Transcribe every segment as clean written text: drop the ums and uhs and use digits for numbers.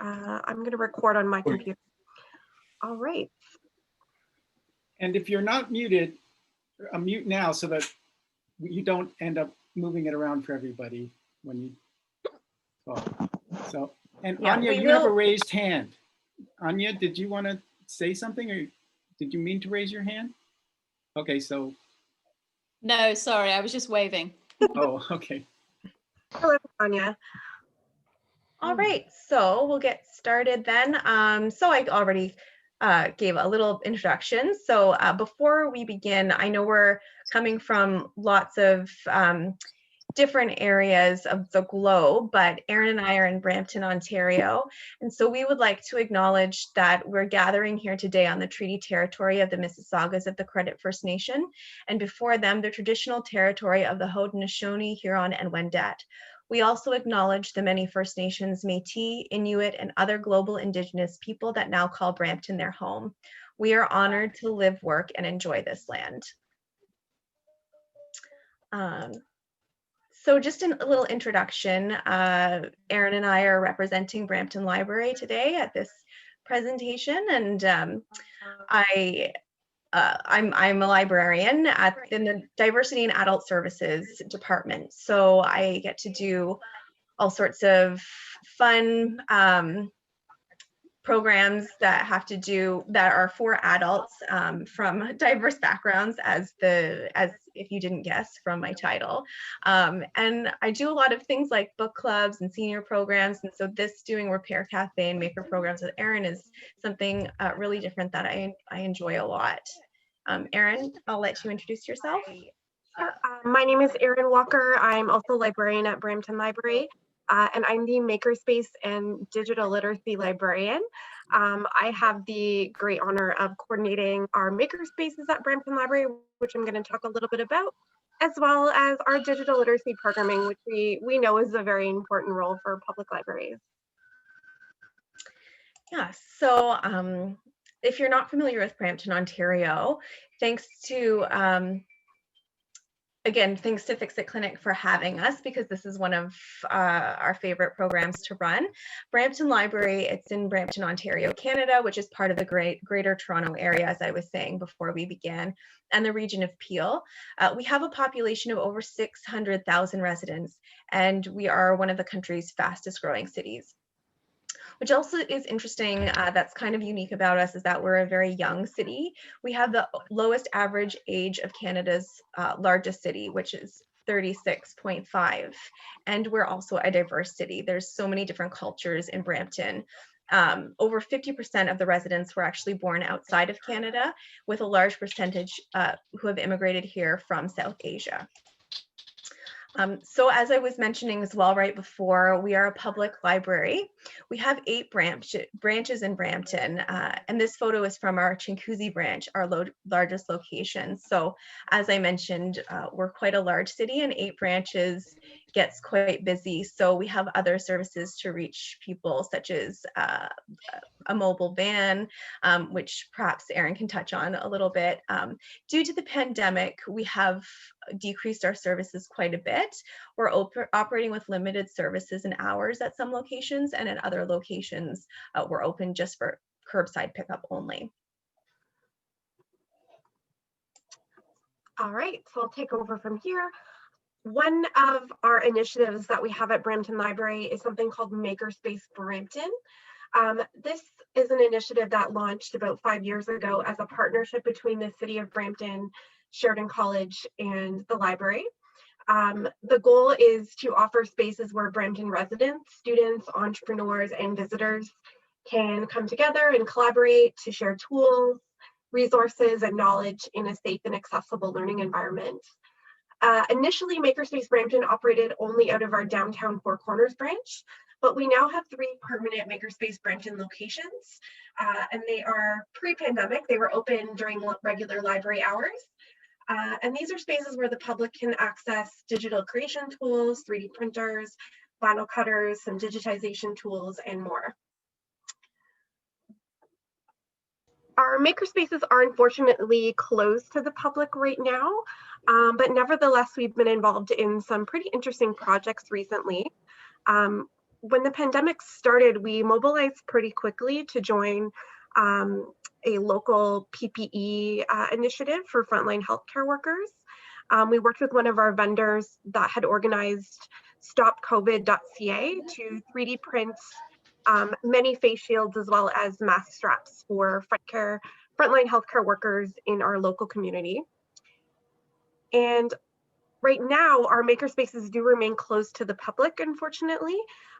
I'm going to record on my computer. All right. And if you're not muted, mute now so that you don't end up moving it around for everybody when you talk. So, and yeah, Anya, you have a raised hand. Anya, did you want to say something, or did you mean to raise your hand? Okay, so. No, sorry, I was just waving. Oh, okay. Hello, Anya. All right, so we'll get started then. So I already gave a little introduction. So before we begin, I know we're coming from lots of different areas of the globe, but Erin and I are in Brampton, Ontario. And so we would like to acknowledge that we're gathering here today on the treaty territory of the Mississaugas of the Credit First Nation, and before them, the traditional territory of the Haudenosaunee, Huron, and Wendat. We also acknowledge the many First Nations, Métis, Inuit, and other global Indigenous people that now call Brampton their home. We are honored to live, work, and enjoy this land. So just a little introduction, Erin and I are representing Brampton Library today at this presentation, and I'm a librarian in the Diversity and Adult Services department. So I get to do all sorts of fun programs that are for adults from diverse backgrounds, as if you didn't guess from my title. And I do a lot of things like book clubs and senior programs. And so doing Repair Cafe and maker programs with Erin is something really different that I enjoy a lot. Erin, I'll let you introduce yourself. My name is Erin Walker. I'm also a librarian at Brampton Library. And I'm the Makerspace and Digital Literacy Librarian. I have the great honor of coordinating our makerspaces at Brampton Library, which I'm going to talk a little bit about, as well as our digital literacy programming, which we know is a very important role for public libraries. Yeah, so if you're not familiar with Brampton, Ontario, thanks to Fixit Clinic for having us, because this is one of our favorite programs to run. Brampton Library, it's in Brampton, Ontario, Canada, which is part of the Greater Toronto Area, as I was saying before we began, and the region of Peel. We have a population of over 600,000 residents, and we are one of the country's fastest growing cities. Which also is interesting, that's kind of unique about us, is that we're a very young city. We have the lowest average age of Canada's largest city, which is 36.5. And we're also a diverse city. There's so many different cultures in Brampton. Over 50% of the residents were actually born outside of Canada, with a large percentage who have immigrated here from South Asia. So as I was mentioning as well right before, we are a public library. We have 8 branches in Brampton, and this photo is from our Chinguacousy branch, our largest location. So as I mentioned, we're quite a large city, and 8 branches gets quite busy. So we have other services to reach people, such as a mobile van, which perhaps Erin can touch on a little bit. Due to the pandemic, we have decreased our services quite a bit. We're operating with limited services and hours at some locations, and at other locations, we're open just for curbside pickup only. All right, so I'll take over from here. One of our initiatives that we have at Brampton Library is something called Makerspace Brampton. This is an initiative that launched about 5 years ago as a partnership between the City of Brampton, Sheridan College, and the library. The goal is to offer spaces where Brampton residents, students, entrepreneurs, and visitors can come together and collaborate to share tools, resources, and knowledge in a safe and accessible learning environment. Initially, Makerspace Brampton operated only out of our downtown Four Corners branch, but we now have 3 permanent Makerspace Brampton locations, and they are pre-pandemic. They were open during regular library hours. And these are spaces where the public can access digital creation tools, 3D printers, vinyl cutters, some digitization tools, and more. Our makerspaces are unfortunately closed to the public right now, but nevertheless, we've been involved in some pretty interesting projects recently. when the pandemic started, we mobilized pretty quickly to join a local PPE initiative for frontline healthcare workers. We worked with one of our vendors that had organized stopcovid.ca to 3D print many face shields as well as mask straps for frontline healthcare workers in our local community. And right now, our makerspaces do remain closed to the public, unfortunately,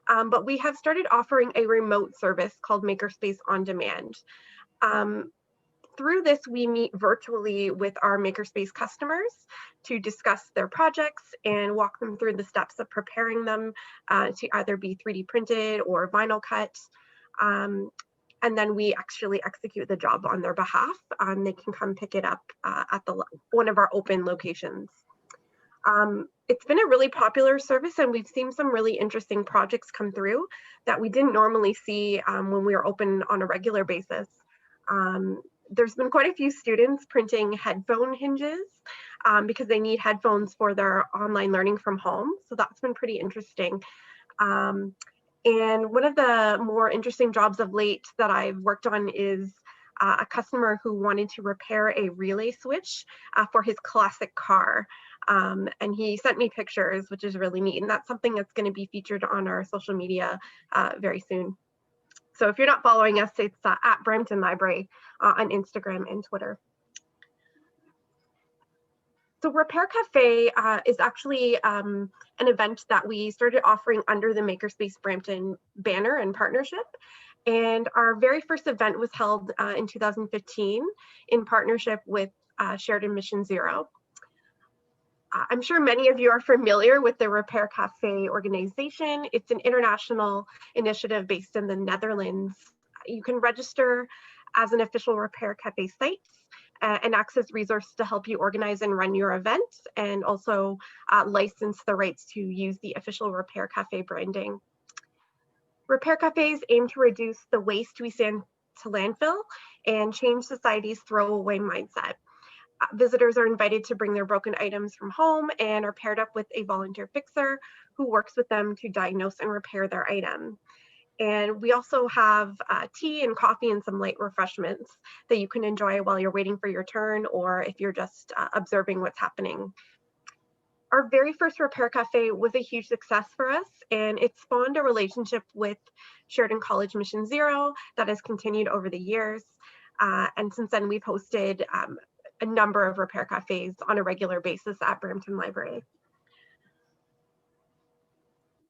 but we have started offering a remote service called Makerspace On Demand. Through this, we meet virtually with our Makerspace customers to discuss their projects and walk them through the steps of preparing them to either be 3D printed or vinyl cut. And then we actually execute the job on their behalf. They can come pick it up at one of our open locations. It's been a really popular service, and we've seen some really interesting projects come through that we didn't normally see when we were open on a regular basis. There's been quite a few students printing headphone hinges because they need headphones for their online learning from home. So that's been pretty interesting. And one of the more interesting jobs of late that I've worked on is a customer who wanted to repair a relay switch for his classic car. And he sent me pictures, which is really neat. And that's something that's going to be featured on our social media very soon. So if you're not following us, it's at Brampton Library on Instagram and Twitter. So Repair Cafe is actually an event that we started offering under the Makerspace Brampton banner and partnership. And our very first event was held in 2015 in partnership with Sheridan Mission Zero. I'm sure many of you are familiar with the Repair Cafe organization. It's an international initiative based in the Netherlands. You can register as an official Repair Cafe site and access resources to help you organize and run your event, and also license the rights to use the official Repair Cafe branding. Repair cafes aim to reduce the waste we send to landfill and change society's throwaway mindset. Visitors are invited to bring their broken items from home and are paired up with a volunteer fixer who works with them to diagnose and repair their item. And we also have tea and coffee and some light refreshments that you can enjoy while you're waiting for your turn, or if you're just observing what's happening. Our very first Repair Cafe was a huge success for us, and it spawned a relationship with Sheridan College Mission Zero that has continued over the years. And since then, we've hosted a number of Repair Cafes on a regular basis at Brampton Library.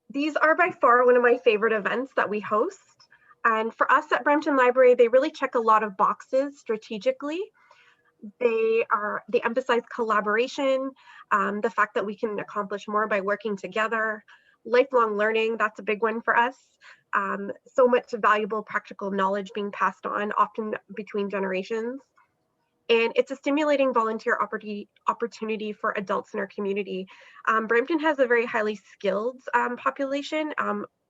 These are by far one of my favorite events that we host. And for us at Brampton Library, they really check a lot of boxes strategically. They emphasize collaboration, the fact that we can accomplish more by working together, lifelong learning, that's a big one for us. So much valuable practical knowledge being passed on, often between generations. And it's a stimulating volunteer opportunity for adults in our community. Brampton has a very highly skilled population,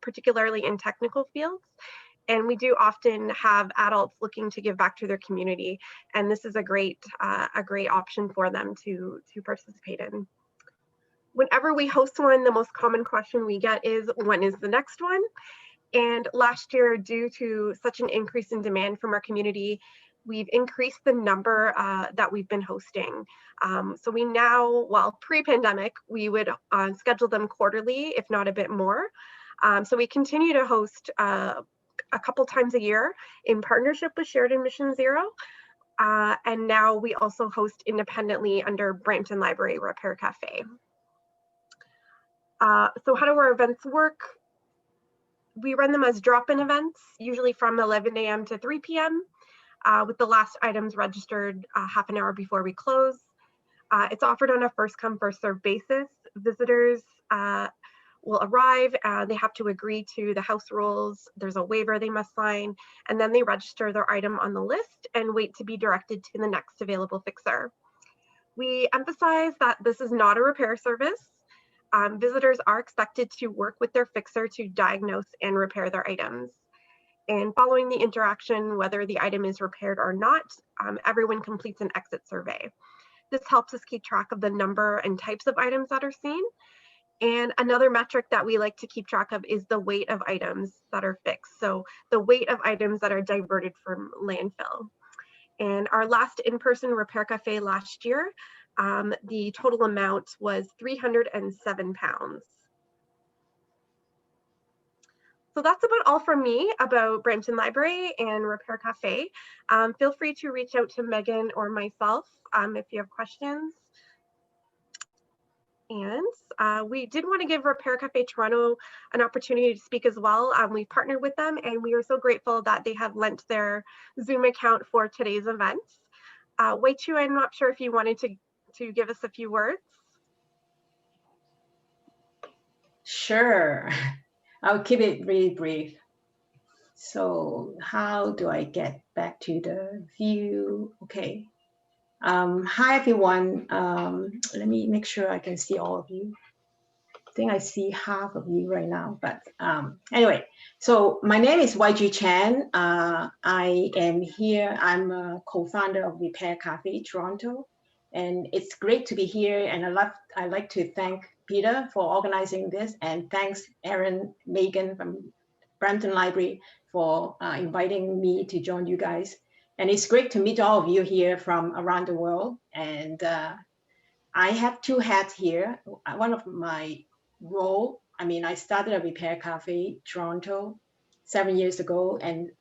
particularly in technical fields. And we do often have adults looking to give back to their community. And this is a great option for them to participate in. Whenever we host one, the most common question we get is, when is the next one? And last year, due to such an increase in demand from our community, we've increased the number that we've been hosting. So we now, while pre-pandemic, we would schedule them quarterly, if not a bit more. So we continue to host a couple times a year in partnership with Sheridan Mission Zero. And now we also host independently under Brampton Library Repair Cafe. So how do our events work? We run them as drop-in events, usually from 11 a.m. to 3 p.m. With the last items registered half an hour before we close. It's offered on a first-come, first-served basis. Visitors will arrive, they have to agree to the house rules, there's a waiver they must sign, and then they register their item on the list and wait to be directed to the next available fixer. We emphasize that this is not a repair service. Visitors are expected to work with their fixer to diagnose and repair their items. And following the interaction, whether the item is repaired or not, everyone completes an exit survey. This helps us keep track of the number and types of items that are seen. And another metric that we like to keep track of is the weight of items that are fixed. So the weight of items that are diverted from landfill. And our last in-person repair cafe last year, the total amount was 307 pounds. So that's about all from me about Brampton Library and Repair Cafe. Feel free to reach out to Megan or myself if you have questions. And we did want to give Repair Cafe Toronto an opportunity to speak as well. We partnered with them and we are so grateful that they have lent their Zoom account for today's event. Wei Chu, I'm not sure if you wanted to give us a few words. Sure, I'll keep it really brief. So how do I get back to the view? Okay. Hi, everyone. Let me make sure I can see all of you. I think I see half of you right now, but anyway, so my name is YG Chan. I am here. I'm a co-founder of Repair Cafe Toronto, and it's great to be here. And I'd like to thank Peter for organizing this, and thanks Aaron, Megan from Brampton Library for inviting me to join you guys. And it's great to meet all of you here from around the world. And I have two hats here. One of my role, I started a Repair Cafe Toronto 7 years ago. And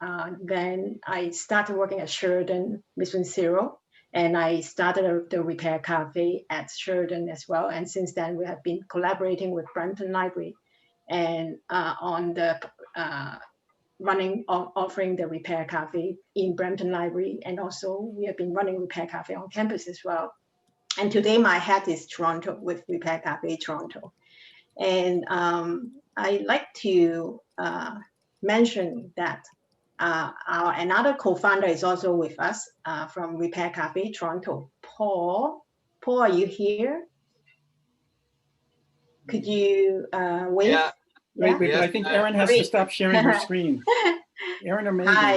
then I started working at Sheridan Mission Zero. And I started the Repair Cafe at Sheridan as well. And since then, we have been collaborating with Brampton Library and on the offering the Repair Cafe in Brampton Library. And also we have been running Repair Cafe on campus as well. And today my hat is Toronto with Repair Cafe Toronto. And I'd like to mention that our another co-founder is also with us from Repair Cafe Toronto, Paul. Paul, are you here? Could you wave? Yeah. Wait, but Yes, I think Erin has to stop sharing her screen. Erin or Megan Hi,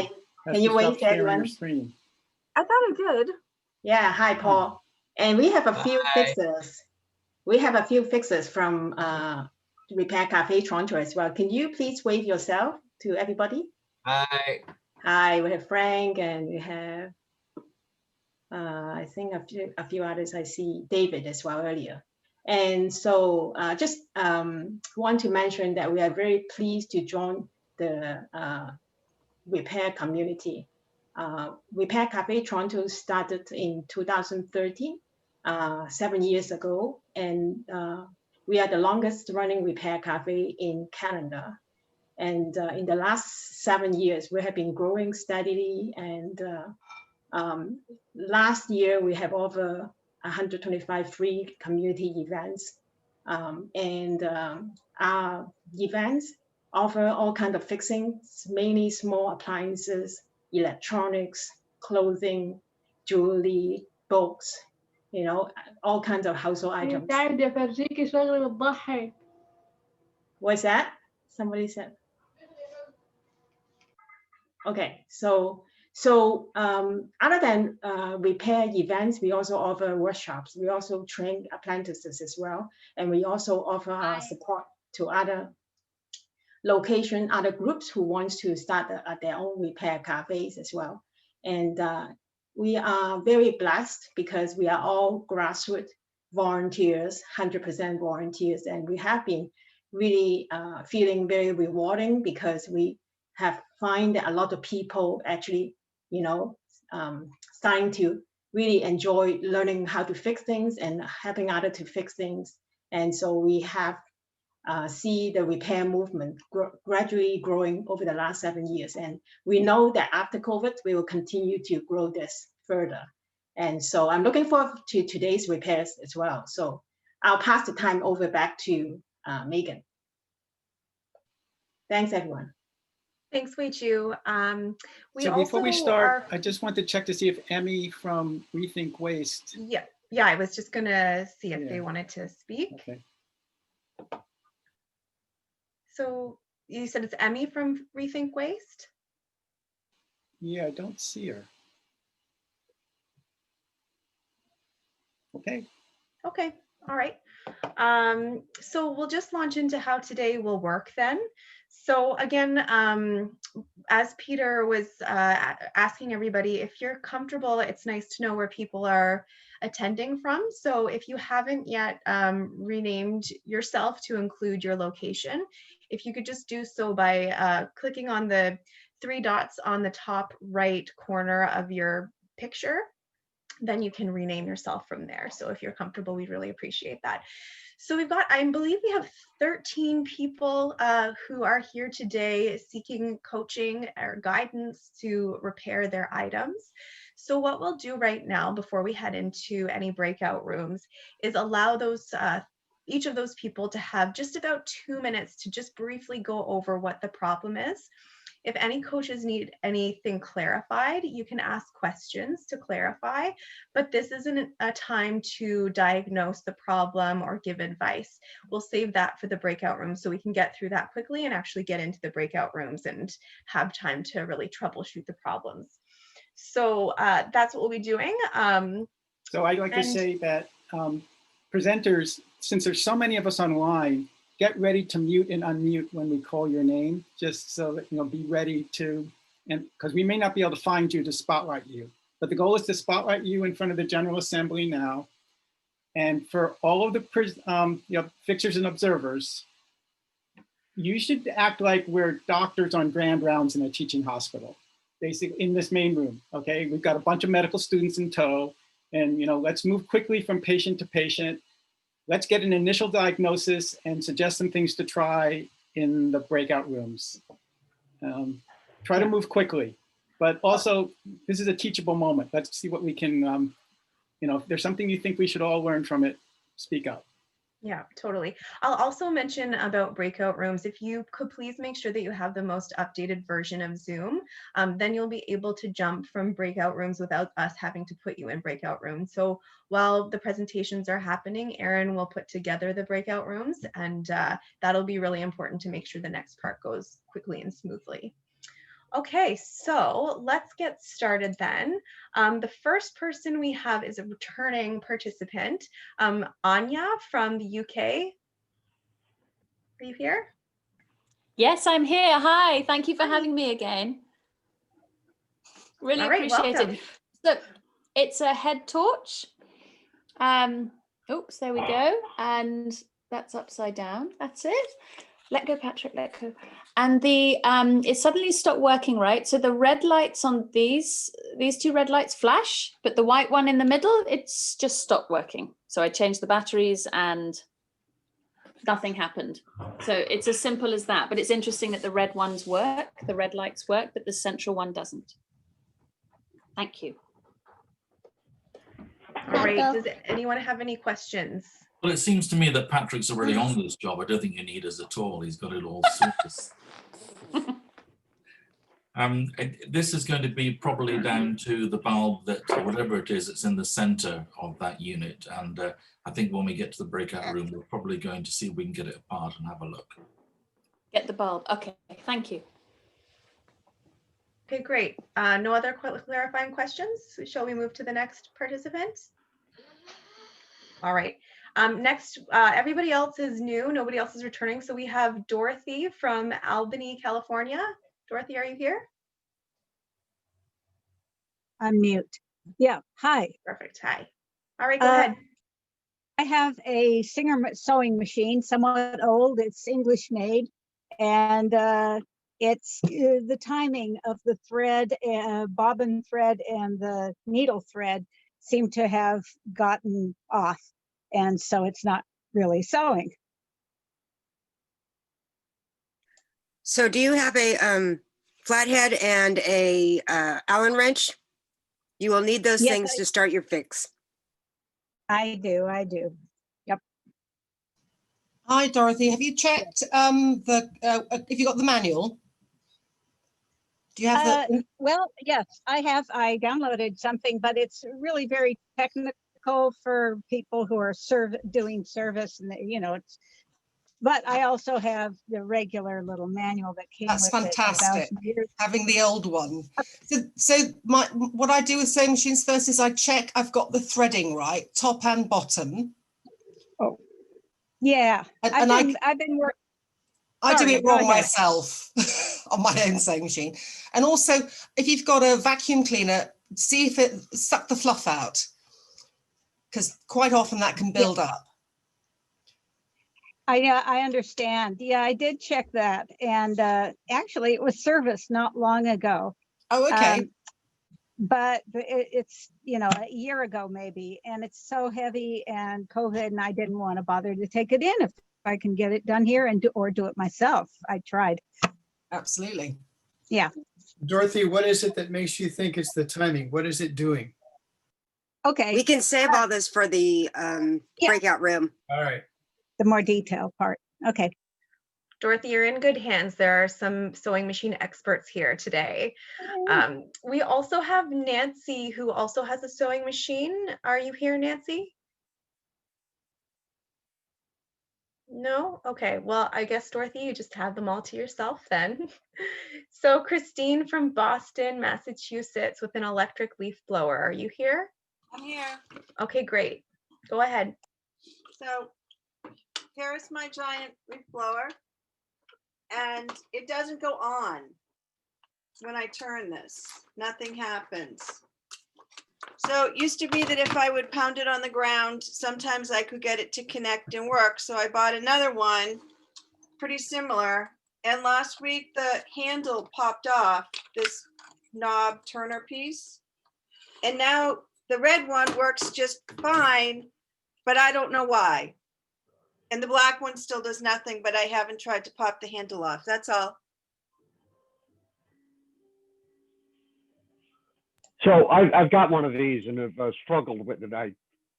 has can you to wave stop to sharing everyone? her screen. I thought I did. Yeah, hi, Paul. And we have a few Hi. fixers. We have a few fixers from Repair Cafe Toronto as well. Can you please wave yourself to everybody? Hi. Hi, we have Frank and we have, I think a few others. I see David as well earlier. And so just want to mention that we are very pleased to join the repair community. Repair Cafe Toronto started in 2013, 7 years ago, and we are the longest running repair cafe in Canada. And in the last 7 years, we have been growing steadily. And last year, we have over 125 free community events. Our events offer all kinds of fixings, mainly small appliances, electronics, clothing, jewelry, books, all kinds of household items. What's that? Somebody said. Okay, so other than repair events, we also offer workshops. We also train apprentices as well, and we also offer our support to other location, other groups who wants to start their own repair cafes as well. And we are very blessed because we are all grassroots volunteers, 100% volunteers, and we have been really feeling very rewarding because we have find that a lot of people actually, starting to really enjoy learning how to fix things and helping others to fix things. And so we have see the repair movement gradually growing over the last 7 years. And we know that after COVID, we will continue to grow this further. And so I'm looking forward to today's repairs as well. So I'll pass the time over back to Megan. Thanks, everyone. Thanks, Wei Chu. So before we start, I just want to check to see if Emmy from Rethink Waste. Yeah, I was just gonna see if they wanted to speak. Okay. So you said it's Emmy from Rethink Waste? Yeah, I don't see her. Okay. Okay, all right. So we'll just launch into how today will work then. So again, as Peter was asking everybody, if you're comfortable, it's nice to know where people are attending from. So if you haven't yet renamed yourself to include your location, if you could just do so by clicking on the 3 dots on the top right corner of your picture, then you can rename yourself from there. So if you're comfortable, we'd really appreciate that. So we've got, I believe we have 13 people who are here today seeking coaching or guidance to repair their items. So what we'll do right now before we head into any breakout rooms is allow those each of those people to have just about 2 minutes to just briefly go over what the problem is. If any coaches need anything clarified, you can ask questions to clarify, but this isn't a time to diagnose the problem or give advice. We'll save that for the breakout room so we can get through that quickly and actually get into the breakout rooms and have time to really troubleshoot the problems. So that's what we'll be doing. So I'd like to say that presenters, since there's so many of us online, get ready to mute and unmute when we call your name, just so that, be ready to, and because we may not be able to find you to spotlight you. But the goal is to spotlight you in front of the General Assembly now. And for all of the fixers and observers, you should act like we're doctors on grand rounds in a teaching hospital, basically in this main room, okay? We've got a bunch of medical students in tow, and let's move quickly from patient to patient. Let's get an initial diagnosis and suggest some things to try in the breakout rooms. Try to move quickly, but also this is a teachable moment. Let's see what we can, if there's something you think we should all learn from it, speak up. Yeah, totally. I'll also mention about breakout rooms. If you could please make sure that you have the most updated version of Zoom, then you'll be able to jump from breakout rooms without us having to put you in breakout rooms. So while the presentations are happening, Erin will put together the breakout rooms, and that'll be really important to make sure the next part goes quickly and smoothly. Okay, so let's get started then. The first person we have is a returning participant, Anya from the UK. Are you here? Yes, I'm here. Hi, thank you for having me again. Really appreciate welcome. it. So it's a head torch. Oops, there we go. And that's upside down. That's it. Let go, Patrick, let go. And the it suddenly stopped working, right? So the red lights on these 2 red lights flash, but the white one in the middle, it's just stopped working. So I changed the batteries and nothing happened. So it's as simple as that. But it's interesting that the red ones work, the red lights work, but the central one doesn't. Thank you. All right, does anyone have any questions? Well, it seems to me that Patrick's already on this job. I don't think you need us at all. He's got it all sorted. This is going to be probably down to the bulb that, or whatever it is, that's in the center of that unit. And I think when we get to the breakout room, we're probably going to see if we can get it apart and have a look. Get the bulb. Okay, thank you. Okay, great. No other clarifying questions? Shall we move to the next participant? All right. Next, everybody else is new. Nobody else is returning. So we have Dorothy from Albany, California. Dorothy, are you here? Unmute. Yeah, hi. Perfect. Hi. All right, go ahead. I have a Singer sewing machine, somewhat old. It's English made, and it's the timing of the thread, bobbin thread, and the needle thread seem to have gotten off, and so it's not really sewing. So do you have a flathead and a Allen wrench? You will need those things to start your fix. I do. Yep. Hi, Dorothy. Have you checked if you got the manual? Do you have the? Well, yes, I have. I downloaded something, but it's really very technical for people who are doing service, and it's. But I also have the regular little manual that came That's with fantastic. It, having the old one. So what I do with sewing machines first is I check I've got the threading right, top and bottom. Oh. Yeah, And I've been working. I do Sorry, it go wrong ahead. myself on my own sewing machine. And also, if you've got a vacuum cleaner, see if it suck the fluff out, because quite often that can build up. I understand. Yeah, I did check that, and actually, it was serviced not long ago. Oh, okay. But it's a year ago maybe, and it's so heavy and COVID, and I didn't want to bother to take it in if I can get it done here and do it myself. I tried. Absolutely. Yeah. Dorothy, what is it that makes you think it's the timing? What is it doing? Okay. We can save all this for the Yeah. breakout room. All right. The more detailed part. Okay. Dorothy, you're in good hands. There are some sewing machine experts here today. We also have Nancy, who also has a sewing machine. Are you here, Nancy? No? Okay, well, I guess, Dorothy, you just have them all to yourself then. So Christine from Boston, Massachusetts, with an electric leaf blower. Are you here? I'm here. Okay, great. Go ahead. So here's my giant leaf blower, and it doesn't go on when I turn this. Nothing happens. So it used to be that if I would pound it on the ground, sometimes I could get it to connect and work. So I bought another one, pretty similar. And last week the handle popped off, this knob turner piece. And now the red one works just fine, but I don't know why. And the black one still does nothing, but I haven't tried to pop the handle off. That's all. So I've got one of these and have struggled with it. I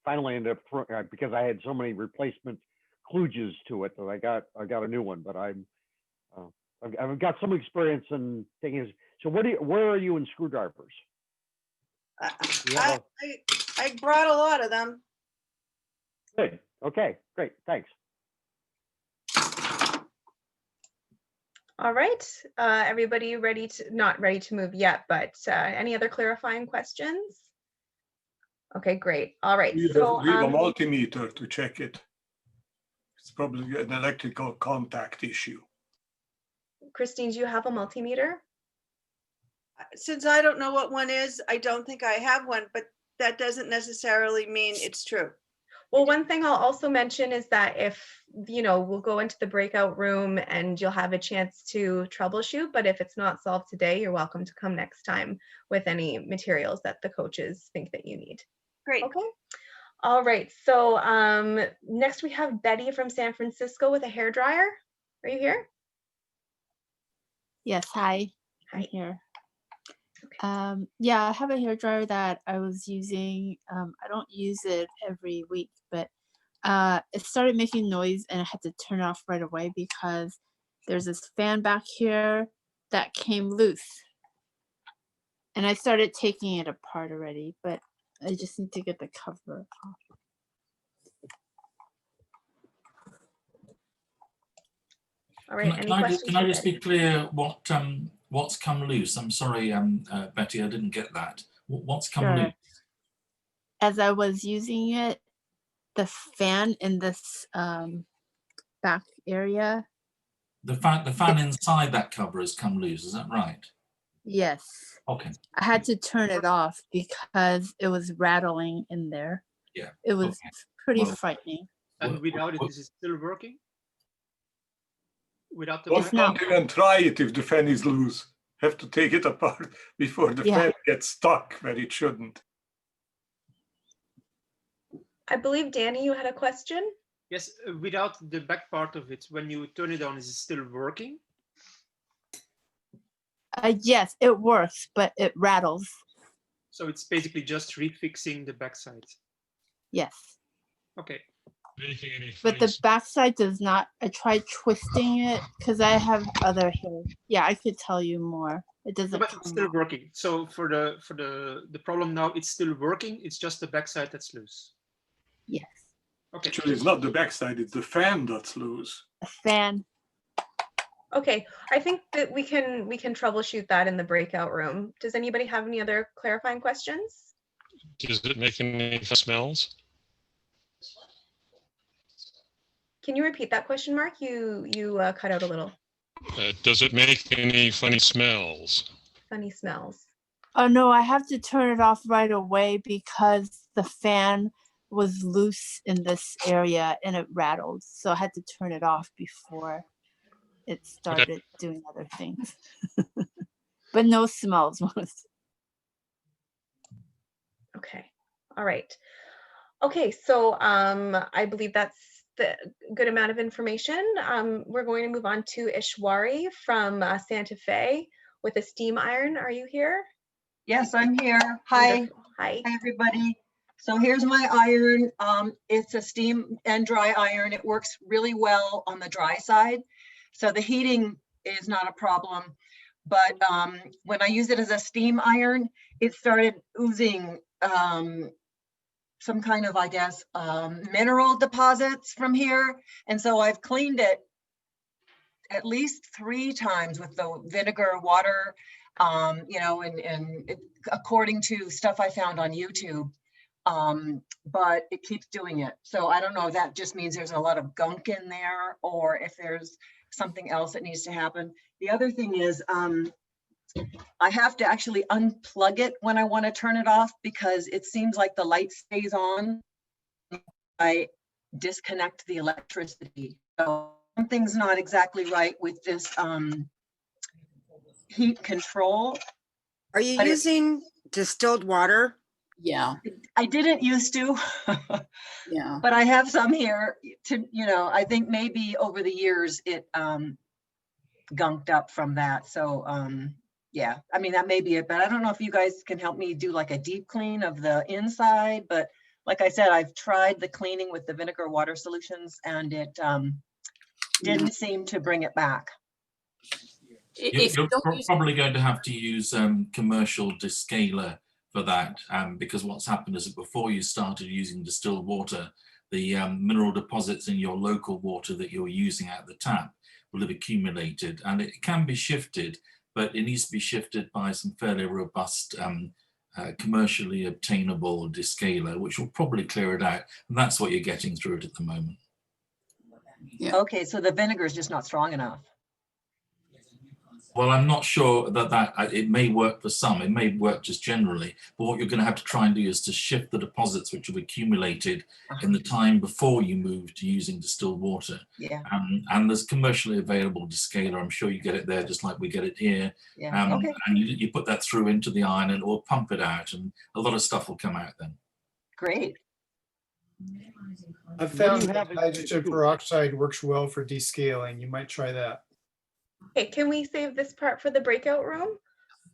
finally ended up because I had so many replacement kludges to it that I got a new one. But I've got some experience in taking it. So where are you in screwdrivers? I brought a lot of them. Good. Okay. Great. Thanks. All right, everybody ready to, not ready to move yet, but any other clarifying questions? Okay, great. All right. We have a multimeter to check it. It's probably an electrical contact issue. Christine, do you have a multimeter? Since I don't know what one is, I don't think I have one, but that doesn't necessarily mean it's true. Well, one thing I'll also mention is that if, we'll go into the breakout room and you'll have a chance to troubleshoot, but if it's not solved today, you're welcome to come next time with any materials that the coaches think that you need. Great. Okay. All right. So next we have Betty from San Francisco with a hairdryer. Are you here? Yes. Hi. I'm here. Okay. Yeah, I have a hairdryer that I was using. I don't use it every week, but it started making noise and I had to turn it off right away because there's this fan back here that came loose. And I started taking it apart already, but I just need to get the cover off. All right. Can I just be clear what's come loose? I'm sorry, Betty, I didn't get that. What's come loose? As I was using it, the fan in this back area. The fan inside that cover has come loose. Is that right? Yes. Okay. I had to turn it off because it was rattling in there. Yeah. It was pretty frightening. And without it, is it still working? Without the Don't even try it if the fan is loose. Have to take it apart before the fan gets stuck where it shouldn't. I believe, Danny, you had a question? Yes, without the back part of it, when you turn it on, is it still working? Yes, it works, but it rattles. So it's basically just refixing the backside. Yes. Okay. But the backside does not. I tried twisting it because I have other hair. Yeah, I could tell you more. It doesn't. But it's still working. So for the problem now, it's still working. It's just the backside that's loose. Yes. Okay. Actually, it's not the backside, it's the fan that's loose. A fan. Okay, I think that we can troubleshoot that in the breakout room. Does anybody have any other clarifying questions? Does it make any smells? Can you repeat that question, Mark? You cut out a little. Does it make any funny smells? Funny smells. Oh no, I have to turn it off right away because the fan was loose in this area and it rattled. So I had to turn it off before it started doing other things. But no smells. Okay. All right. Okay, so I believe that's the good amount of information. We're going to move on to Ishwari from Santa Fe with a steam iron. Are you here? Yes, I'm here. Hi. Wonderful. Hi. Hi, everybody. So here's my iron. It's a steam and dry iron. It works really well on the dry side. So the heating is not a problem. But when I use it as a steam iron, it started oozing some kind of, I guess, mineral deposits from here. And so I've cleaned it at least 3 times with the vinegar, water, you know, and it, according to stuff I found on YouTube, but it keeps doing it. So I don't know if that just means there's a lot of gunk in there or if there's something else that needs to happen. The other thing is, I have to actually unplug it when I want to turn it off because it seems like the light stays on. I disconnect the electricity. So something's not exactly right with this heat control. Are you using distilled water? Yeah. I didn't used to. Yeah. But I have some here to, you know, I think maybe over the years it gunked up from that. So yeah, I mean, that may be it, but I don't know if you guys can help me do like a deep clean of the inside. But like I said, I've tried the cleaning with the vinegar water solutions and it didn't seem to bring it back. You're probably going to have to use commercial descaler for that because what's happened is that before you started using distilled water, the mineral deposits in your local water that you're using at the tap will have accumulated, and it can be shifted, but it needs to be shifted by some fairly robust commercially obtainable descaler, which will probably clear it out, and that's what you're getting through it at the moment. Yeah. Okay, so the vinegar is just not strong enough. Well, I'm not sure that it may work for some, it may work just generally, but what you're going to have to try and do is to shift the deposits which have accumulated in the time before you move to using distilled water. Yeah. And there's commercially available descaler. I'm sure you get it there just like we get it here. Yeah. Okay. And you put that through into the iron and it will pump it out and a lot of stuff will come out then. Great. I've found that hydrogen peroxide works well for descaling. You might try that. Okay, can we save this part for the breakout room?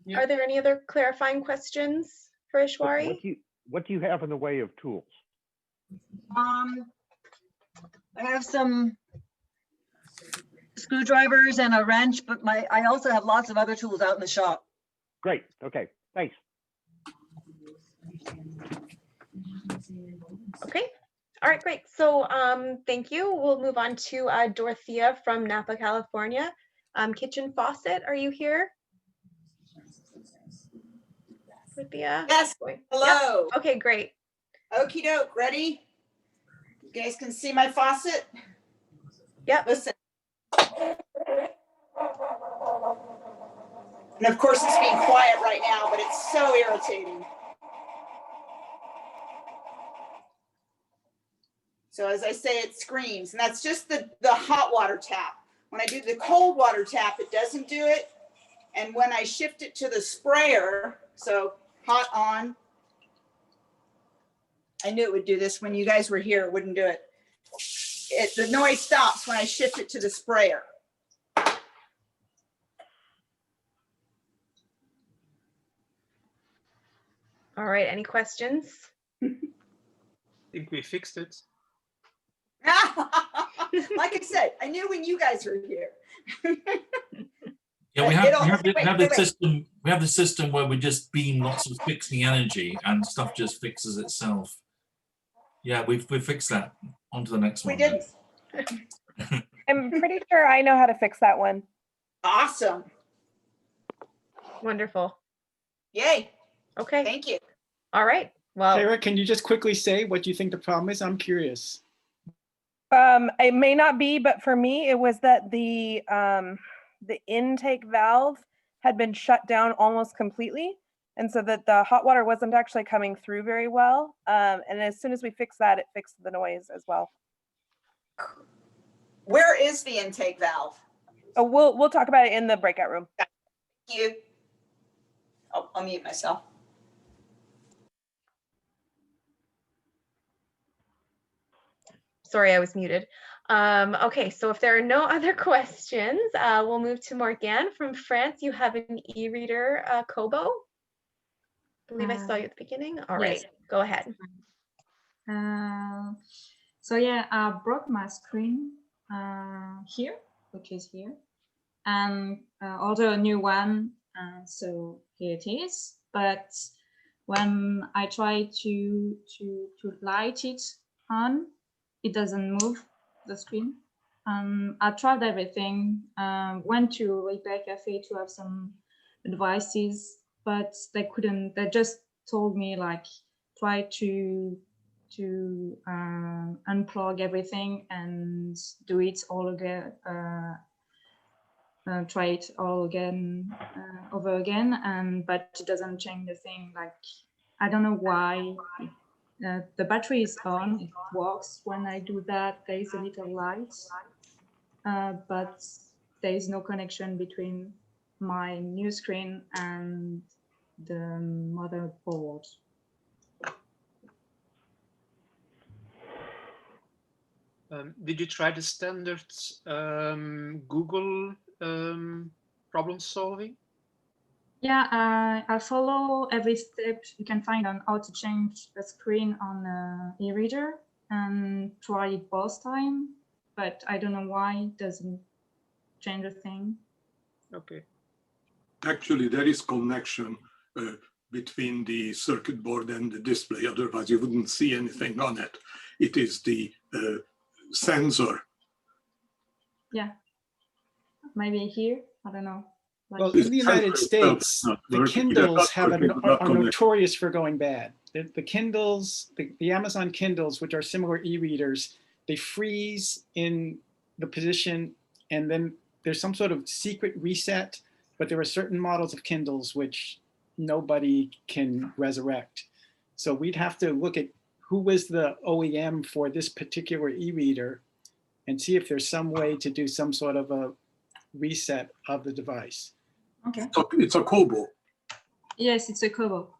Yeah. Are there any other clarifying questions for Ishwari? What do you have in the way of tools? I have some screwdrivers and a wrench, but I also have lots of other tools out in the shop. Great. Okay. Thanks. Okay. All right, great. So thank you. We'll move on to Dorothea from Napa, California. Kitchen faucet, are you here? Dorothea? Yes. Hello. Yep. Okay, great. Okie doke. Ready? You guys can see my faucet? Yep. Listen. And of course, it's being quiet right now, but it's so irritating. So as I say, it screams, and that's just the hot water tap. When I do the cold water tap, it doesn't do it. And when I shift it to the sprayer, so hot on, I knew it would do this. When you guys were here, it wouldn't do it. The noise stops when I shift it to the sprayer. All right, any questions? I think we fixed it. Like I said, I knew when you guys were here. Yeah, we have the system. We have the system where we just beam lots of fixing energy, and stuff just fixes itself. Yeah, we fixed that. On to the next one. We did. I'm pretty sure I know how to fix that one. Awesome. Wonderful. Yay. Okay. Thank you. All right. Well, Sarah, can you just quickly say what you think the problem is? I'm curious. It may not be, but for me, it was that the intake valve had been shut down almost completely. And so that the hot water wasn't actually coming through very well. And as soon as we fixed that, it fixed the noise as well. Where is the intake valve? Oh, we'll talk about it in the breakout room. Thank you. I'll mute myself. Sorry, I was muted. Okay, so if there are no other questions, we'll move to Morgane from France. You have an e-reader, Kobo. I believe I saw you at the beginning. All right, yes. Go ahead. So yeah, I broke my screen here, which is here, and order a new one. So here it is. But when I try to light it on, it doesn't move the screen. I tried everything. Went to Repair Cafe to have some advices, but they couldn't. They just told me like try to unplug everything and do it all again. Try it all again over again, but it doesn't change the thing. Like I don't know why. The battery is on, it works. When I do that, there is a little light, but there is no connection between my new screen and the motherboard. Did you try the standard Google problem solving? Yeah, I follow every step you can find on how to change the screen on an e-reader and try it both times, but I don't know why it doesn't change a thing. Okay. Actually, there is connection between the circuit board and the display, otherwise you wouldn't see anything on it. It is the sensor. Yeah, maybe here, I don't know. Like well, in the United States, the Kindles are notorious for going bad. The Kindles, the Amazon Kindles, which are similar e-readers, they freeze in the position, and then there's some sort of secret reset, but there are certain models of Kindles which nobody can resurrect. So we'd have to look at who was the OEM for this particular e-reader and see if there's some way to do some sort of a reset of the device. Okay. It's a Kobo. Yes, it's a Kobo.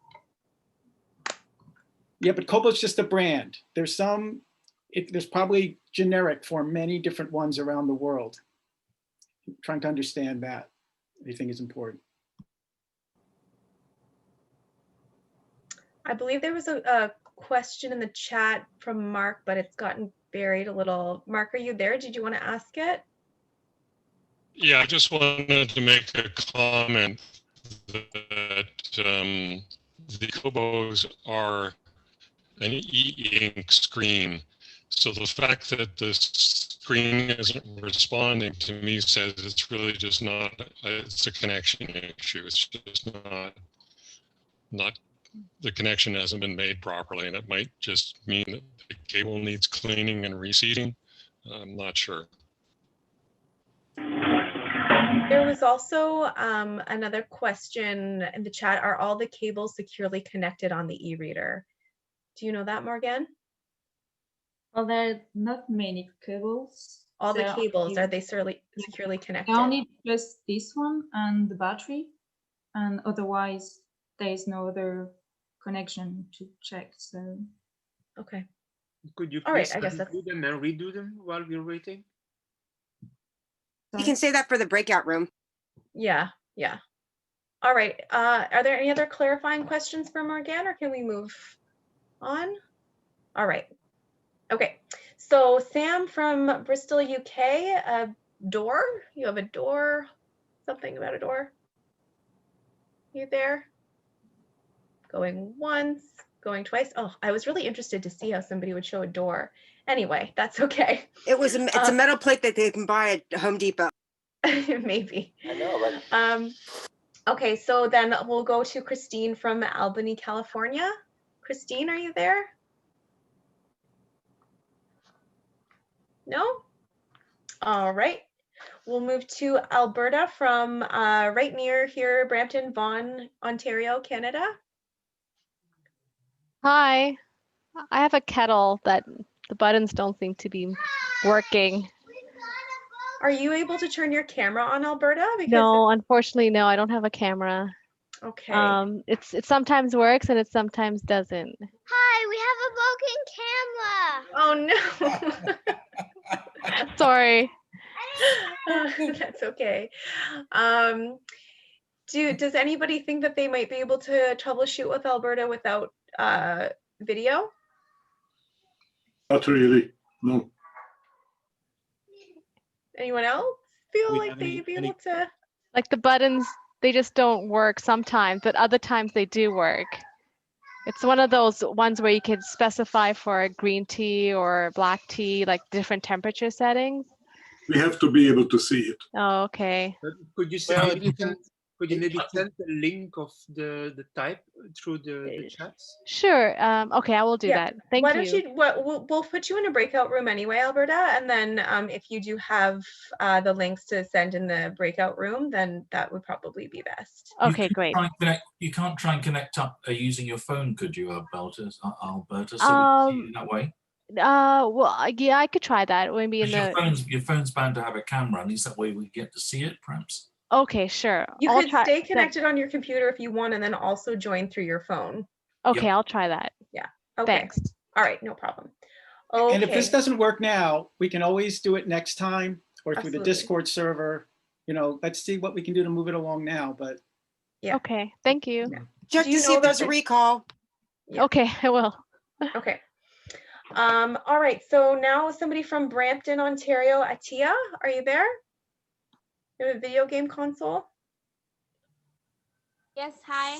Yeah, but Kobo's just a brand. There's there's probably generic for many different ones around the world. Trying to understand that, I think is important. I believe there was a question in the chat from Mark, but it's gotten buried a little. Mark, are you there? Did you want to ask it? Yeah, I just wanted to make a comment that the Kobos are an e-ink screen. So the fact that the screen isn't responding to me says it's really just not, it's a connection issue. It's just not the connection hasn't been made properly, and it might just mean that the cable needs cleaning and reseating. I'm not sure. There was also another question in the chat. Are all the cables securely connected on the e-reader? Do you know that, Morgane? Well, there are not many cables. All the cables, are they securely connected? Only just this one and the battery, and otherwise there is no other connection to check. So okay. Could you All right, please I guess do them and redo them while we're waiting? You can say that for the breakout room. Yeah, yeah. All right. Are there any other clarifying questions for Morgane, or can we move on? All right. Okay. So Sam from Bristol, UK, a door. You have a door. Something about a door. You there? Going once, going twice. Oh, I was really interested to see how somebody would show a door. Anyway, that's okay. It's a metal plate that they can buy at Home Depot. Maybe. I know, right? Okay, so then we'll go to Christine from Albany, California. Christine, are you there? No? All right. We'll move to Alberta from right near here, Brampton, Vaughan, Ontario, Canada. Hi, I have a kettle that the buttons don't seem to be working. Are you able to turn your camera on, Alberta? Because No, unfortunately, no, I don't have a camera. Okay. It sometimes works and it sometimes doesn't. Hi, we have a broken camera. Oh no. Sorry. That's okay. Does anybody think that they might be able to troubleshoot with Alberta without video? Not really, no. Anyone else feel We like have they'd be any- able to? Like the buttons, they just don't work sometimes, but other times they do work. It's one of those ones where you can specify for a green tea or black tea, like different temperature settings. We have to be able to see it. Oh, okay. Could you Well, send, could you maybe send the link of the type through the chats? Sure. Okay, I will do that. Thank Why you. don't you? We'll put you in a breakout room anyway, Alberta, and then if you do have the links to send in the breakout room, then that would probably be best. Okay, great. You can't try and connect up using your phone, could you, Alberta? So we can see you that way. Well, yeah, I could try that. Maybe in Because the. your phone's bound to have a camera, and at least that way we get to see it, perhaps. Okay, sure. You I'll could try stay connected on your computer if you want, and then also join through your phone. Okay, I'll try that. Yeah. Okay. Thanks. All right, no problem. Okay. And if this doesn't work now, we can always do it next time or through the Absolutely. Discord server. You know, let's see what we can do to move it along now, but. Yeah. Okay, thank you. Check to see if there's a recall. Okay, I will. Okay. All right, so now somebody from Brampton, Ontario, Atia, are you there? You have a video game console? Yes, hi.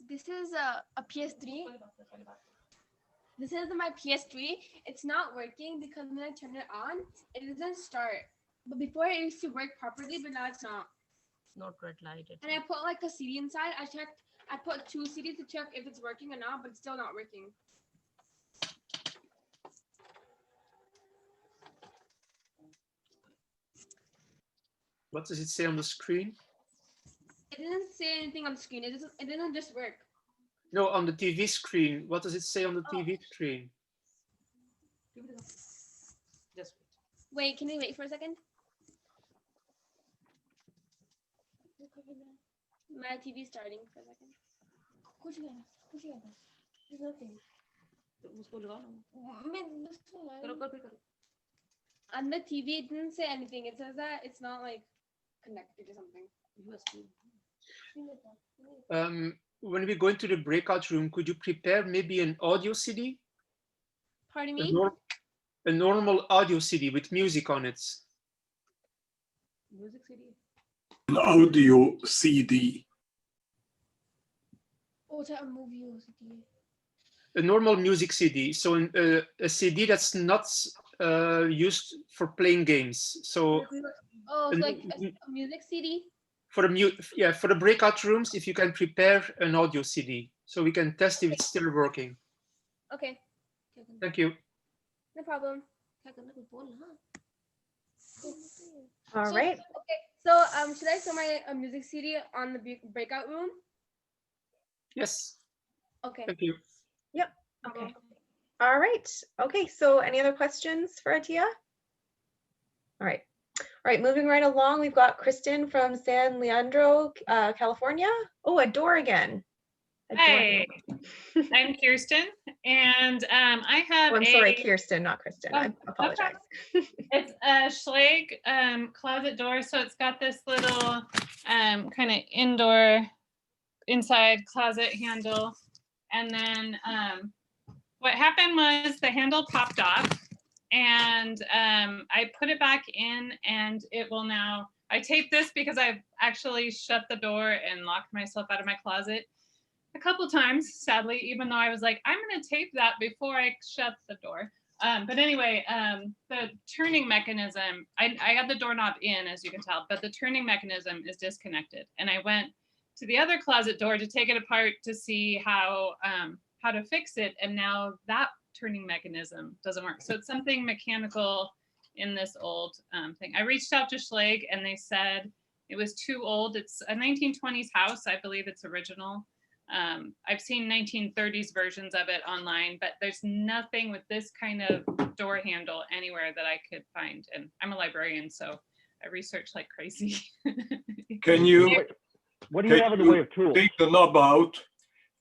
This is a PS3. This is my PS3. It's not working because when I turn it on, it doesn't start. But before it used to work properly, but now it's not. Not red lighted. And I put like a CD inside. I put 2 CDs to check if it's working or not, but it's still not working. What does it say on the screen? It didn't say anything on the screen. It didn't just work. No, on the TV screen. What does it say on the TV screen? Just wait. Can you wait for a second? My TV's starting for a second. There's nothing. On the TV, it didn't say anything. It says that it's not like connected to something. When we go into the breakout room, could you prepare maybe an audio CD? Pardon me? A normal audio CD with music on it. Music CD. An audio CD. Oh, it's a movie CD. A normal music CD. So a CD that's not used for playing games. So oh, so like a music CD? For the breakout rooms, if you can prepare an audio CD, so we can test if it's still working. Okay. Thank you. No problem. All right. Okay. So should I show my music CD on the breakout room? Yes. Okay. Thank you. Yep. Okay. All right. Okay. So any other questions for Atia? All right. All right, moving right along, we've got Kristen from San Leandro, California. Oh, a door again. Hi, I'm Kirsten, and I have I'm sorry, Kirsten, not Kristen. Oh, I apologize. It's a Schlage closet door, so it's got this little kind of indoor, inside closet handle. And then what happened was the handle popped off. And I put it back in, and it will now, I taped this because I've actually shut the door and locked myself out of my closet a couple times, sadly, even though I was like, I'm going to tape that before I shut the door. But anyway, the turning mechanism, I got the doorknob in, as you can tell, but the turning mechanism is disconnected. And I went to the other closet door to take it apart to see how to fix it. And now that turning mechanism doesn't work. So it's something mechanical in this old thing. I reached out to Schlag and they said it was too old. It's a 1920s house. I believe it's original. I've seen 1930s versions of it online, but there's nothing with this kind of door handle anywhere that I could find. And I'm a librarian, so I research like crazy. Can you? What do you have in the way of tools? Take the knob out,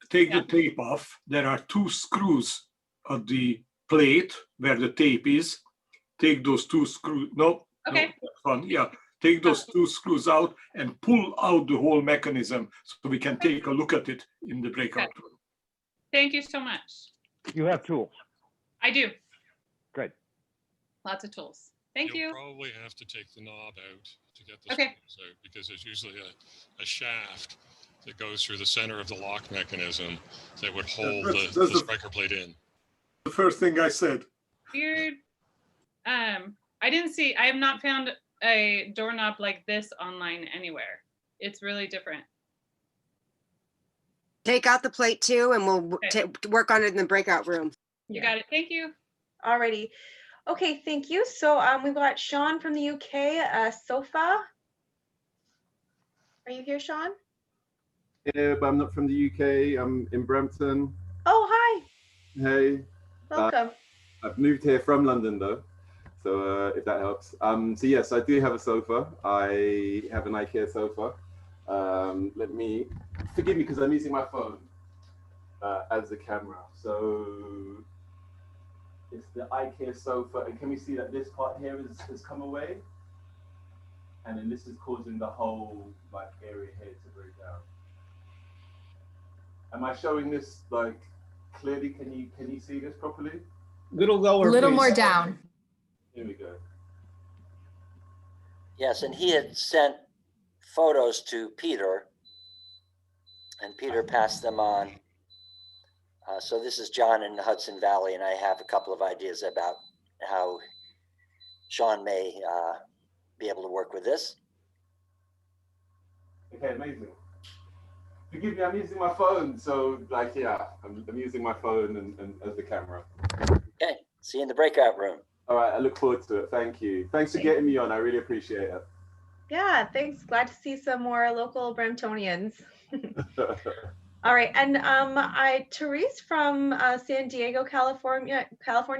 take the tape off. There are 2 screws at the plate where the tape is. Take those 2 screws. No, okay. No, that's fun. Yeah, take those 2 screws out and pull out the whole mechanism so we can take a look at it in the breakout room. Thank you so much. You have tools. I do. Great. Lots of tools. Thank you. You'll probably have to take the knob out to get the okay. screws out because there's usually a shaft that goes through the center of the lock mechanism that would hold the striker plate in. The first thing I said. Weird. I have not found a doorknob like this online anywhere. It's really different. Take out the plate too, and we'll work on it in the breakout room. You got it. Thank you. Alrighty. Okay, thank you. So we've got Sean from the UK, Sofa. Are you here, Sean? Yeah, but I'm not from the UK. I'm in Brampton. Oh, hi. Hey. Welcome. I've moved here from London though, so if that helps. So yes, I do have a sofa. I have an IKEA sofa. Let me, forgive me because I'm using my phone as the camera. So it's the IKEA sofa, and can we see that this part here has come away? And then this is causing the whole like area here to break down. Am I showing this like clearly? Can you see this properly? Little lower. A little please. more down. Here we go. Yes, and he had sent photos to Peter, and Peter passed them on. So this is John in the Hudson Valley, and I have a couple of ideas about how Sean may be able to work with this. Okay, amazing. Forgive me, I'm using my phone, so like, yeah, I'm using my phone and as the camera. Okay, see you in the breakout room. All right, I look forward to it. Thank you. Thanks for getting me on. I really appreciate it. Yeah, thanks. Glad to see some more local Bramptonians. All right, and Therese from San Diego, California.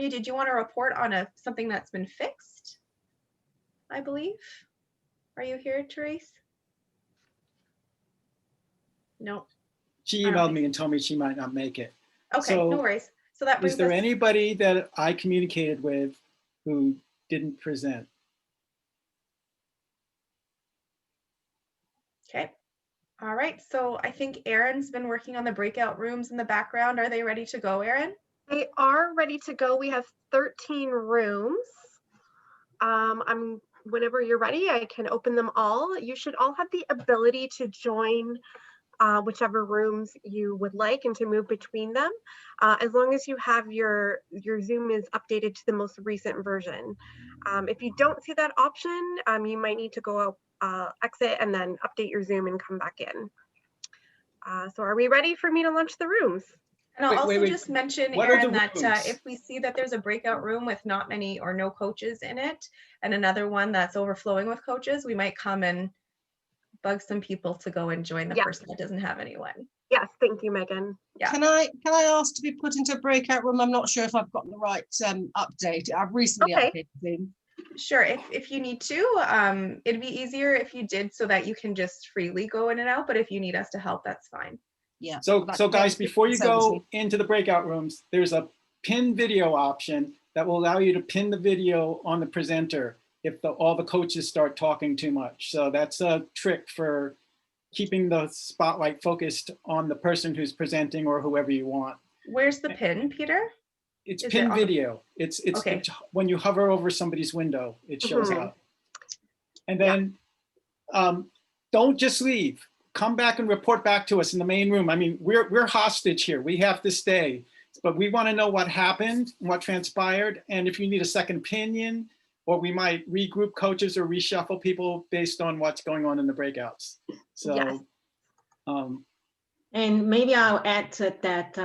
Did you want to report on something that's been fixed? I believe. Are you here, Therese? No. She emailed me and told me she might not make it. Okay, so no worries. So that brings is there us... anybody that I communicated with who didn't present? Okay. All right. So I think Erin's been working on the breakout rooms in the background. Are they ready to go, Erin? They are ready to go. We have 13 rooms. Whenever you're ready, I can open them all. You should all have the ability to join whichever rooms you would like and to move between them, as long as you have your Zoom is updated to the most recent version. If you don't see that option, you might need to go exit and then update your Zoom and come back in. So are we ready for me to launch the rooms? And I'll also just mention, Erin, that rooms? if we see that there's a breakout room with not many or no coaches in it, and another one that's overflowing with coaches, we might come and bug some people to go and join the person that doesn't have anyone. Yes, thank you, Megan. Yeah. Can I ask to be put into a breakout room? I'm not sure if I've got the right update. I've recently updated Zoom. Sure, if you need to, it'd be easier if you did so that you can just freely go in and out, but if you need us to help, that's fine. Yeah. So guys, before you go into the breakout rooms, there's a pin video option that will allow you to pin the video on the presenter if all the coaches start talking too much. So that's a trick for keeping the spotlight focused on the person who's presenting or whoever you want. Where's the pin, Peter? It's pin video. It's when you hover over somebody's window, it shows up. And then don't just leave. Come back and report back to us in the main room. I mean, we're hostage here. We have to stay, but we want to know what happened, what transpired, and if you need a second opinion, or we might regroup coaches or reshuffle people based on what's going on in the breakouts. So, And maybe I'll add that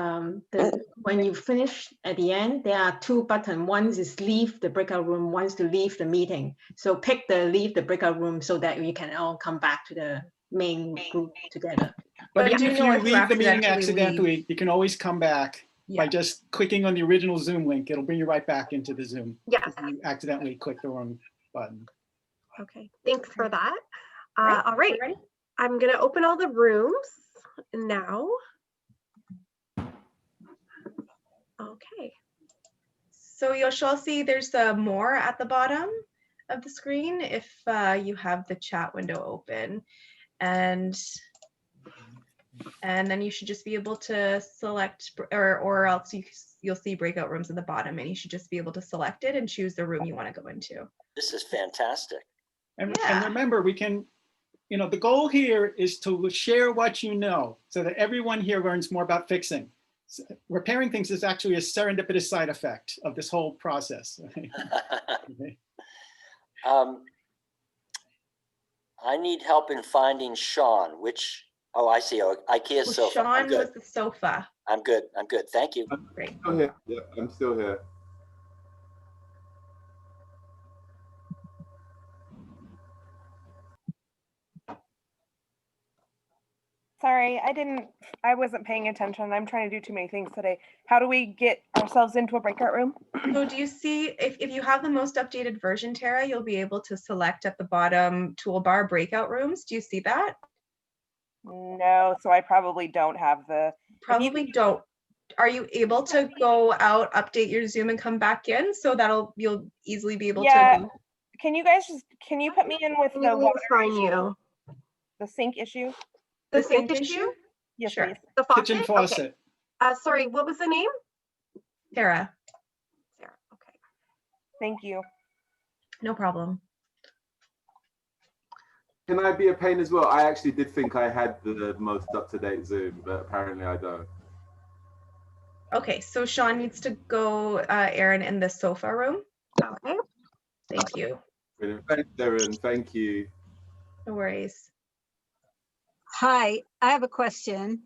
when you finish at the end, there are two buttons. One is leave the breakout room, one's to leave the meeting. So pick the leave the breakout room so that we can all come back to the main group together. But even do if know you if you leave the meeting accidentally accidentally, you can always come back by just clicking on the original Zoom link. It'll bring you right back into the Zoom. Yeah. If you accidentally click the wrong button. Okay, thanks for that. All right, I'm gonna open all the rooms now. Okay. So you'll see there's more at the bottom of the screen if you have the chat window open, and then you should just be able to select, or else you'll see breakout rooms at the bottom, and you should just be able to select it and choose the room you want to go into. This is fantastic. And remember, we can, the goal here is to share what you know so that everyone here learns more about fixing. So repairing things is actually a serendipitous side effect of this whole process. Okay. I need help in finding Sean, oh, I see, IKEA sofa. Sean was the sofa. I'm good, thank you. Great. I'm still here. Yeah, I'm still here. Sorry, I wasn't paying attention. I'm trying to do too many things today. How do we get ourselves into a breakout room? So do you see, if you have the most updated version, Tara, you'll be able to select at the bottom toolbar breakout rooms. Do you see that? No, so I probably don't have the. Probably don't. Are you able to go out, update your Zoom and come back in? So you'll easily be able to. Can you guys can you put me in with the water issue? The sink issue? The sink issue? Yes, sure. please. The faucet? Kitchen faucet. Okay. Sorry, what was the name? Sarah. Sarah, okay. Thank you. No problem. Can I be a pain as well? I actually did think I had the most up-to-date Zoom, but apparently I don't. Okay, so Sean needs to go, Aaron, in the sofa room. Okay. Thank you. Darren, thank you. No worries. Hi, I have a question.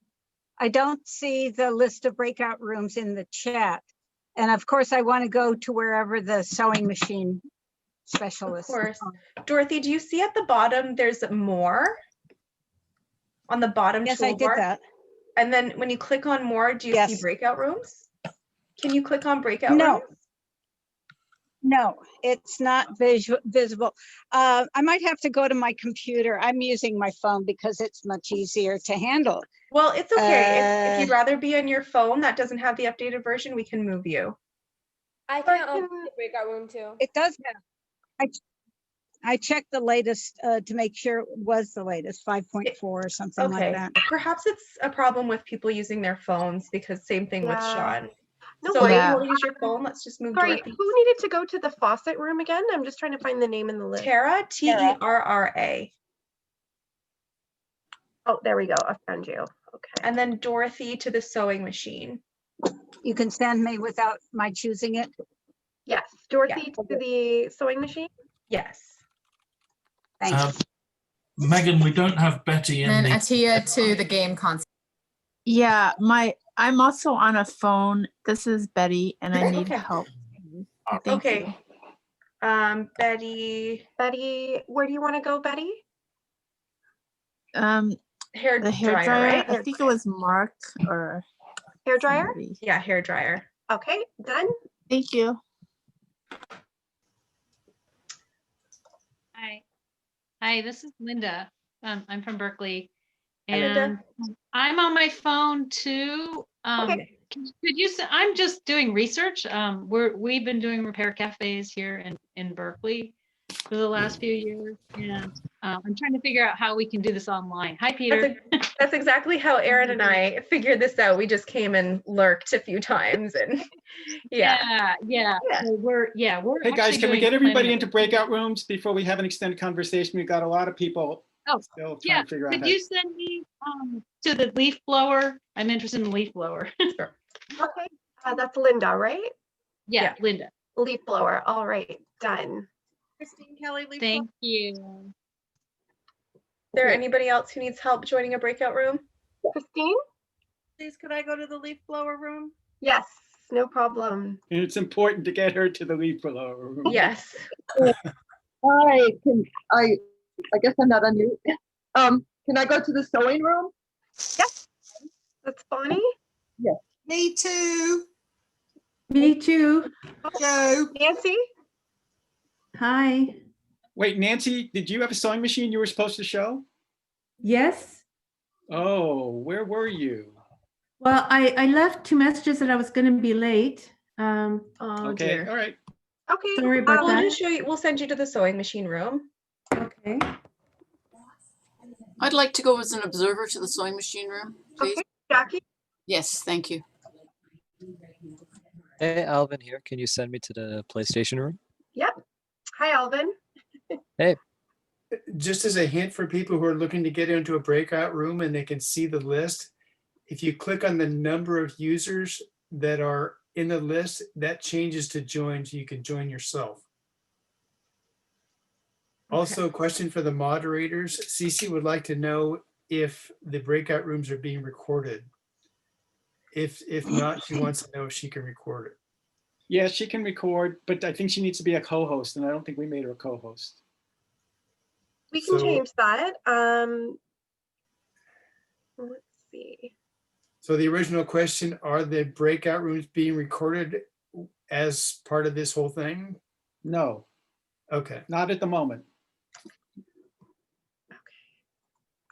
I don't see the list of breakout rooms in the chat. And of course, I want to go to wherever the sewing machine specialist. Of course. Dorothy, do you see at the bottom there's more on the bottom Yes, toolbar? I did that. And then when you click on more, do you see breakout rooms? Can you click on breakout No. rooms? No, it's not visible. I might have to go to my computer. I'm using my phone because it's much easier to handle. Well, it's okay. If you'd rather be on your phone that doesn't have the updated version, we can move you. I can open the breakout room too. It does have. I checked the latest to make sure it was the latest 5.4 or something like that. Perhaps it's a problem with people using their phones, because same thing with Sean. No So worries. if you want to use your phone, let's just move Sorry, Dorothy. who needed to go to the faucet room again? I'm just trying to find the name in the list. Tara, T-E-R-R-A. Oh, there we go. I found you. Okay. And then Dorothy to the sewing machine. You can send me without my choosing it? Yes. Dorothy to the sewing machine? Yes. Thanks. Megan, we don't have Betty in And the. Atia to the game console. Yeah, I'm also on a phone. This is Betty, and I need help. Thank you. Betty, where do you want to go, Betty? Hair the hair dryer, dryer. right? I think it was Mark or hair dryer. Somebody. Yeah, hair dryer. Okay, done. Thank you. Hi, this is Linda. I'm from Berkeley, Hi, and Linda. I'm on my phone too. Could you say, I'm just doing research. We've been doing repair cafes here in Berkeley for the last few years, and I'm trying to figure out how we can do this online. Hi, Peter. That's exactly how Aaron and I figured this out. We just came and lurked a few times, and yeah. So we're Hey guys, can we get everybody into breakout rooms before we have an extended conversation? We've got a lot of people still trying to figure out. Could you send me to the leaf blower? I'm interested in the leaf blower. Sure. Okay, that's Linda, right? Yeah, Linda. Leaf blower. All right, done. Christine Kelly, leaf Thank you. Is there anybody else who needs help joining a breakout room? Christine? Please, could I go to the leaf blower room? Yes, no problem. And it's important to get her to the leaf blower room. Yes. Hi, I guess I'm not unmute. Can I go to the sewing room? Yes, that's Bonnie. Yes. Me too. Me too. Joe. Nancy. Hi. Wait, Nancy, did you have a sewing machine you were supposed to show? Yes. Oh, where were you? Well, I left 2 messages that I was going to be late. Oh, Okay, dear. all right. Okay. Sorry about We'll that. just show you. We'll send you to the sewing machine room. Okay. I'd like to go as an observer to the sewing machine room, please. Okay, Jackie. Yes, thank you. Hey, Alvin here. Can you send me to the PlayStation room? Yep. Hi, Alvin. Hey. Just as a hint for people who are looking to get into a breakout room and they can see the list, if you click on the number of users that are in the list, that changes to join, so you can join yourself. Also, a question for the moderators. Cece would like to know if the breakout rooms are being recorded. If not, she wants to know if she can record it. Yeah, she can record, but I think she needs to be a co-host, and I don't think we made her a co-host. We can So- change that. Let's see. So the original question, are the breakout rooms being recorded as part of this whole thing? No. Okay. Not at the moment.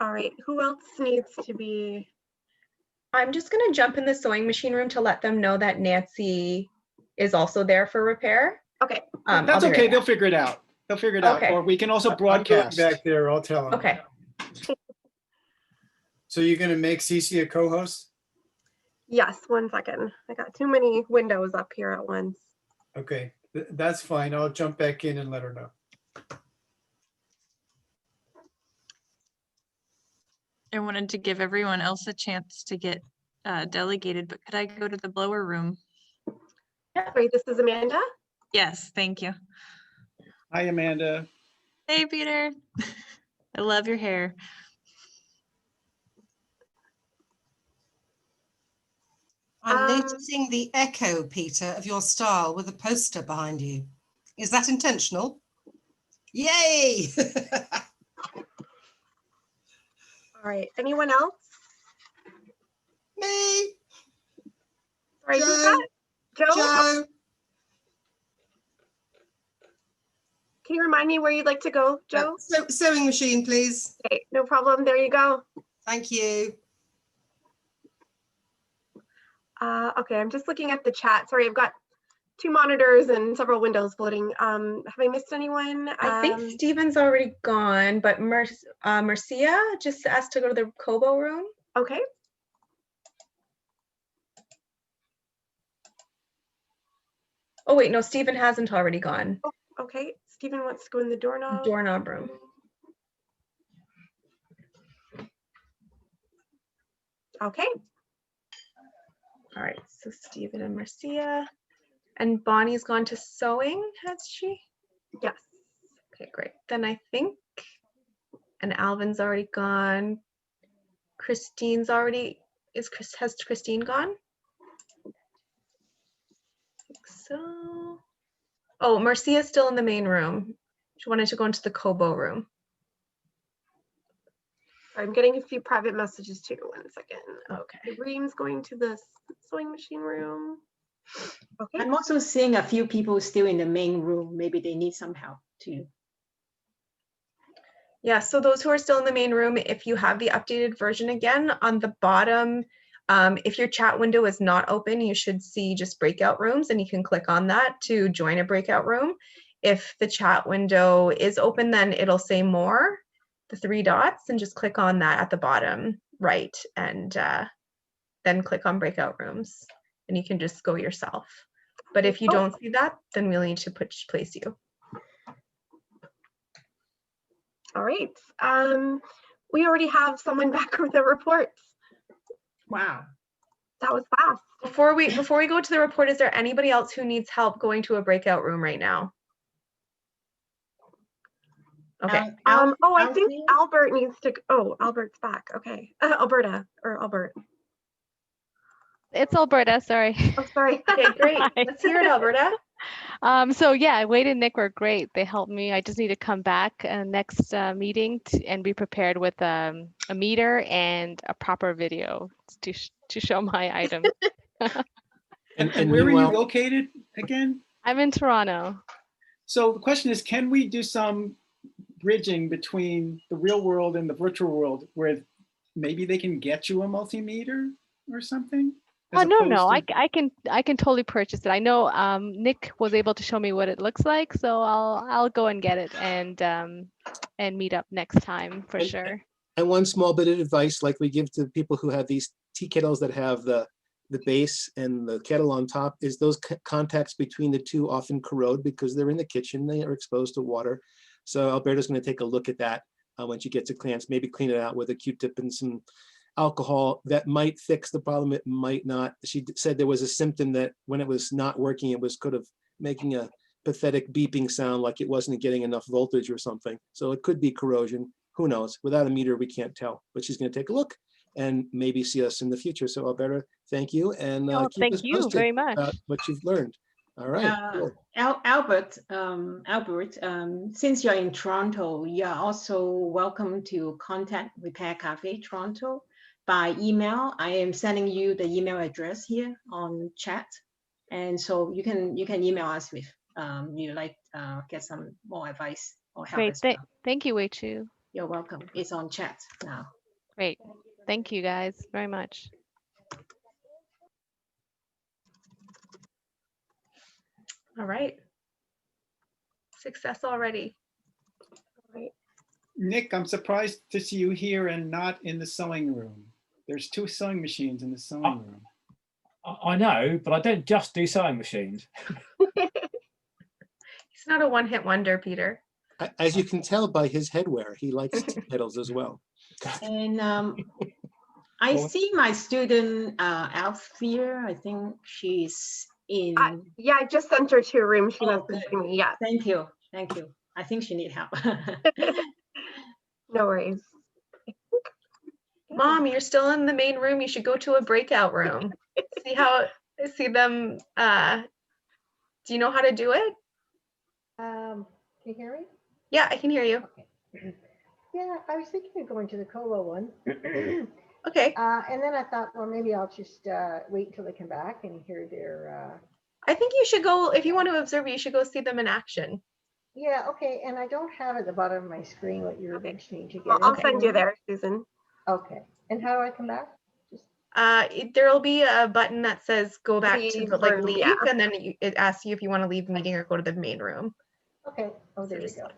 All right. Who else needs to be? I'm just going to jump in the sewing machine room to let them know that Nancy is also there for repair. Okay. I'll That's be right okay. They'll back. figure it out. They'll figure it out. Okay. Or we can also I'm going broadcast. Back there, I'll tell them. Okay. So you're going to make Cece a co-host? Yes, 1 second. I got too many windows up here at once. Okay, that's fine. I'll jump back in and let her know. I wanted to give everyone else a chance to get delegated, but could I go to the blower room? Sorry, this is Amanda. Yes, thank you. Hi, Amanda. Hey, Peter. I love your hair. I'm noticing the echo, Peter, of your style with a poster behind you. Is that intentional? Yay! All right. Anyone else? Me. Sorry, who's Joe. that? Joe? Joe. Can you remind me where you'd like to go, Joe? Sewing machine, please. Okay, no problem. There you go. Thank you. Okay, I'm just looking at the chat. Sorry, I've got 2 monitors and several windows floating. Have I missed anyone? I think Steven's already gone, but Marcia just asked to go to the Kobo room. Okay. Oh, wait, no, Steven hasn't already gone. Oh, okay, Steven wants to go in the doorknob. Doorknob room. Okay. All right, so Steven and Marcia. And Bonnie's gone to sewing, has she? Yes. Okay, great. Then I think, and Alvin's already gone. Christine's already, has Christine gone? I think so. Oh, Marcia's still in the main room. She wanted to go into the Kobo room. I'm getting a few private messages too. 1 second. Okay. Reem's going to the sewing machine room. Okay. I'm also seeing a few people still in the main room. Maybe they need some help too. Yeah, so those who are still in the main room, if you have the updated version again, on the bottom, if your chat window is not open, you should see just breakout rooms, and you can click on that to join a breakout room. If the chat window is open, then it'll say more, the 3 dots, and just click on that at the bottom right, and then click on breakout rooms, and you can just go yourself. But if you don't see that, then we'll need to place you. All right. We already have someone back with the reports. Wow. That was fast. Before we go to the report, is there anybody else who needs help going to a breakout room right now? Okay. I think Albert needs to. Oh, Albert's back. Okay. Alberta or Albert. it's Alberta, sorry. Oh, sorry. Okay, great. Hi. Let's hear it, Alberta. So yeah, Wade and Nick were great. They helped me. I just need to come back next meeting and be prepared with a meter and a proper video to show my items. And where are you located again? I'm in Toronto. So the question is, can we do some bridging between the real world and the virtual world where maybe they can get you a multimeter or something? Oh no, I can totally purchase it. I know Nick was able to show me what it looks like, so I'll go and get it and meet up next time for sure. And one small bit of advice, like we give to people who have these tea kettles that have the base and the kettle on top, is those contacts between the two often corrode because they're in the kitchen, they are exposed to water. So Alberta's going to take a look at that when she gets a glance, maybe clean it out with a Q-tip and some alcohol. That might fix the problem, it might not. She said there was a symptom that when it was not working, it was kind of making a pathetic beeping sound like it wasn't getting enough voltage or something. So it could be corrosion, who knows? Without a meter, we can't tell, but she's going to take a look and maybe see us in the future. So Alberta, thank you. And keep us thank you posted very much about what you've learned. All right. Cool. Albert, since you're in Toronto, you're also welcome to contact Repair Cafe Toronto by email. I am sending you the email address here on chat, and so you can email us if you like get some more advice or help. Great, thank you, Wei Chu. You're welcome. It's on chat now. Great, thank you guys very much. All right. Success already. All right. Nick, I'm surprised to see you here and not in the sewing room. There's 2 sewing machines in the sewing room. I know, but I don't just do sewing machines. He's not a one-hit wonder, Peter. As you can tell by his headwear, he likes tea kettles as well. And I see my student Althea. I think she's in. Yeah, I just sent her to a room. She messaged me. Yeah. Thank you. Thank you. I think she needs help. No worries. Mom, you're still in the main room. You should go to a breakout room. See them. Do you know how to do it? Can you hear me? Yeah, I can hear you. Okay. Yeah, I was thinking of going to the Colo one. Okay. And then I thought, well, maybe I'll just wait until they come back and hear their. I think you should go, if you want to observe, you should go see them in action. Yeah, okay. And I don't have at the bottom of my screen what you're mentioning to get. Well, I'll send you there, Susan. Okay. And how do I come back? There'll be a button that says go back to the leave, yeah. and then it asks you if you want to leave the meeting or go to the main room. Okay. Oh, there you go.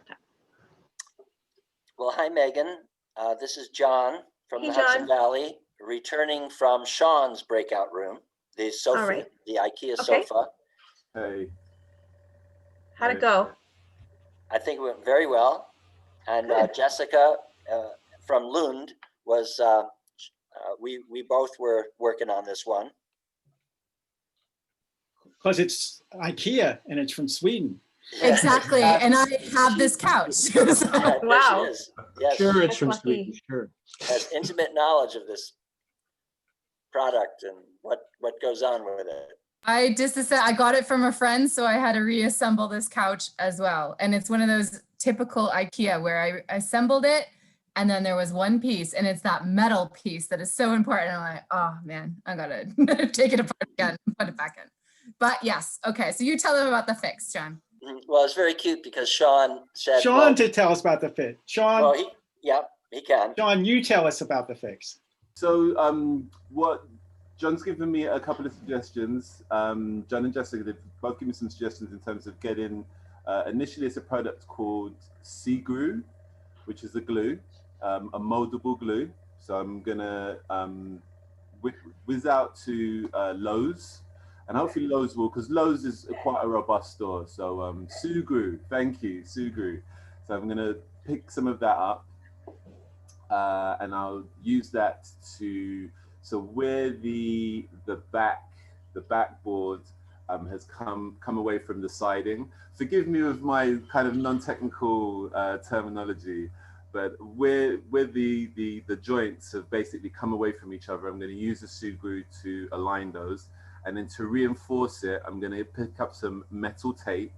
Well, hi, Megan. This is John from Hey, the Hudson John. Valley, returning from Sean's breakout room, the sofa, All right. the IKEA Okay. sofa. Hey. How'd it go? I think it went very well. And Jessica from Lund was, we both were working on this one. Because it's IKEA and it's from Sweden. Exactly. And I have this couch. Yeah, Wow. yes, yes. Sure, it's from lucky. Sweden. Sure. Has intimate knowledge of this product and what goes on with it. I got it from a friend, so I had to reassemble this couch as well. And it's one of those typical IKEA where I assembled it and then there was one piece and it's that metal piece that is so important. I'm like, oh man, I gotta take it apart again and put it back in. But yes, okay. So you tell them about the fix, John. Well, it's very cute because Sean said, Sean well, to tell us about the fit. Sean, well, he can. Sean, you tell us about the fix. So what John's given me a couple of suggestions. John and Jessica, they've both given me some suggestions in terms of getting, initially it's a product called C-Glue, which is a glue, a moldable glue. So I'm gonna whiz out to Lowe's, and hopefully Lowe's will, because Lowe's is quite a robust store. So C-Glue, thank you, C-Glue. So I'm gonna pick some of that up, and I'll use that to, so where the backboard has come away from the siding. Forgive me with my kind of non-technical terminology, but where the joints have basically come away from each other, I'm going to use the Sugru to align those, and then to reinforce it, I'm going to pick up some metal tape.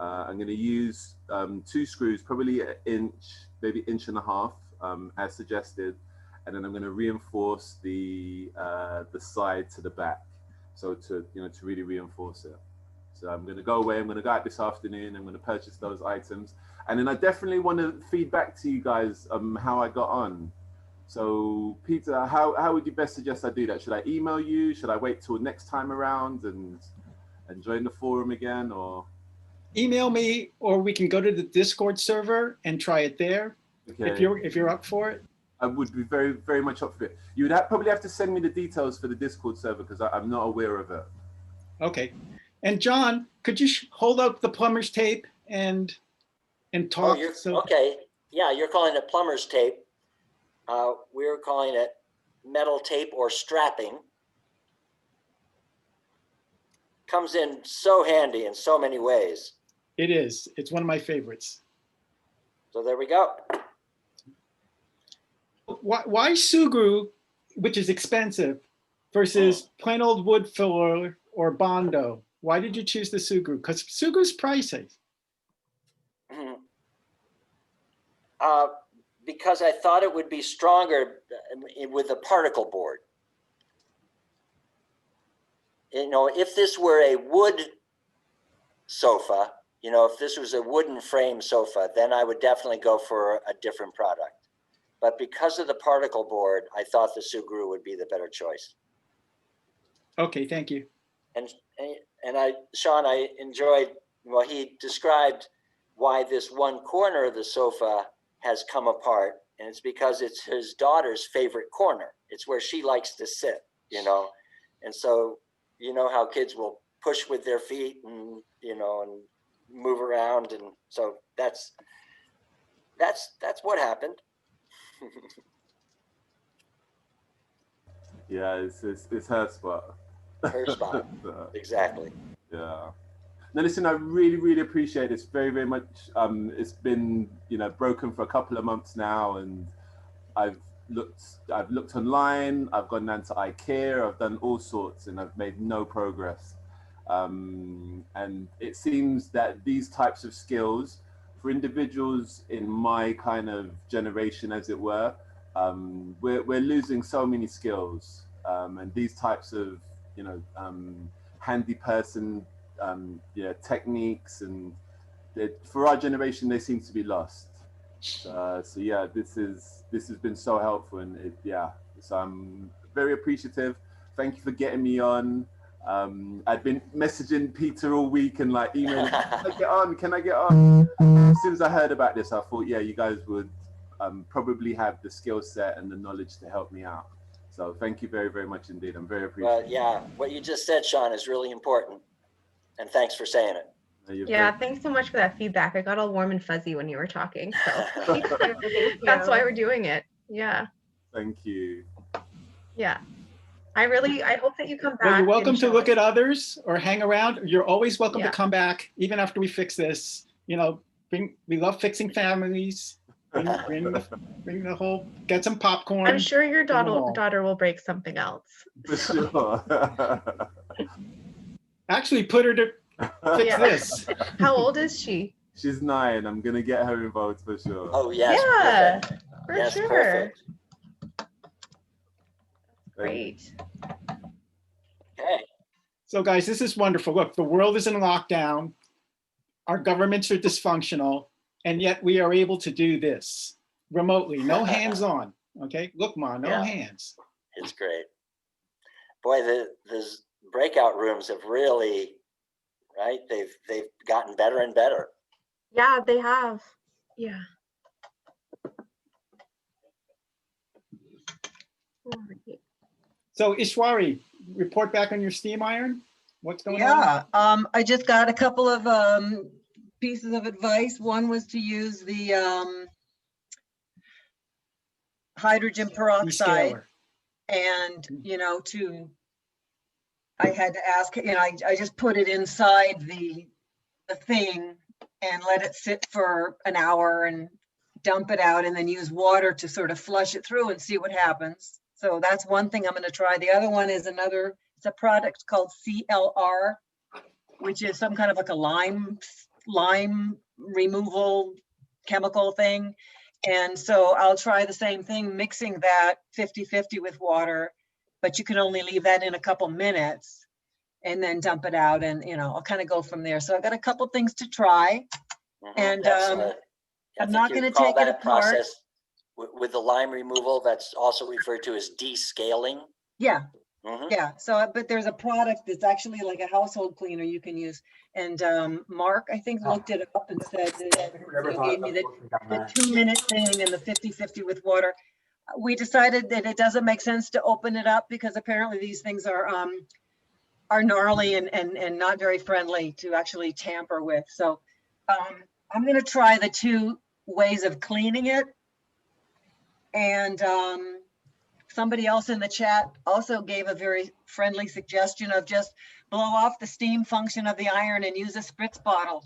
I'm going to use 2 screws, probably an inch, maybe inch and a half, as suggested, and then I'm going to reinforce the side to the back, so to really reinforce it. So I'm going to go away. I'm going to go out this afternoon. I'm going to purchase those items, and then I definitely want to feed back to you guys how I got on. So Peter, how would you best suggest I do that? Should I email you? Should I wait till next time around and join the forum again, or? Email me, or we can go to the Discord server and try it there. Okay. If you're up for it. I would be very, very much up for it. You would probably have to send me the details for the Discord server because I'm not aware of it. Okay. And John, could you hold up the plumber's tape and talk? Okay. Yeah, you're calling it plumber's tape. We're calling it metal tape or strapping. Comes in so handy in so many ways. It is. It's one of my favorites. So there we go. Why Sugru, which is expensive, versus plain old wood filler or Bondo? Why did you choose the Sugru? Because Sugru's pricey. Because I thought it would be stronger with a particle board. If this were a wood sofa, if this was a wooden frame sofa, then I would definitely go for a different product. But because of the particle board, I thought the Sugru would be the better choice. Okay, thank you. And Sean, I enjoyed, he described why this one corner of the sofa has come apart, and it's because it's his daughter's favorite corner. It's where she likes to sit, and so how kids will push with their feet and and move around, and so that's what happened. Yeah, it's her spot. Her spot. Exactly. Yeah. Now listen, I really, really appreciate this very, very much. It's been broken for a couple of months now, and I've looked online, I've gone down to IKEA, I've done all sorts, and I've made no progress. And it seems that these types of skills for individuals in my kind of generation, as it were, we're losing so many skills, and these types of handy person techniques, and for our generation they seem to be lost. So yeah, this has been so helpful, and so I'm very appreciative. Thank you for getting me on. I'd been messaging Peter all week and emailing, can I get on? As soon as I heard about this, I thought, yeah, you guys would probably have the skill set and the knowledge to help me out. So thank you very, very much indeed. I'm very appreciative. Well, yeah, what you just said, Sean, is really important, and thanks for saying it. Yeah, thanks so much for that feedback. I got all warm and fuzzy when you were talking, so that's why we're doing it. Yeah. Thank you. Yeah. I hope that you come back. Well, you're welcome to look at others or hang around. You're always welcome to come back, even after we fix this. We love fixing families. Bring the whole, get some popcorn. I'm sure your daughter will break something else. For sure. Actually, put her to fix this. How old is she? She's 9. I'm gonna get her involved for sure. Oh yes. Yeah, perfect. for Yes, sure. perfect. Great. Okay. So guys, this is wonderful. Look, the world is in lockdown. Our governments are dysfunctional, and yet we are able to do this remotely, no hands-on. Okay, look, Ma, no hands. It's great. Boy, the breakout rooms have really, right? They've gotten better and better. Yeah, they have. Yeah. So Ishwari, report back on your steam iron. What's going on? Yeah, I just got a couple of pieces of advice. One was to use the hydrogen peroxide, and I had to ask, I just put it inside the thing and let it sit for an hour and dump it out, and then use water to sort of flush it through and see what happens. So that's one thing I'm going to try. The other one is it's a product called CLR, which is some kind of like a lime removal chemical thing. And so I'll try the same thing, mixing that 50-50 with water, but you can only leave that in a couple minutes and then dump it out, and I'll kind of go from there. So I've got a couple things to try, and I'm not going to take it apart. Process with the lime removal, that's also referred to as descaling. Yeah. Yeah. So, but there's a product that's actually like a household cleaner you can use. And Mark, I think, looked it up and said that, gave me the 2-minute thing and the 50-50 with water. We decided that it doesn't make sense to open it up because apparently these things are gnarly and not very friendly to actually tamper with. So I'm going to try the 2 ways of cleaning it. And somebody else in the chat also gave a very friendly suggestion of just blow off the steam function of the iron and use a spritz bottle.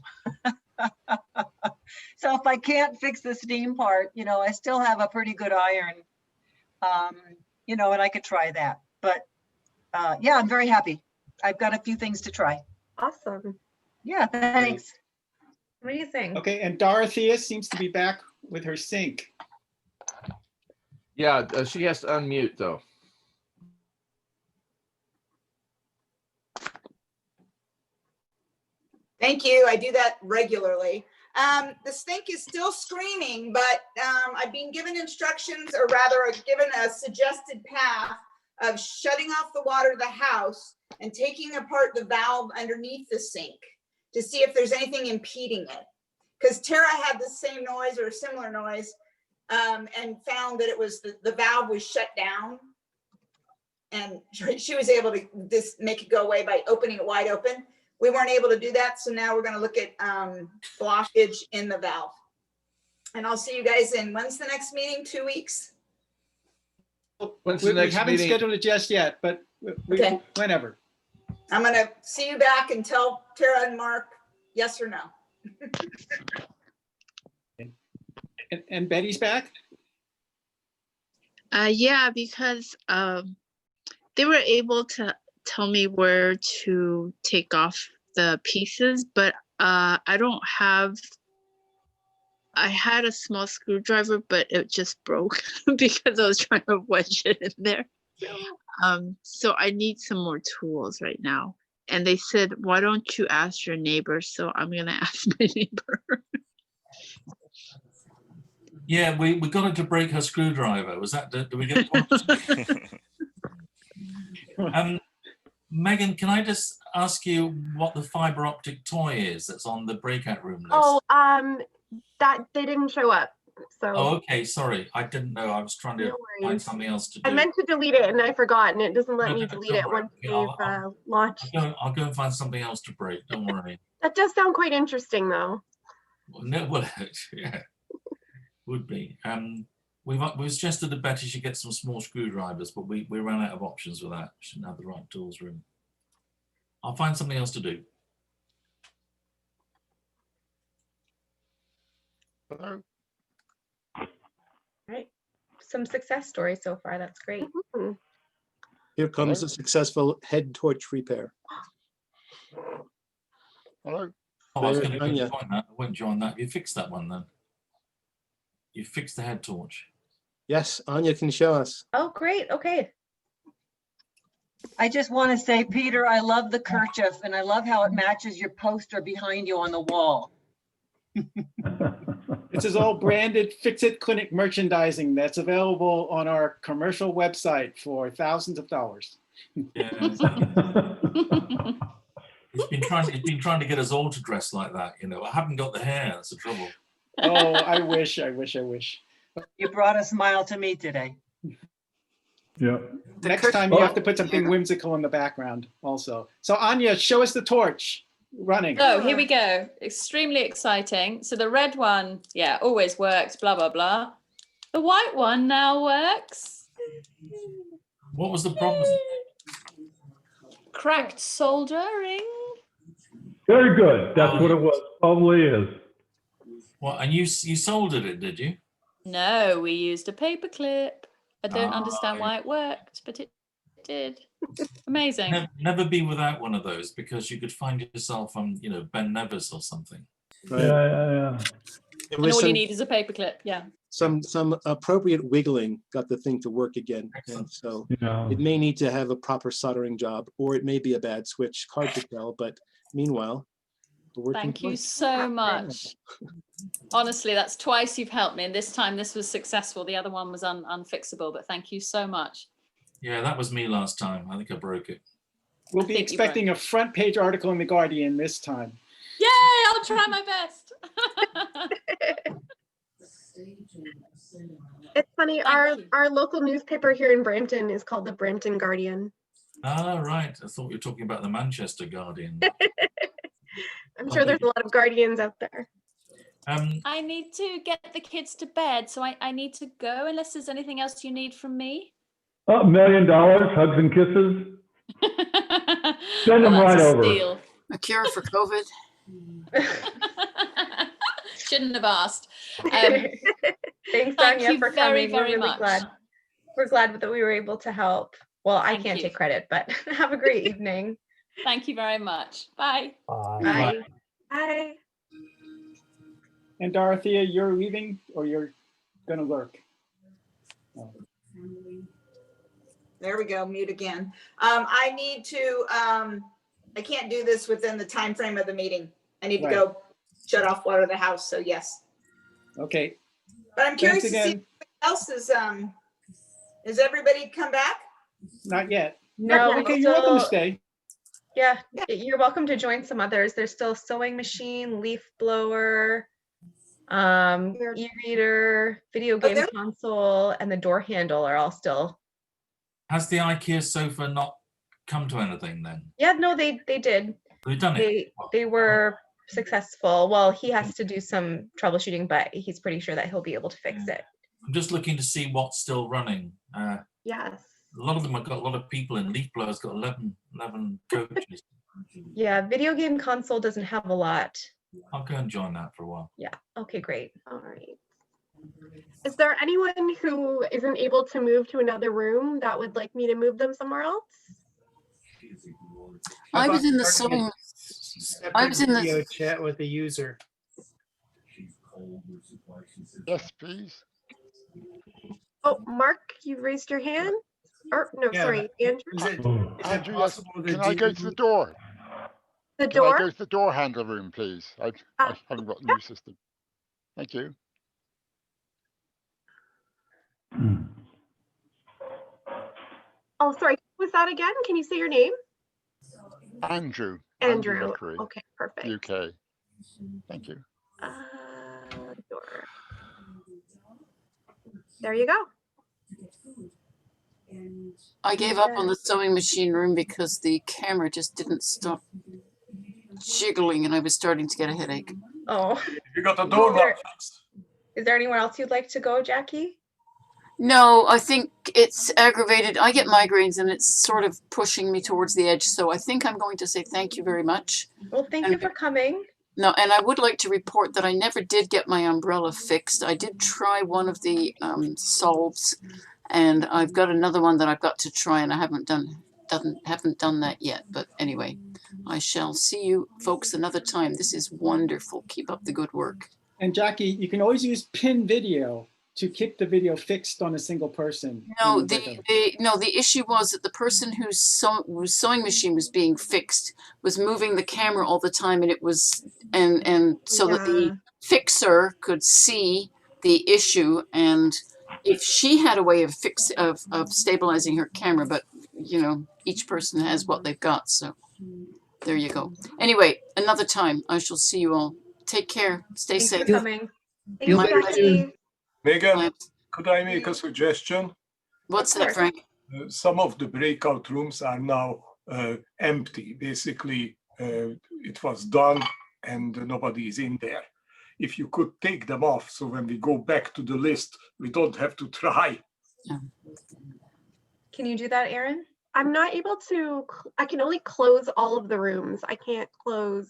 So if I can't fix the steam part, I still have a pretty good iron, and I could try that. But yeah, I'm very happy. I've got a few things to try. Awesome. Yeah, thanks. Amazing. Okay, and Dorothea seems to be back with her sink. Yeah, she has to unmute though. Thank you. I do that regularly. The sink is still screaming, but I've been given instructions, or rather given a suggested path of shutting off the water to the house and taking apart the valve underneath the sink to see if there's anything impeding it. Because Tara had the same noise or a similar noise, and found that it was the valve was shut down, and she was able to just make it go away by opening it wide open. We weren't able to do that, so now we're going to look at blockage in the valve. And I'll see you guys when's the next meeting? 2 weeks? When's the next We haven't meeting? scheduled it just yet, but Okay. Whenever. I'm going to see you back and tell Tara and Mark yes or no. And Betty's back? Yeah, because they were able to tell me where to take off the pieces, but I don't have, I had a small screwdriver, but it just broke because I was trying to wedge it in there. So I need some more tools right now. And they said, why don't you ask your neighbor? So I'm gonna ask my neighbor. Yeah, we got her to break her screwdriver. Was that, do we get Megan, can I just ask you what the fiber optic toy is that's on the breakout room list? Oh, that they didn't show up. So. Oh, okay, sorry. I didn't know. I was trying to find something else to do. I meant to delete it and I forgot, and it doesn't let No, me don't delete it worry. once Okay, they've launched. I'll go and find something else to break. Don't worry. That does sound quite interesting, though. Well, no, well, yeah, would be. We've suggested that Betty should get some small screwdrivers, but we ran out of options with that. She didn't have the right tools room. I'll find something else to do. All right. Some success stories so far. That's great. Here comes a successful head torch repair. Hello. Oh, I was There, going to Anya. join that. I won't join that. You fixed that one then. You fixed the head torch. Yes, Anya can show us. Oh, great. Okay. I just want to say, Peter, I love the kerchief and I love how it matches your poster behind you on the wall. This is all branded Fixit Clinic merchandising that's available on our commercial website for thousands of dollars. Yeah. It's been trying to get us all to dress like that, you know. I haven't got the hair, that's the trouble. Oh, I wish. You brought a smile to me today. Yeah. Next time you have to put something whimsical in the background also. So Anya, show us the torch running. So here we go. Extremely exciting. So the red one, yeah, always works, blah, blah, blah. The white one now works. What was the problem? Cracked soldering. Very good. That's what it was. Probably is. What? And you soldered it, did you? No, we used a paperclip. I don't Ah, understand why it worked, but it did. Amazing. Never be without one of those, because you could find yourself on, you know, Ben Nevis or something. Right. Yeah. It And was all you some, need is a paperclip. Yeah. some appropriate wiggling got the thing to work again. And so Yeah. it may need to have a proper soldering job, or it may be a bad switch. Hard to tell, but meanwhile, we're working Thank you towards it. so much. Honestly, that's twice you've helped me, and this time this was successful. The other one was unfixable, but thank you so much. Yeah, that was me last time. I think I broke it. We'll I be think you broke expecting a front page article in The Guardian this time. Yay! I'll try my best. It's funny, our local newspaper here in Brampton is called the Brampton Guardian. Ah, right. I thought you were talking about the Manchester Guardian. I'm sure there's a lot of Guardians out there. I need to get the kids to bed, so I need to go unless there's anything else you need from me. $1 million, hugs and kisses. Send them right over. Steal. A cure for COVID. Shouldn't have asked. Thanks, Thank Anya, you for very, coming. We're very really much. glad. We're glad that we were able to help. Well, I Thank can't you. take credit, but have a great evening. Thank you very much. Bye. Bye. Bye. And Dorothea, you're leaving or you're going to lurk? Oh. There we go, mute again. I need to, I can't do this within the time frame of the meeting. I need to go shut off water of the house, so yes. Okay. But I'm curious to Thanks see again. if else is everybody come back? Not yet. No, Okay, we you're welcome to still- stay. Yeah, you're welcome to join some others. There's still sewing machine, leaf blower, e-reader, video game console, and the door handle are all still. Has the IKEA sofa not come to anything then? Yeah, no, they did. They've done it. They were successful. Well, he has to do some troubleshooting, but he's pretty sure that he'll be able to fix it. I'm just looking to see what's still running. Yes. A lot of them have got a lot of people in. Leaf blower's got 11 coaches. Yeah, video game console doesn't have a lot. I'll go and join that for a while. Yeah. Okay, great. All right. Is there anyone who isn't able to move to another room that would like me to move them somewhere else? I was in the sewing. I was in the video chat with the user. Yes, please. Oh, Mark, you raised your hand? Or no, Yeah, sorry, Andrew. Andrew, yes. Can I go to the door? The Can I door? go to the door handler room, please? I haven't got the new system. Thank you. Oh, sorry. Who was that again? Can you say your name? Andrew. Andrew. Rickery, Okay, perfect. UK. Thank you. Door. There you go. I gave up on the sewing machine room because the camera just didn't stop jiggling and I was starting to get a headache. Oh. You got the door lock fixed. Is there anywhere else you'd like to go, Jackie? No, I think it's aggravated. I get migraines and it's sort of pushing me towards the edge. So I think I'm going to say thank you very much. Well, thank you for coming. No, and I would like to report that I never did get my umbrella fixed. I did try one of the solves, and I've got another one that I've got to try, and I haven't done that yet. But anyway, I shall see you folks another time. This is wonderful. Keep up the good work. And Jackie, you can always use pin video to keep the video fixed on a single person. No, the issue was that the person whose sewing machine was being fixed was moving the camera all the time, and it was and so that the fixer could see the issue, and if she had a way of stabilizing her camera, but you know, each person has what they've got, so there you go. Anyway, another time I shall see you all. Take care. Stay safe. Thanks for coming. My pleasure. Megan, could I make a suggestion? What's that, Frank? Some of the breakout rooms are now empty. Basically, it was done and nobody is in there. If you could take them off, so when we go back to the list, we don't have to try. Can you do that, Erin? I'm not able to, I can only close all of the rooms. I can't close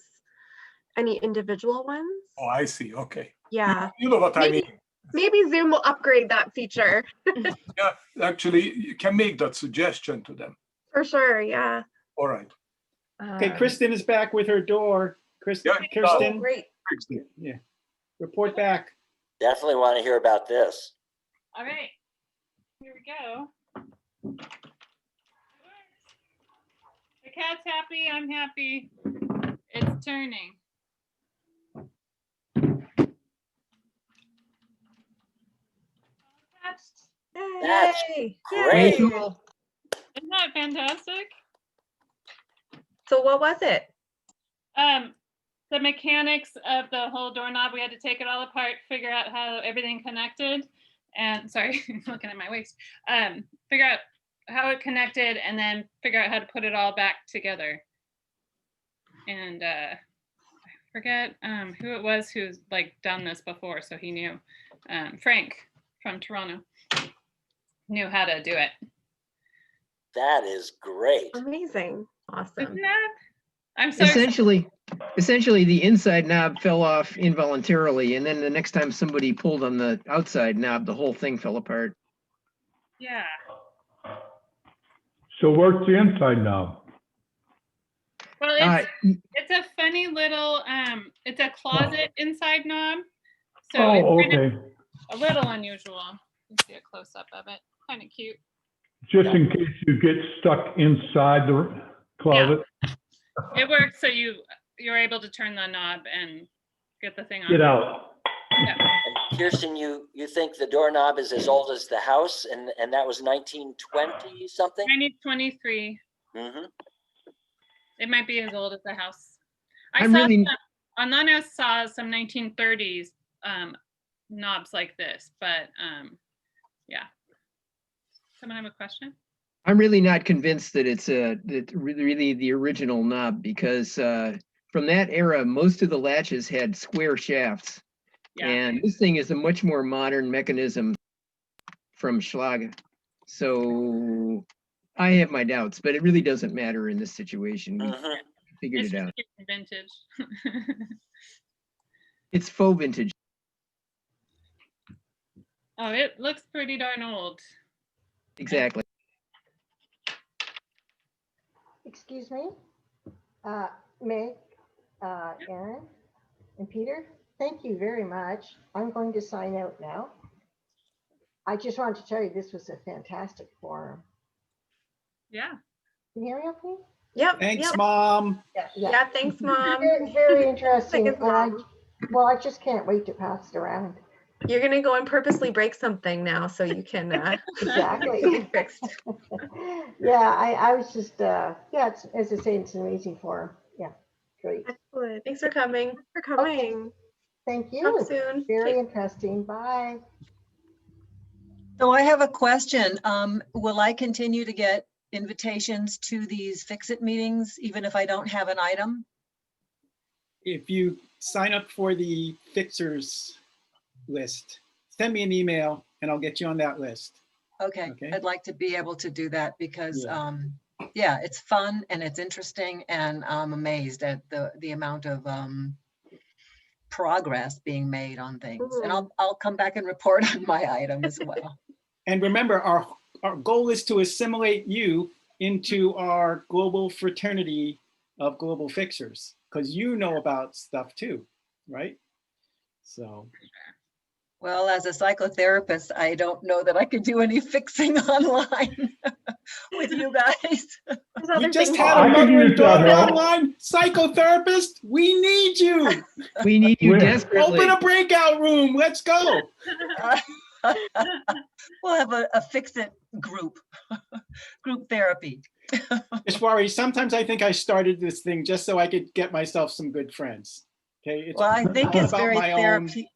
any individual ones. Oh, I see. Okay. Yeah. You know what I mean. Maybe Zoom will upgrade that feature. Yeah, actually, you can make that suggestion to them. For sure, yeah. All right. Okay, Kristen is back with her door. Kristen, Yeah, Kirsten, Great. yeah, report back. Definitely want to hear about this. All right, here we go. The cat's happy, I'm happy. It's turning. That's Yay. great. Yay. Isn't that fantastic? So what was it? The mechanics of the whole doorknob, we had to take it all apart, figure out how everything connected, and sorry, looking at my waist. Figure out how it connected, and then figure out how to put it all back together. And I forget who it was who's like done this before, so he knew. Frank from Toronto knew how to do it. That is great. Amazing. Awesome. Isn't that? I'm so excited. Essentially, the inside knob fell off involuntarily, and then the next time somebody pulled on the outside knob, the whole thing fell apart. Yeah. So where's the inside knob? Well, it's a funny little it's a closet inside knob. So Oh, it's kind okay. of a little unusual. You can see a close up of it. Kind of cute. Just in case you get stuck inside the closet. It works so you're able to turn the knob and get the thing on. Get out. Yeah. And Kirsten, you think the doorknob is as old as the house, and that was 1920 something? 1923. Mm-hmm. It might be as old as the house. Online I saw some 1930s knobs like this, but yeah. Someone have a question? I'm really not convinced that it's really the original knob, because from that era, most of the latches had square shafts. Yeah. And this thing is a much more modern mechanism from Schlage. So I have my doubts, but it really doesn't matter in this situation. We figured It's it out. just vintage. It's faux vintage. Oh, it looks pretty darn old. Exactly. Excuse me, Meg, Aaron, and Peter, thank you very much. I'm going to sign out now. I just wanted to tell you this was a fantastic forum. Yeah. Can you hear me okay? Yep. Thanks, yep. Mom. Yeah, thanks, Mom. Very, very interesting. Thanks, And I just can't wait to pass it around. You're gonna go and purposely break something now so you can Exactly. get it fixed. Yeah, I was just yeah, it's, as I say, it's an amazing forum. Yeah, great. Excellent. Thanks for coming. For coming. Thank you. Talk soon. Very interesting. Bye. So I have a question. Will I continue to get invitations to these Fixit meetings, even if I don't have an item? If you sign up for the fixers list, send me an email and I'll get you on that list. Okay, Okay. I'd like to be able to do that because, Yeah. yeah, it's fun and it's interesting, and I'm amazed at the amount of progress being made on things. And I'll come back and report on my item as well. And remember, our goal is to assimilate you into our global fraternity of global fixers, because you know about stuff too, right? So. Well, as a psychotherapist, I don't know that I could do any fixing online with you guys. We just had a mother and daughter online psychotherapist. We need you. We need you desperately. Open a breakout room. Let's go. We'll have a Fixit group, group therapy. Just worry. Sometimes I think I started this thing just so I could get myself some good friends. Okay. It's Well, I think all it's about very my own. therapeutic.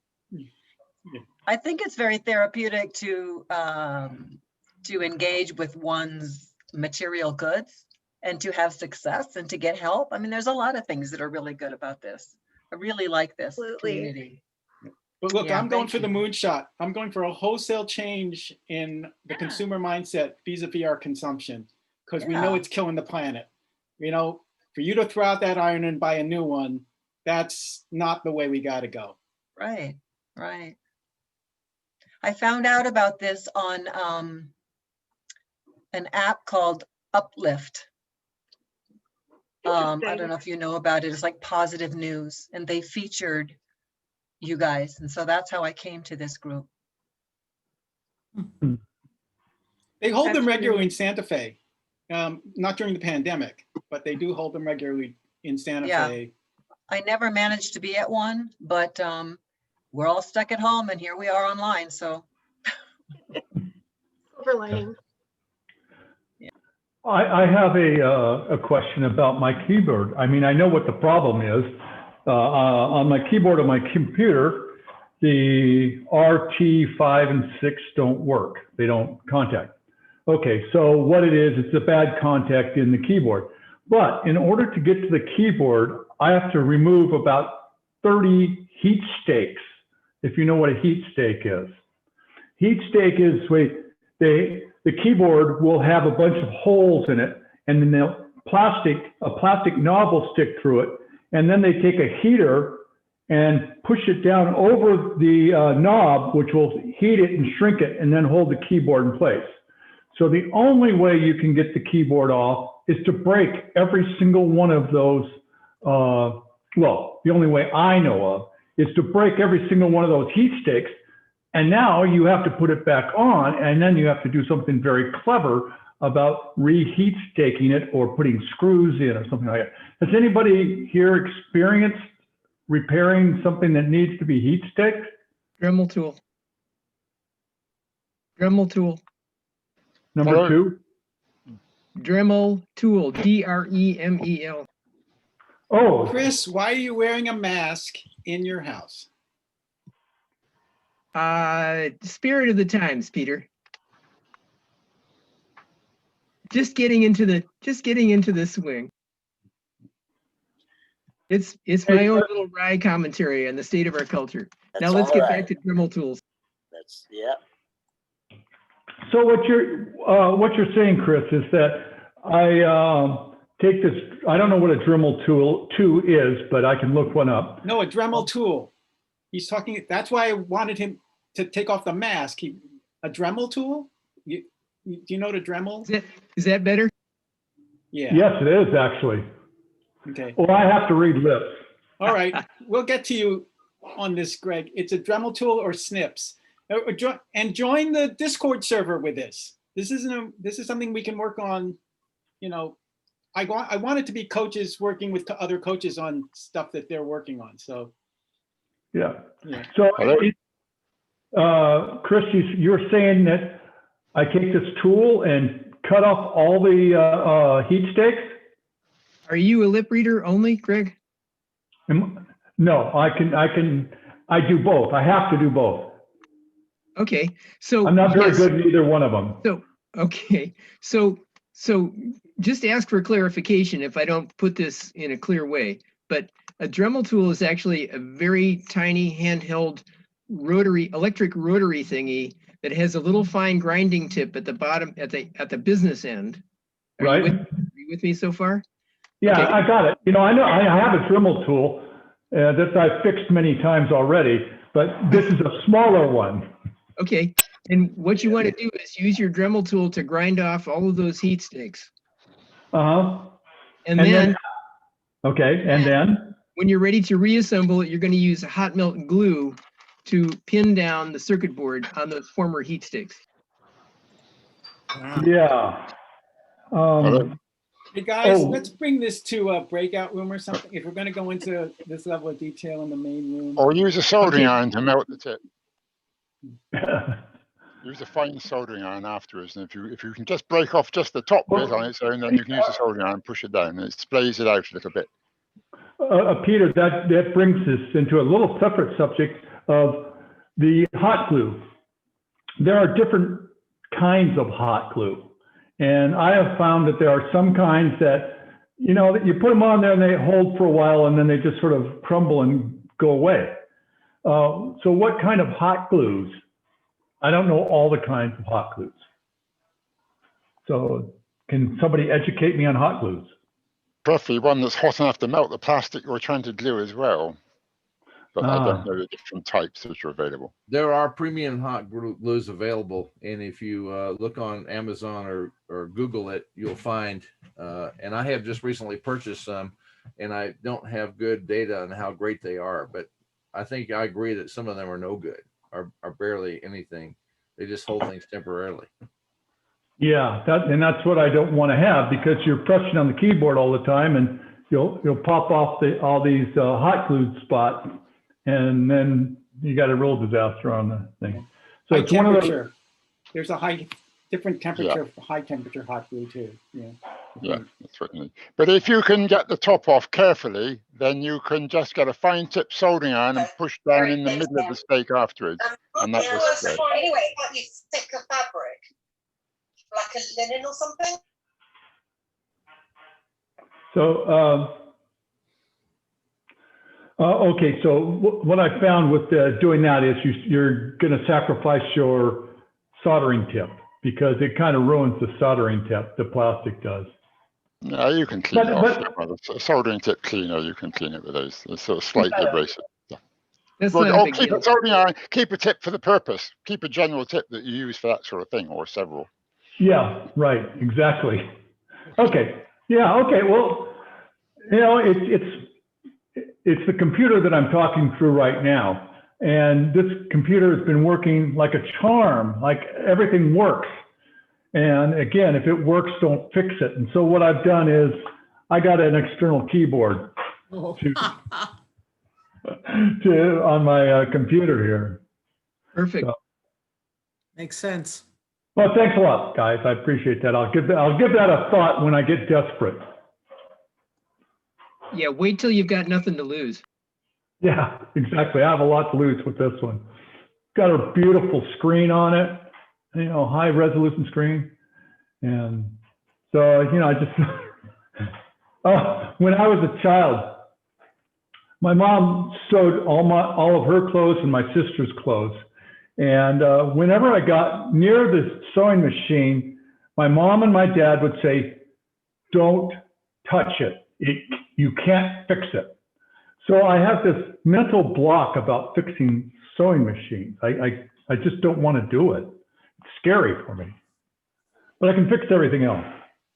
I think it's very therapeutic to engage with one's material goods and to have success and to get help. I mean, there's a lot of things that are really good about this. I really like this community. But look, Yeah, I'm going thank for the you. moonshot. I'm going for a wholesale change in the consumer mindset vis-a-vis our consumption, because we know Yeah. it's killing the planet. You know, for you to throw out that iron and buy a new one, that's not the way we got to go. Right, right. I found out about this on an app called Uplift. I don't know if you know about it. It's like positive news, and they featured you guys. And so that's how I came to this group. They hold them That's regularly really- in Santa Fe. Not during the pandemic, but they do hold them regularly in Santa Yeah. Fe. I never managed to be at one, but we're all stuck at home and here we are online. So Silver lining. I have a question about my keyboard. I mean, I know what the problem is. On my keyboard on my computer, the RT 5 and 6 don't work. They don't contact. Okay, so what it is, it's a bad contact in the keyboard. But in order to get to the keyboard, I have to remove about 30 heat stakes, if you know what a heat stake is. Heat stake is, the keyboard will have a bunch of holes in it, and then a plastic knob will stick through it, and then they take a heater and push it down over the knob, which will heat it and shrink it, and then hold the keyboard in place. So the only way you can get the keyboard off is to break every single one of those, well, the only way I know of is to break every single one of those heat stakes. And now you have to put it back on, and then you have to do something very clever about reheat staking it or putting screws in or something like that. Has anybody here experienced repairing something that needs to be heat staked? Dremel tool. Dremel tool. Number two? Dremel tool, D-R-E-M-E-L. Oh. Chris, why are you wearing a mask in your house? Spirit of the times, Peter. Just getting into the swing. It's my own little wry commentary on the state of our culture. Now let's get back to Dremel tools. That's, yeah. So what you're saying, Chris, is that I take this, I don't know what a Dremel tool 2 is, but I can look one up. No, a Dremel tool. He's talking, that's why I wanted him to take off the mask. A Dremel tool? Do you know what a Dremel? Is that better? Yeah. Yes, it is actually. Okay. Well, I have to read lips. All right, we'll get to you on this, Greg. It's a Dremel tool or snips. And join the Discord server with this. This is something we can work on. You know, I want it to be coaches working with other coaches on stuff that they're working on. So yeah. Yeah. So Chris, you're saying that I take this tool and cut off all the heat stakes? Are you a lip reader only, Greg? No, I do both. I have to do both. Okay, so I'm not very good in either one of them. So, okay, so just ask for clarification if I don't put this in a clear way, but a Dremel tool is actually a very tiny handheld electric rotary thingy that has a little fine grinding tip at the bottom, at the business end. Are you with me so far? Yeah, Okay. I got it. You know, I have a Dremel tool that I've fixed many times already, but this is a smaller one. Okay, and what you want to do is use your Dremel tool to grind off all of those heat stakes. And then okay, and then? When you're ready to reassemble it, you're going to use hot melt glue to pin down the circuit board on the former heat sticks. Yeah. Hey guys, Oh. let's bring this to a breakout room or something. If we're going to go into this level of detail in the main room. Or use a soldering iron to melt the tip. Use a fine soldering iron afterwards, and if you can just break off just the top bit on its own, then you can use a soldering iron and push it down, and it splays it out a little bit. Peter, that brings us into a little separate subject of the hot glue. There are different kinds of hot glue. And I have found that there are some kinds that, you know, that you put them on there and they hold for a while and then they just sort of crumble and go away. So what kind of hot glues? I don't know all the kinds of hot glues. So can somebody educate me on hot glues? Preferably one that's hot enough to melt the plastic you're trying to glue as well. but I don't know the different types that are available. There are premium hot glues available, and if you look on Amazon or Google it, you'll find. And I have just recently purchased some, and I don't have good data on how great they are, but I think I agree that some of them are no good, are barely anything. They just hold things temporarily. Yeah, that's what I don't want to have, because you're pressing on the keyboard all the time, and you'll pop off all these hot glue spots, and then you got a real disaster on the thing. So High it's one of those. temperature. There's a different temperature, high temperature hot glue too. Yeah. Yeah, that's what you need. But if you can get the top off carefully, then you can just get a fine tip soldering iron and push down in the middle of the stake afterwards. And that was great. Anyway, can't you thicker fabric? Like a linen or something? So, okay, so what I found with doing that is you're going to sacrifice your soldering tip, because it kind of ruins the soldering tip, the plastic does. No, you can clean it off. The soldering tip cleaner, you can clean it with those. They're sort of slightly abrasive. Well, keep a soldering iron, keep a tip for the purpose. Keep a general tip that you use for that sort of thing, or several. Yeah, right, exactly. Okay, yeah, okay, well, you know, it's the computer that I'm talking through right now. And this computer has been working like a charm, like everything works. And again, if it works, don't fix it. And so what I've done is I got an external keyboard on my computer here. Perfect. So, makes sense. well, thanks a lot, guys. I appreciate that. I'll give that a thought when I get desperate. Yeah, wait till you've got nothing to lose. Yeah, exactly. I have a lot to lose with this one. Got a beautiful screen on it, you know, high resolution screen. And so, you know, I just, when I was a child, my mom sewed all of her clothes and my sister's clothes. And whenever I got near the sewing machine, my mom and my dad would say, don't touch it. You can't fix it. So I have this mental block about fixing sewing machines. I just don't want to do it. It's scary for me. But I can fix everything else.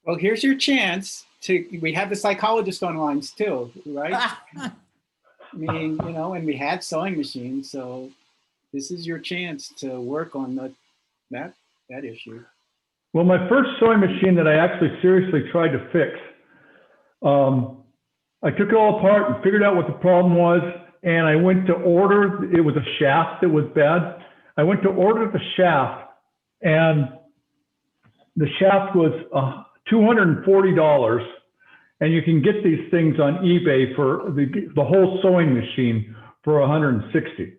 Well, here's your chance we have the psychologist on lines too, right? I mean, you know, and we had sewing machines, so this is your chance to work on that issue. Well, my first sewing machine that I actually seriously tried to fix, I took it all apart and figured out what the problem was, and I went to order. It was a shaft that was bad. I went to order the shaft, and the shaft was $240, and you can get these things on eBay for the whole sewing machine for $160.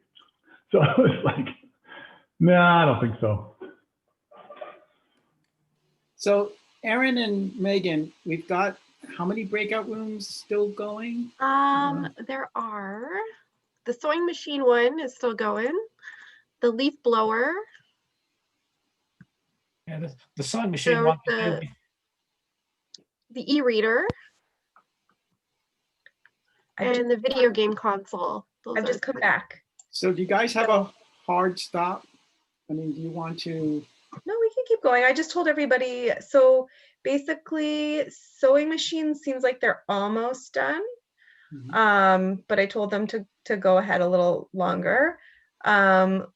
So I was like, nah, I don't think so. So Erin and Megan, we've got how many breakout rooms still going? There are. The sewing machine one is still going. The leaf blower. Yeah, the sewing machine one. The e-reader. And the video game console. I've just come back. So do you guys have a hard stop? I mean, do you want to? No, we can keep going. I just told everybody, so basically sewing machines seems like they're almost done. But I told them to go ahead a little longer.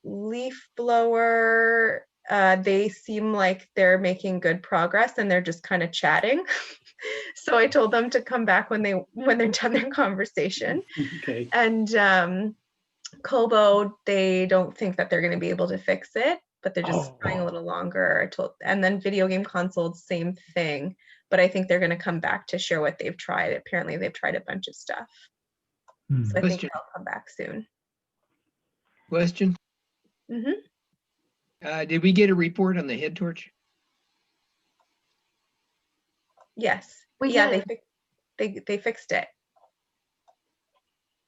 Leaf blower, they seem like they're making good progress and they're just kind of chatting. So I told them to come back when they're done their conversation. Okay. And Kobo, they don't think that they're going to be able to fix it, but they're just trying a little longer. And then video game console, same thing, but I think they're going to come back to share what they've tried. Apparently they've tried a bunch of stuff. So I think they'll come back soon. Question? Did we get a report on the head torch? Yes. We yeah, did. they fixed it.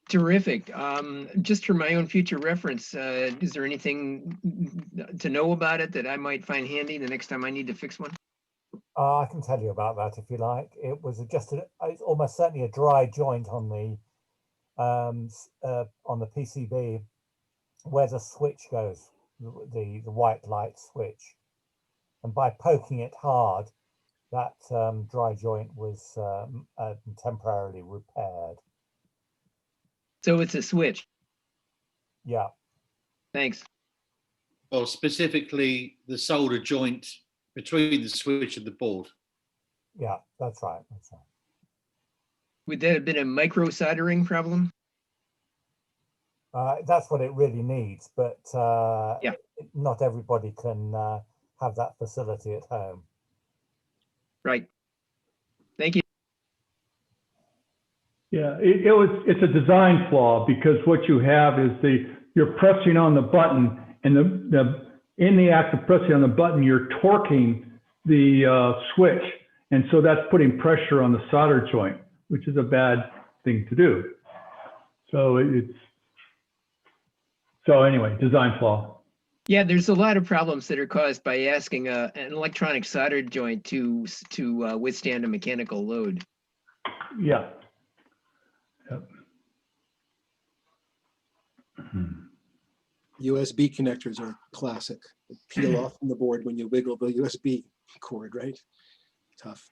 Terrific. Just for my own future reference, is there anything to know about it that I might find handy the next time I need to fix one? I can tell you about that if you like. It was it's almost certainly a dry joint on the on the PCB where the switch goes, the white light switch. And by poking it hard, that dry joint was temporarily repaired. So it's a switch. Yeah. Thanks. Or specifically the solder joint between the switch and the board. Yeah, that's right. That's right. Would that have been a micro soldering problem? That's what it really needs, but yeah, not everybody can have that facility at home. Right. Thank you. Yeah, it's a design flaw because what you have is you're pressing on the button, and in the act of pressing on the button, you're torquing the switch, and so that's putting pressure on the solder joint, which is a bad thing to do. So anyway, design flaw. Yeah, there's a lot of problems that are caused by asking an electronic solder joint to withstand a mechanical load. Yeah. Yep. USB connectors are classic. They peel off from the board when you wiggle the USB cord, right? Tough.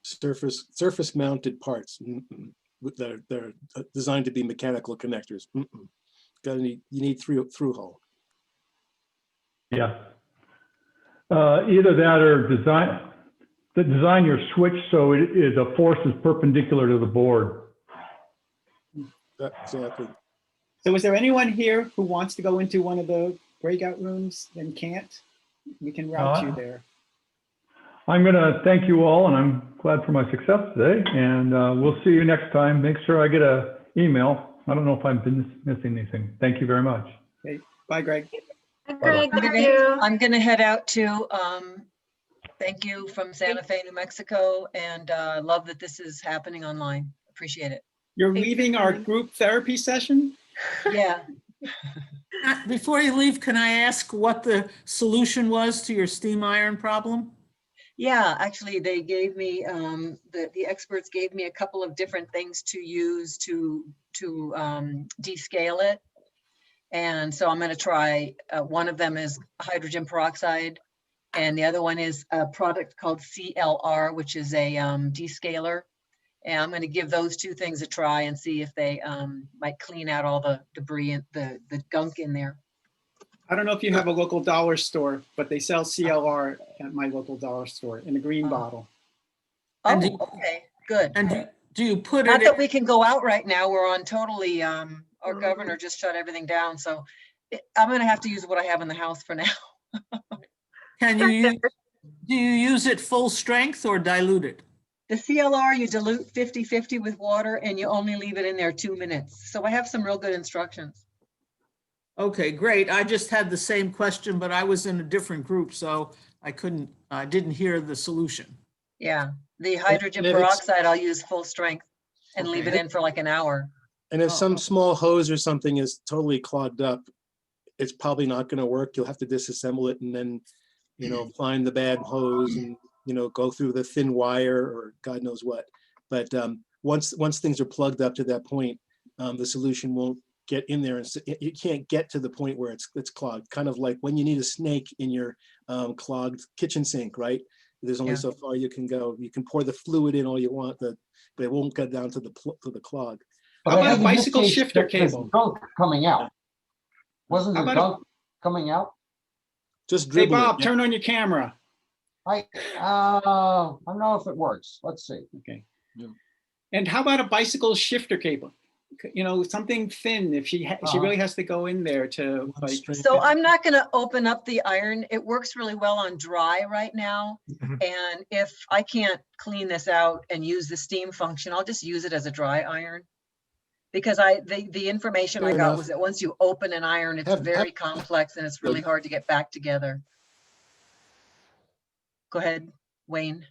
Surface mounted parts that are designed to be mechanical connectors. You need through hole. Yeah. Either that or design your switch so the force is perpendicular to the board. Exactly. So is there anyone here who wants to go into one of the breakout rooms and can't? We can route you there. I'm going to thank you all, and I'm glad for my success today. And we'll see you next time. Make sure I get an email. I don't know if I've been missing anything. Thank you very much. Okay. Bye, Greg. Greg, thank you. I'm going to head out too. Thank you from Santa Fe, New Mexico, and love that this is happening online. Appreciate it. You're leaving our group therapy session? Yeah. Before you leave, can I ask what the solution was to your steam iron problem? Yeah, actually, they gave me, the experts gave me a couple of different things to use to descale it. And so I'm going to try, one of them is hydrogen peroxide, and the other one is a product called CLR, which is a descaler. And I'm going to give those two things a try and see if they might clean out all the debris and the gunk in there. I don't know if you have a local dollar store, but they sell CLR at my local dollar store in a green bottle. Oh, okay, good. And do you put Not it that in, we can go out right now. We're on totally, our governor just shut everything down. So I'm going to have to use what I have in the house for now. do you use it full strength or dilute it? The CLR, you dilute 50-50 with water and you only leave it in there 2 minutes. So I have some real good instructions. Okay, great. I just had the same question, but I was in a different group, so I didn't hear the solution. Yeah, the hydrogen peroxide, I'll use full strength and leave it in for like an hour. And if some small hose or something is totally clogged up, it's probably not going to work. You'll have to disassemble it and then, find the bad hose and, go through the thin wire or God knows what. But once things are plugged up to that point, the solution won't get in there, and you can't get to the point where it's clogged. Kind of like when you need a snake in your clogged kitchen sink, right? There's only so far you can go. You can pour the fluid in all you want, but it won't get down to the clog. How about a bicycle shifter cable? Gunk coming out. Wasn't the gunk coming out? Just dribble. Hey Bob, turn on your camera. I don't know if it works. Let's see. Okay. Yeah. And how about a bicycle shifter cable? Something thin if she really has to go in there to like. So I'm not going to open up the iron. It works really well on dry right now. And if I can't clean this out and use the steam function, I'll just use it as a dry iron. Because the information I got was that once you open an iron, it's very complex and it's really hard to get back together. Go ahead, Wayne.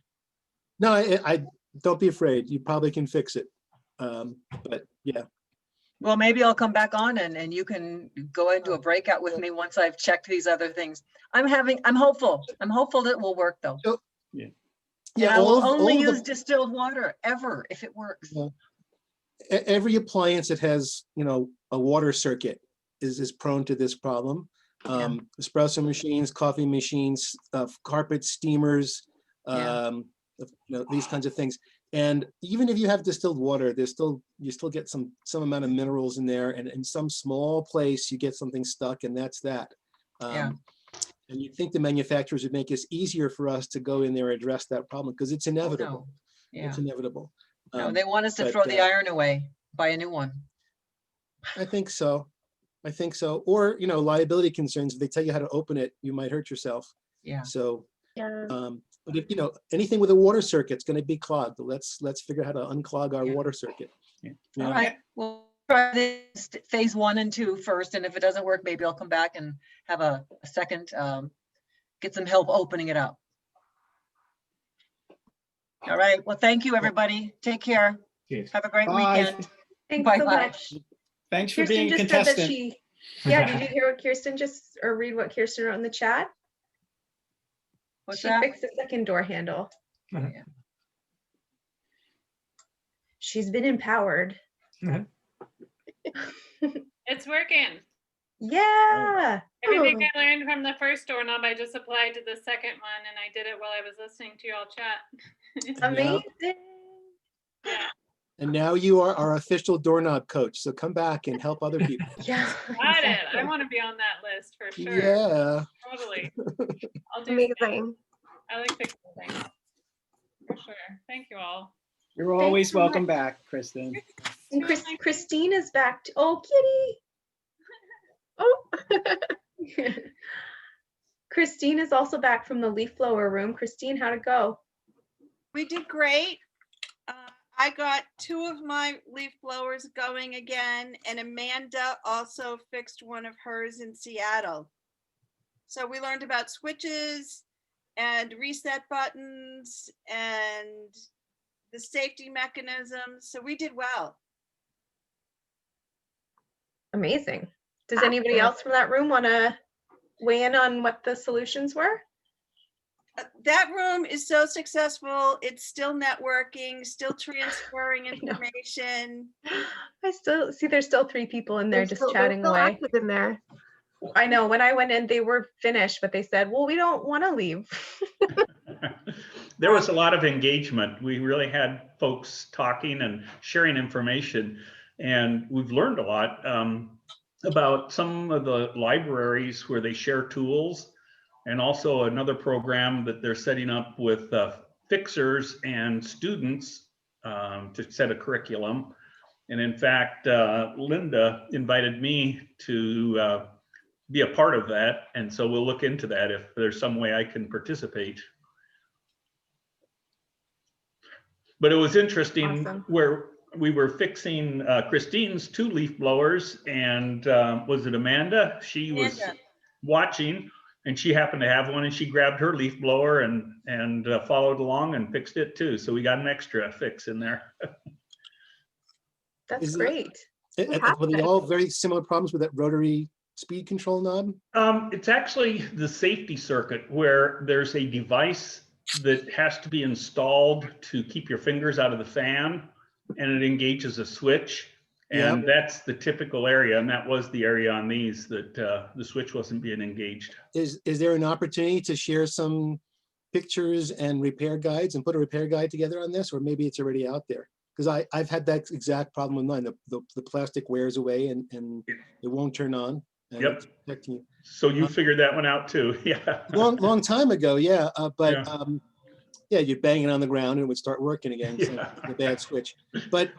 No, I don't be afraid. You probably can fix it. But yeah. Well, maybe I'll come back on and you can go into a breakout with me once I've checked these other things. I'm hopeful. I'm hopeful that it will work though. Yeah. Yeah. I will only use distilled water ever if it works. Yeah. every appliance that has, you know, a water circuit is prone to this problem. Espresso machines, coffee machines, carpet steamers, you know, these kinds of things. And even if you have distilled water, you still get some amount of minerals in there, and in some small place you get something stuck, and that's that. And you'd think the manufacturers would make it easier for us to go in there and address that problem, because it's inevitable. It's inevitable. No, they want us to throw the iron away, buy a new one. I think so. I think so. Or, you know, liability concerns. If they tell you how to open it, you might hurt yourself. Yeah. So, but if, you know, anything with a water circuit's going to be clogged. Let's figure out how to unclog our water circuit. All right. We'll try this phase 1 and 2 first, and if it doesn't work, maybe I'll come back and have a second, get some help opening it up. All right. Well, thank you, everybody. Take care. Cheers. Have a great Bye. weekend. Thanks so much. Thanks for Kirsten being a just said that contestant. did you hear what Kirsten or read what Kirsten wrote in the chat? What's she that? fixed the second door handle. She's been empowered. It's working. Yeah. Everything I learned from the first doorknob, I just applied to the second one, and I did it while I was listening to y'all chat. Amazing. Yeah. And now you are our official doorknob coach. So come back and help other people. Yeah. Got it. I want to be on that list for sure. Yeah. Totally. I'll do Amazing. I like fixing things. For sure. Thank you all. You're always welcome back, Kristen. And Christine is back. Oh, kitty. Oh. Christine is also back from the leaf blower room. Christine, how'd it go? We did great. I got 2 of my leaf blowers going again, and Amanda also fixed one of hers in Seattle. So we learned about switches and reset buttons and the safety mechanisms. So we did well. Amazing. Does anybody else from that room want to weigh in on what the solutions were? That room is so successful. It's still networking, still transferring information. I still see there's still 3 people in there just chatting still away. active in there. I know when I went in, they were finished, but they said, well, we don't want to leave. There was a lot of engagement. We really had folks talking and sharing information, and we've learned a lot about some of the libraries where they share tools, and also another program that they're setting up with fixers and students to set a curriculum. And in fact, Linda invited me to be a part of that. And so we'll look into that if there's some way I can participate. But it was interesting. Awesome. Where we were fixing Christine's 2 leaf blowers, and was it Amanda? She was watching, and she happened to have one, and she grabbed her leaf blower and followed along and fixed it too. So we got an extra fix in there. That's great. Were they all very similar problems with that rotary speed control knob? It's actually the safety circuit where there's a device that has to be installed to keep your fingers out of the fan, and it engages a switch. And that's the typical area, and that was the area on these that the switch wasn't being engaged. Is there an opportunity to share some pictures and repair guides and put a repair guide together on this, or maybe it's already out there? Because I've had that exact problem with mine. The plastic wears away and it won't turn on. Yep. So you figured that one out too. Yeah. Long time ago. Yeah. Yeah, you'd bang it on the ground and it would start working again. So the bad switch. But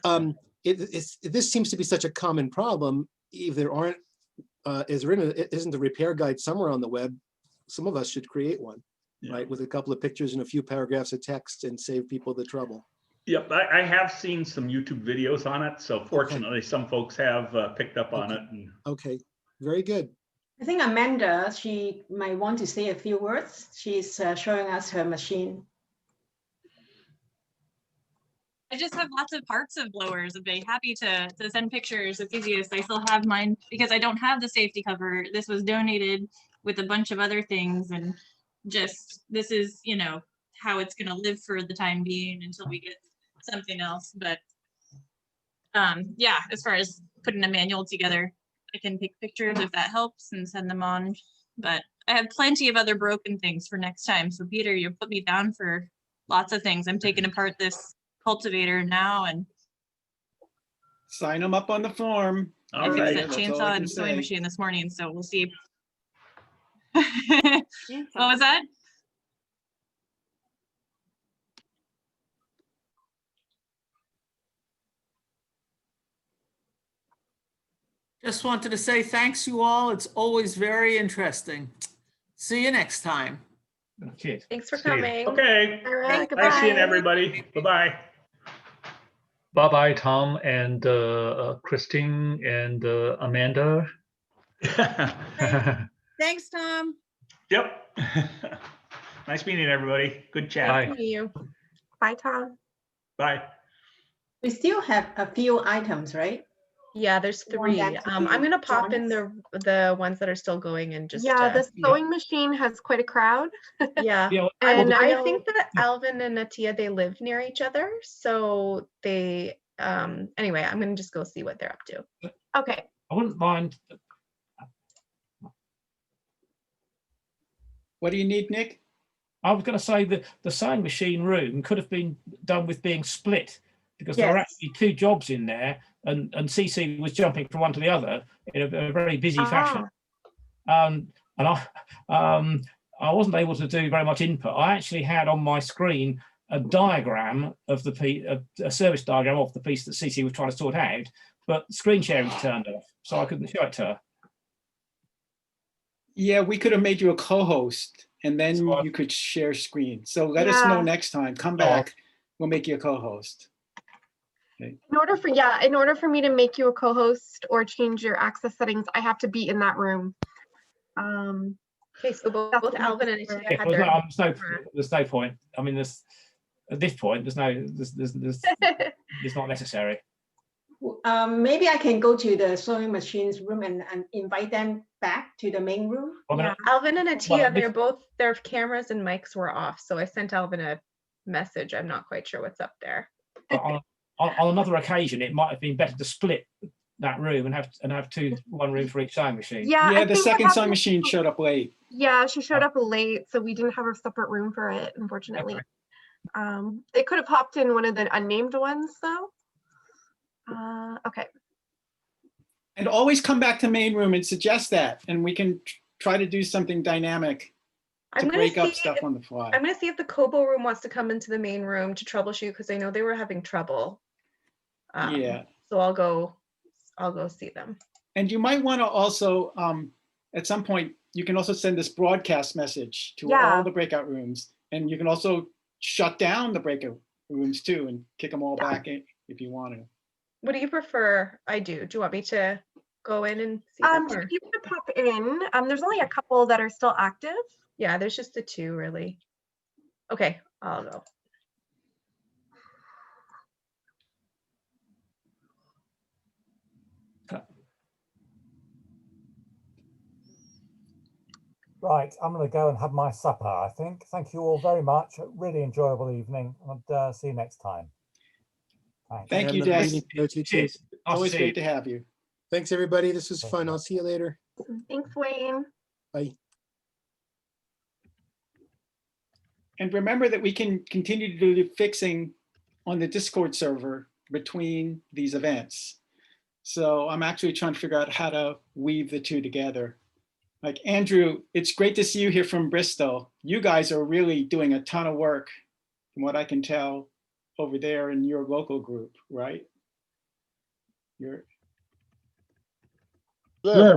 this seems to be such a common problem. If there aren't, isn't a repair guide somewhere on the web, some of us should create one, right? With a couple of pictures and a few paragraphs of text and save people the trouble. Yep, I have seen some YouTube videos on it. So fortunately, some folks have picked up on it. And... Okay, very good. I think Amanda, she might want to say a few words. She's showing us her machine. I just have lots of parts of blowers. I'd be happy to send pictures. It's easiest. I still have mine because I don't have the safety cover. This was donated with a bunch of other things, and just this is, you know, how it's going to live for the time being until we get something else. But yeah, as far as putting a manual together, I can take pictures if that helps and send them on. But I have plenty of other broken things for next time. So Peter, you put me down for lots of things. I'm taking apart this cultivator now and Sign them up on the form. I fixed that chainsaw and sewing machine this morning, so we'll see. What was that? Just wanted to say thanks you all. It's always very interesting. See you next time. Cheers. Thanks for coming. Okay. All right, Nice seeing goodbye. everybody. Bye-bye. Bye-bye, Tom and Christine and Amanda. Thanks, Tom. Yep. Nice meeting everybody. Good chat. Nice to meet you. Bye, Tom. Bye. We still have a few items, right? Yeah, there's You want 3. that to I'm be gonna pop in joined? the ones that are still going and just Yeah, the sewing machine has quite a crowd. yeah. Yeah, And well, I think that Alvin and Natia, they live near each other, so they anyway, I'm gonna just go see what they're up to. Okay. I wouldn't mind. What do you need, Nick? I was going to say that the sewing machine room could have been done with being split, because there were actually 2 jobs in there, and CC was jumping from one to the other in a very busy fashion. And I wasn't able to do very much input. I actually had on my screen a diagram of a service diagram of the piece that CC was trying to sort out, but screen sharing's turned off, so I couldn't show it to her. Yeah, we could have made you a co-host and then you could share screen. So let us know next time. Come back. We'll make you a co-host. Okay. In order for me to make you a co-host or change your access settings, I have to be in that room. Okay, so both Alvin and Natia Yeah, had their there's no point. I mean, at this point, there's it's not necessary. Maybe I can go to the sewing machines room and invite them back to the main room. Yeah, Alvin and Natia, their cameras and mics were off, so I sent Alvin a message. I'm not quite sure what's up there. on another occasion, it might have been better to split that room and have one room for each sewing machine. Yeah, the second sewing machine showed up late. Yeah, she showed up late, so we didn't have a separate room for it, unfortunately. Okay. They could have hopped in one of the unnamed ones, though. Okay. And always come back to main room and suggest that, and we can try to do something dynamic to break up stuff on the fly. I'm gonna see if the Kobo room wants to come into the main room to troubleshoot, because I know they were having trouble. Yeah. So I'll go see them. And you might want to also, at some point, you can also send this broadcast message to all the breakout rooms, and you can also shut down the breakout rooms too and kick them all back in if you want to. What do you prefer I do? Do you want me to go in and see them? If you could pop in, there's only a couple that are still active. Yeah, there's just the 2 really. Okay, I'll go. Right, I'm going to go and have my supper, I think. Thank you all very much. A really enjoyable evening, and see you next time. Thanks. Thank you, Des. It's always great to have you. Thanks, everybody. This was fun. I'll see you later. Thanks, Wayne. Bye. And remember that we can continue to do the fixing on the Discord server between these events. So I'm actually trying to figure out how to weave the 2 together. Like Andrew, it's great to see you here from Bristol. You guys are really doing a ton of work from what I can tell over there in your local group, right? Yeah,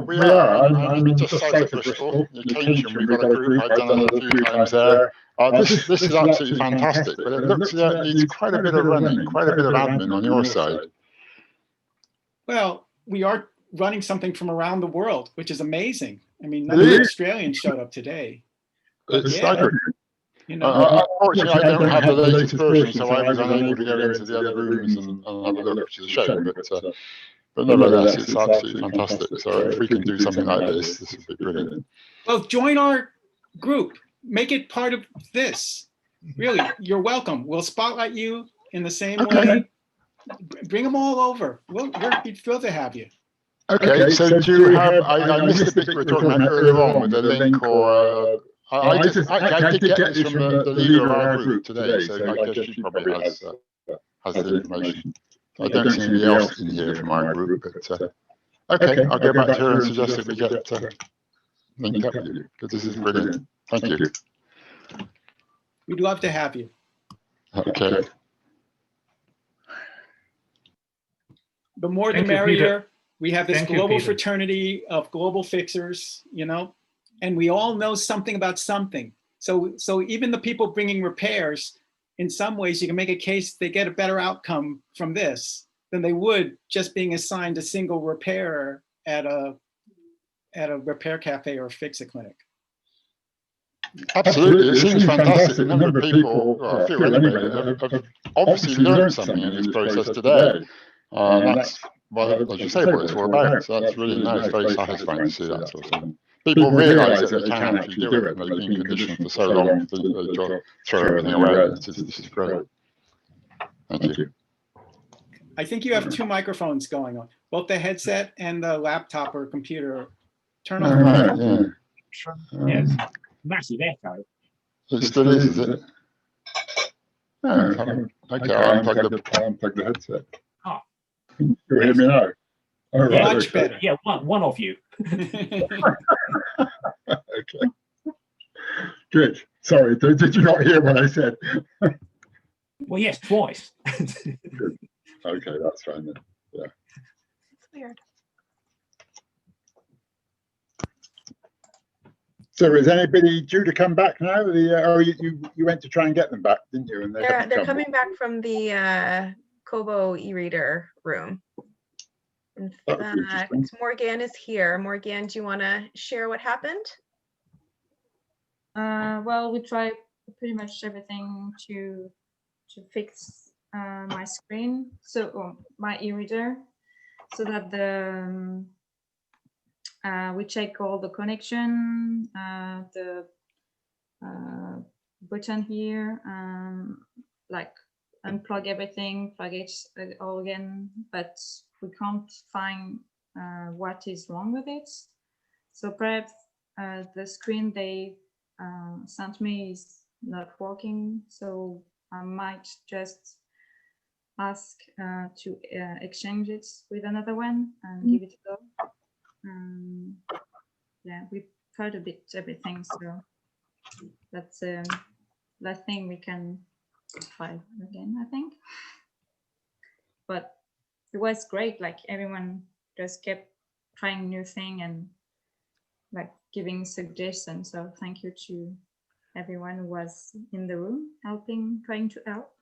we are. I'm just south of Bristol, in Keynsham. We've got a group. I've done it a few times there. This is absolutely fantastic, but it looks like it needs quite a bit of running, quite a bit of admin on your side. Well, we are running something from around the world, which is amazing. I mean, none of the Australians showed up today. You know, unfortunately, I don't have the latest version, so I was unable to go into the other rooms and have a look, which is a shame. But nevertheless, it's absolutely fantastic. So if we can do something like this, this would be brilliant. Well, join our group. Make it part of this. Really, you're welcome. We'll spotlight you in the same way. Bring them all over. We'll be thrilled to have you. Okay, so do you have, I missed the bit you were talking about earlier on with the link or, I did get this from the leader of our group today, so I guess she probably has the information. I don't see anybody else in here from our group, but okay, I'll go back to her and suggest that we get linked up with you, because this is brilliant. Thank you. We'd love to have you. Okay. The more the merrier. We have this global fraternity of global fixers, you know, and we all know something about something. So even the people bringing repairs, in some ways you can make a case they get a better outcome from this than they would just being assigned a single repairer at a repair cafe or a Fixit clinic. Absolutely, it seems fantastic. A number of people, I feel anyway, have obviously learned something in this process today. That's, well, as you say, what it's all about. So that's really nice, very satisfying to see that sort of thing. People realise that they can actually do it, and they've been conditioned for so long to throw everything away. This is great. Thank you. I think you have two microphones going on, both the headset and the laptop or computer. Turn on the microphone. Yes, massive echo. It still is it? Oh, okay, I'll unplug the headset. Oh. You hear me now? Oh, right, much okay. better. Yeah, one of you. Okay. Good. Sorry, did you not hear what I said? Well, yes, twice. Good. Okay, that's fine then. Yeah. It's weird. So is anybody due to come back now? You went to try and get them back, didn't you? And they're coming back from the Kobo e-reader room. In fact, Morgan is here. Morgan, do you want to share what happened? Well, we tried pretty much everything to fix my screen, so my e-reader, so that the we check all the connection, the button here, like unplug everything, plug it all again, but we can't find what is wrong with it. So perhaps the screen they sent me is not working, so I might just ask to exchange it with another one and give it a go. Yeah, we've heard a bit everything, so that's the last thing we can try again, I think. But it was great, like everyone just kept trying new thing and like giving suggestions, so thank you to everyone who was in the room helping, trying to help.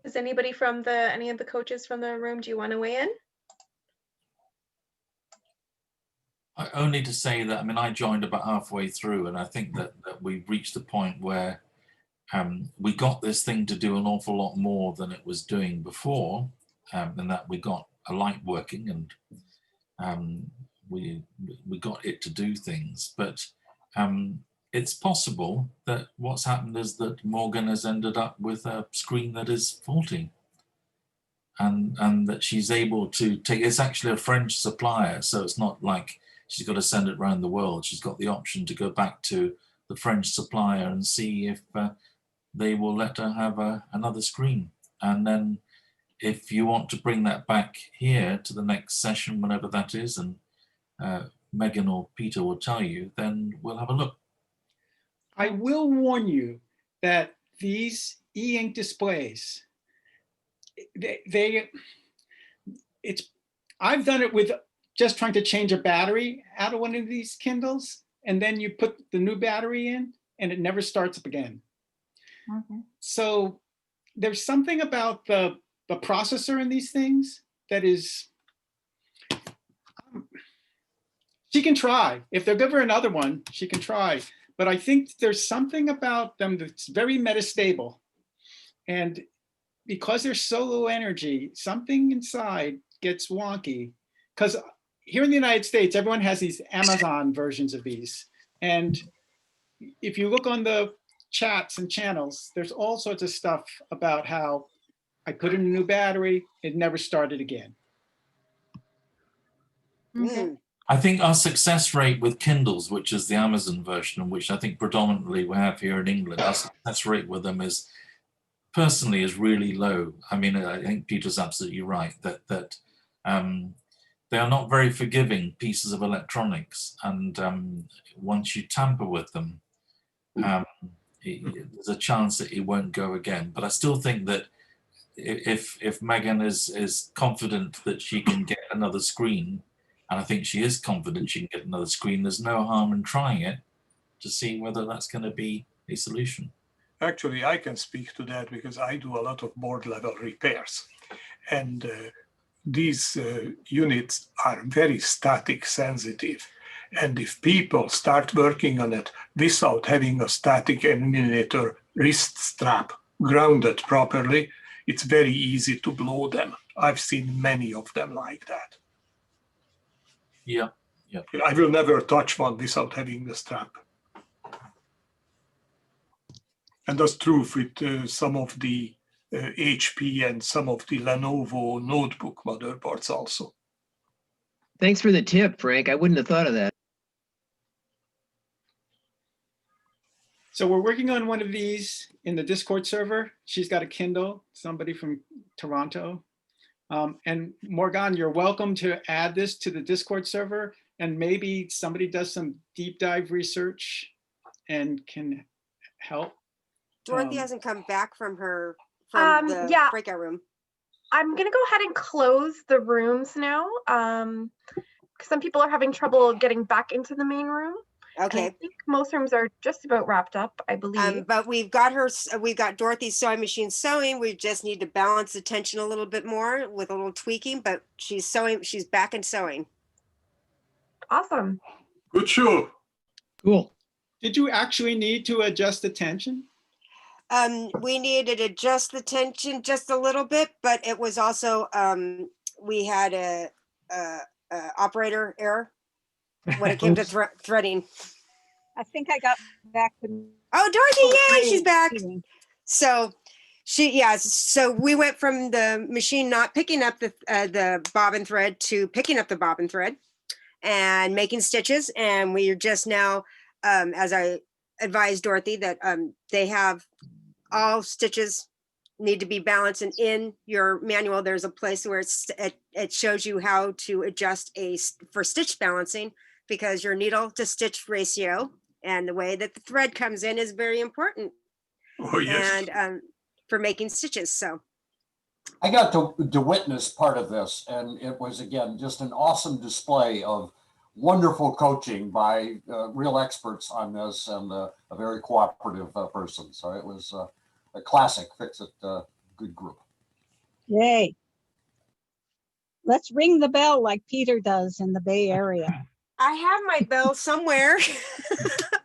Is anybody from any of the coaches from the room, do you want to weigh in? Only to say that, I mean, I joined about halfway through, and I think that we reached the point where we got this thing to do an awful lot more than it was doing before, and that we got a light working, and we got it to do things. But it's possible that what's happened is that Morgan has ended up with a screen that is faulty, and that she's able to take, it's actually a French supplier, so it's not like she's got to send it around the world. She's got the option to go back to the French supplier and see if they will let her have another screen. And then if you want to bring that back here to the next session, whenever that is, and Megan or Peter will tell you, then we'll have a look. I will warn you that these e-ink displays, I've done it with just trying to change a battery out of one of these Kindles, and then you put the new battery in and it never starts up again. Okay. So there's something about the processor in these things that is, she can try. If they'll give her another one, she can try. But I think there's something about them that's very metastable. And because they're so low energy, something inside gets wonky. Because here in the United States, everyone has these Amazon versions of these. And if you look on the chats and channels, there's all sorts of stuff about how I put in a new battery, it never started again. I think our success rate with Kindles, which is the Amazon version, which I think predominantly we have here in England, our success rate with them is personally is really low. I mean, I think Peter's absolutely right that they are not very forgiving pieces of electronics, and once you tamper with them, there's a chance that it won't go again. But I still think that if Megan is confident that she can get another screen, and I think she is confident she can get another screen, there's no harm in trying it to see whether that's going to be a solution. Actually, I can speak to that because I do a lot of board level repairs, and these units are very static sensitive. And if people start working on it without having a static eliminator wrist strap grounded properly, it's very easy to blow them. I've seen many of them like that. Yeah, yeah. I will never touch one without having the strap. And that's true with some of the HP and some of the Lenovo notebook motherboards also. Thanks for the tip, Frank. I wouldn't have thought of that. So we're working on one of these in the Discord server. She's got a Kindle, somebody from Toronto. And Morgan, you're welcome to add this to the Discord server, and maybe somebody does some deep dive research and can help. Dorothy hasn't come back from the breakout room. I'm gonna go ahead and close the rooms now. Some people are having trouble getting back into the main room. Okay. I think most rooms are just about wrapped up, I believe. But we've got Dorothy's sewing machine sewing. We just need to balance the tension a little bit more with a little tweaking, but she's sewing, she's back and sewing. Awesome. Good show. Cool. Did you actually need to adjust the tension? We needed to adjust the tension just a little bit, but it was also, we had a operator error when it came to threading. I think I got back to. Oh, Dorothy, yay, she's back. So so we went from the machine not picking up the bobbin thread to picking up the bobbin thread and making stitches. And we are just now, as I advised Dorothy, that they have all stitches need to be balanced, and in your manual there's a place where it shows you how to adjust for stitch balancing, because your needle to stitch ratio and the way that the thread comes in is very important. Oh, yes. And for making stitches. So I got to witness part of this, and it was, again, just an awesome display of wonderful coaching by real experts on this, and a very cooperative person. So it was a classic Fixit good group. Yay. Let's ring the bell like Peter does in the Bay Area. I have my bell somewhere.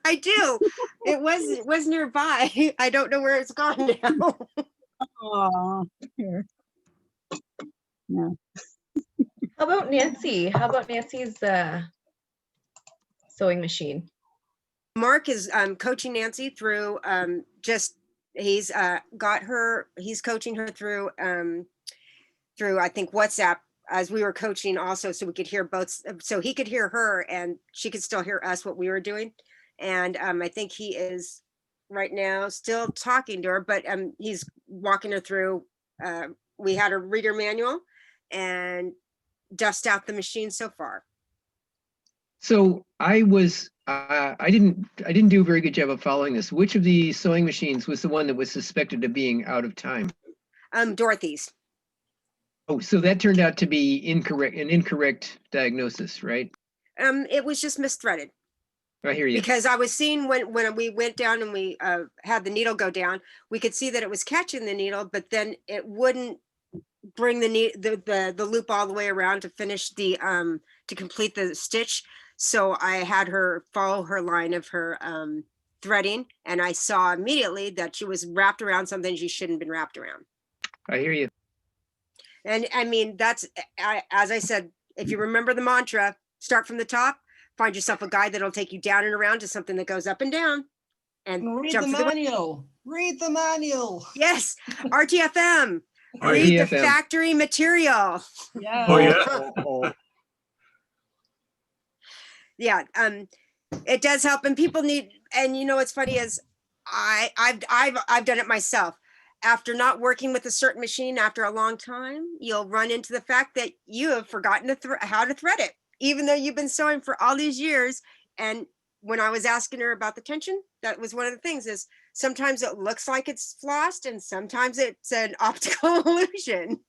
I do. It was nearby. I don't know where it's gone now. Oh, here. No. How about Nancy? How about Nancy's sewing machine? Mark is coaching Nancy through he's coaching her through I think WhatsApp, as we were coaching also, so we could hear both, so he could hear her and she could still hear us what we were doing. And I think he is right now still talking to her, but he's walking her through. We had a reader manual and dust out the machine so far. So I didn't do a very good job of following this. Which of the sewing machines was the one that was suspected of being out of time? Dorothy's. Oh, so that turned out to be an incorrect diagnosis, right? It was just misthreaded. I hear you. Because I was seeing when we went down and we had the needle go down, we could see that it was catching the needle, but then it wouldn't bring the loop all the way around to finish to complete the stitch. So I had her follow her line of her threading, and I saw immediately that she was wrapped around something she shouldn't have been wrapped around. I hear you. And I mean, as I said, if you remember the mantra, start from the top, find yourself a guide that'll take you down and around to something that goes up and down. and Read jump the through the manual. Read the manual. Yes, RTFM. Oh, Read the RTFM. factory material. Yeah. Oh, yeah. Yeah, it does help, and people need. And you know what's funny is, I've done it myself. After not working with a certain machine after a long time, you'll run into the fact that you have forgotten how to thread it, even though you've been sewing for all these years. And when I was asking her about the tension, that was one of the things is sometimes it looks like it's flossed and sometimes it's an optical illusion.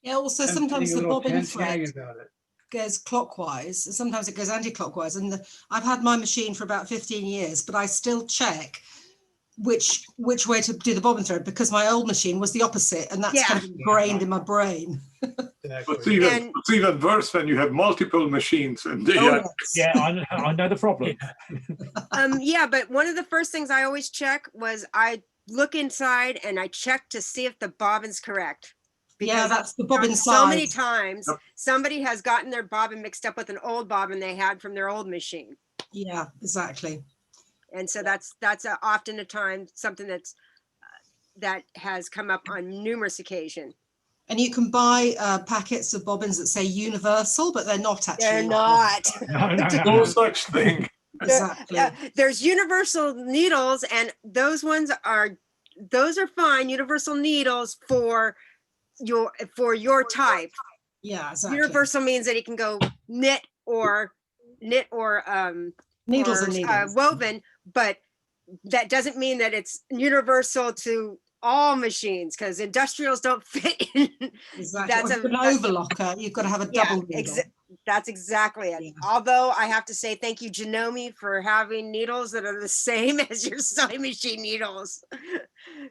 Yeah, also I'm sometimes getting a the little bobbin panic thread about it. goes clockwise, and sometimes it goes anti-clockwise. And I've had my machine for about 15 years, but I still check which way to do the bobbin thread because my old machine was the opposite, and that's kind of ingrained in my brain. It's even worse when you have multiple machines and they are. Yeah, I know the problem. Yeah, but one of the first things I always check was I look inside and I check to see if the bobbin's correct. Yeah, that's the bobbin so many size. times somebody has gotten their bobbin mixed up with an old bobbin they had from their old machine. Yeah, exactly. And so that's often a time something that has come up on numerous occasions. And you can buy packets of bobbins that say universal, but they're not actually. They're not. No such thing. Exactly. There's universal needles, and those are fine. Universal needles for your type. Yeah, exactly. Universal means that it can go knit or needles or, and needles. woven, but that doesn't mean that it's universal to all machines because industrials don't fit in. Exactly. That's an overlocker. You've got to have a double needle. That's exactly it. Yeah. Although I have to say thank you, Janome, for having needles that are the same as your sewing machine needles.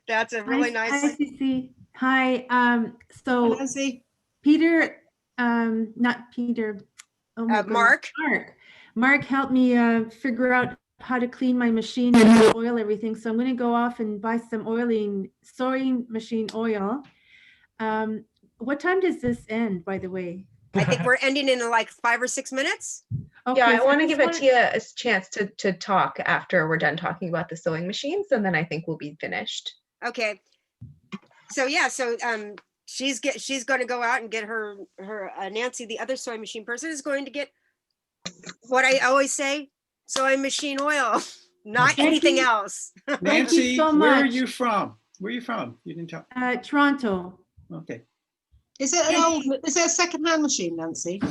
That's a really nice. Hi, Cece. Hi. So Nancy. Peter, not Peter. Oh my Mark. Mark helped me figure out how to clean my machine and how to oil everything. So I'm going to go off and buy some sewing machine oil. What time does this end, by the way? I think we're ending in like 5 or 6 minutes. Okay, yeah, I want to give Atia a chance to talk after we're done talking about the sewing machines, and then I think we'll be finished. Okay. So yeah, she's going to go out and get her Nancy, the other sewing machine person, is going to get what I always say, sewing machine oil, not anything else. Nancy, so where are much. you from? Where are you from? You didn't tell. Toronto. Okay. Is it a second-hand machine, Nancy?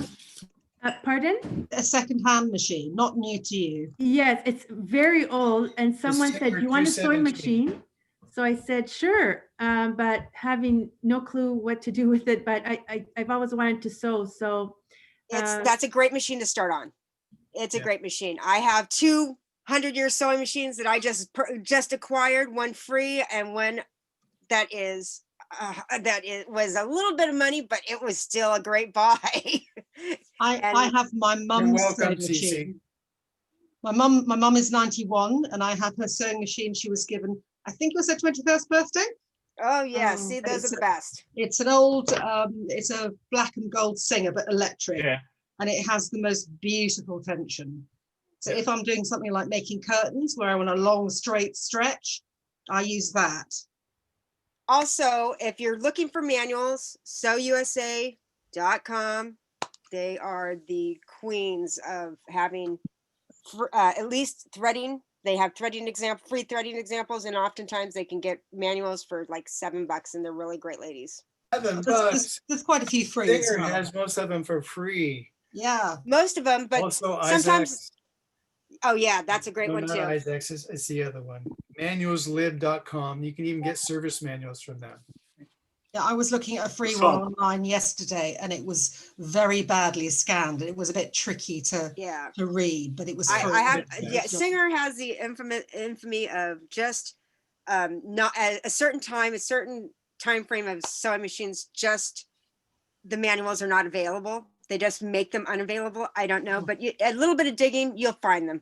Pardon? A second-hand machine, not new to you. Yes, it's very old. And someone said, "Do you want a sewing machine?" So I said, "Sure," but having no clue what to do with it. But I've always wanted to sew, so that's a great machine to start on. It's a great machine. I have 200-year sewing machines that I just acquired, one free and one that was a little bit of money, but it was still a great buy. I have my mum's sewing machine. My mum is 91, and I have her sewing machine. She was given, I think it was her 21st birthday. Oh yeah, see, those are the best. It's an old, it's a black and gold Singer, but electric. Yeah. And it has the most beautiful tension. So if I'm doing something like making curtains where I want a long straight stretch, I use that. Also, if you're looking for manuals, sewusa.com. They are the queens of having at least threading. They have free threading examples, and oftentimes they can get manuals for like $7, and they're really great ladies. There's quite a few free. Singer has most of them for free. Yeah, most of them, but also sometimes. Isaac's. Oh yeah, that's a great one not too. Isaac's, it's the other one. Manualslib.com. You can even get service manuals from them. Yeah, I was looking at a free one online yesterday, and it was very badly scanned, and it was a bit tricky to read, but it was. Singer has the infamy of just not at a certain time frame of sewing machines. Just the manuals are not available. They just make them unavailable. I don't know, but a little bit of digging, you'll find them.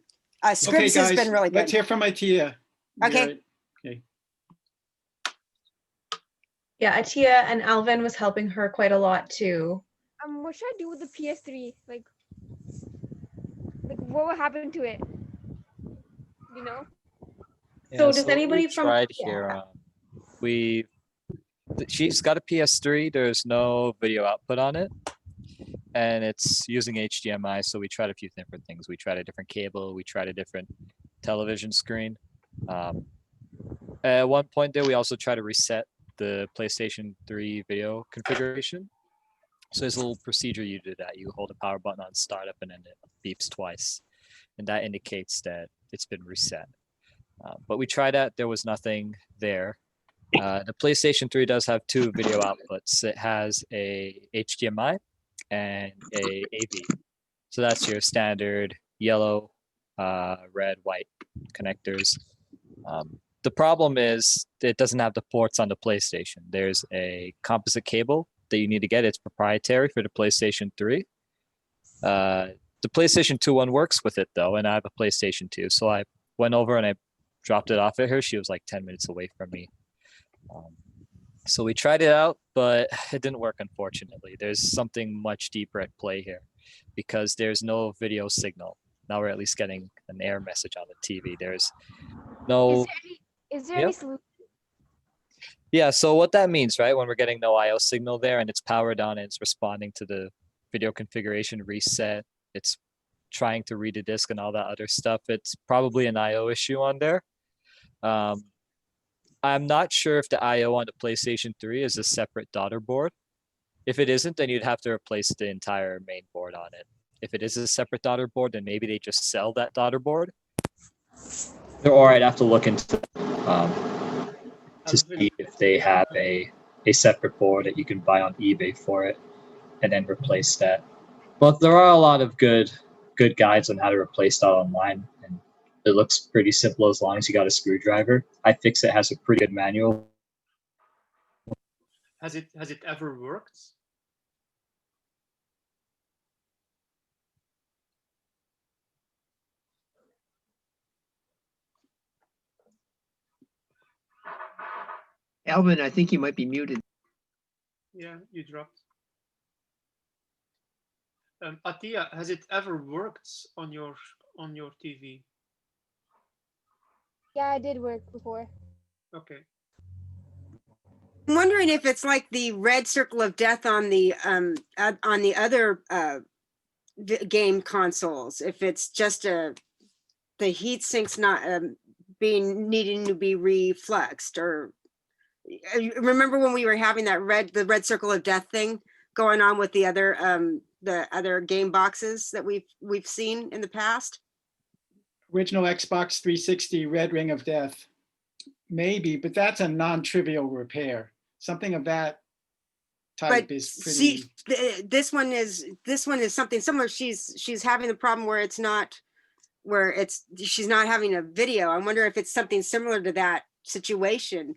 Scripps has been really good. Let's hear from Atia. Okay. Okay. Yeah, Atia and Alvin was helping her quite a lot too. What should I do with the PS3? Like what will happen to it? You know? So does anybody we from tried here? She's got a PS3. There's no video output on it, and it's using HDMI. So we tried a few different things. We tried a different cable. We tried a different television screen. At one point there, we also tried to reset the PlayStation 3 video configuration. So there's a little procedure you do that. You hold the power button on startup and then it beeps twice. And that indicates that it's been reset. But we tried that, there was nothing there. The PlayStation 3 does have two video outputs. It has a HDMI and a AV. So that's your standard yellow, red, white connectors. The problem is it doesn't have the ports on the PlayStation. There's a composite cable that you need to get. It's proprietary for the PlayStation 3. The PlayStation 2 one works with it though, and I have a PlayStation 2. So I went over and I dropped it off at her. She was like 10 minutes away from me. So we tried it out, but it didn't work, unfortunately. There's something much deeper at play here because there's no video signal. Now we're at least getting an error message on the TV. There's no... Is there any solution? Yeah, so what that means, right, when we're getting no IO signal there and it's powered on and it's responding to the video configuration reset, it's trying to read a disk and all that other stuff, it's probably an IO issue on there. I'm not sure if the IO on the PlayStation 3 is a separate daughter board. If it isn't, then you'd have to replace the entire main board on it. If it is a separate daughter board, then maybe they just sell that daughter board. Or I'd have to look into to see if they have a separate board that you can buy on eBay for it and then replace that. But there are a lot of good guides on how to replace that online, and it looks pretty simple as long as you got a screwdriver. iFixit has a pretty good manual. Has it ever worked? Alvin, I think you might be muted. Yeah, you dropped. Atia, has it ever worked on your TV? Yeah, I did work before. Okay. I'm wondering if it's like the red circle of death on the other game consoles. If it's just the heat sink's not needing to be refluxed, or remember when we were having that the red circle of death thing going on with the other game boxes that we've seen in the past? Original Xbox 360 red ring of death. Maybe, but that's a non-trivial repair. Something of that type is pretty. See, this one is something similar. She's having the problem where she's not having a video. I wonder if it's something similar to that situation.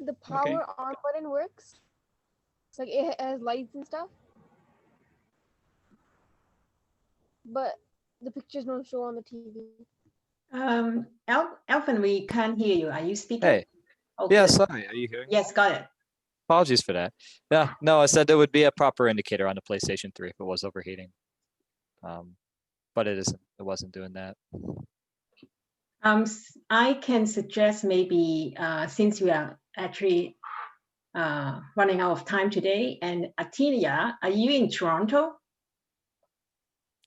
The power on button works. It's like it has lights and stuff. But the pictures don't show on the TV. Alvin, we can't hear you. Are you speaking? Hey. Okay. Yeah, sorry. Are you hearing me? Yes, got it. Apologies for that. Yeah, no, I said there would be a proper indicator on the PlayStation 3 if it was overheating. But it isn't. It wasn't doing that. I can suggest maybe since we are actually running out of time today, and Atilia, are you in Toronto?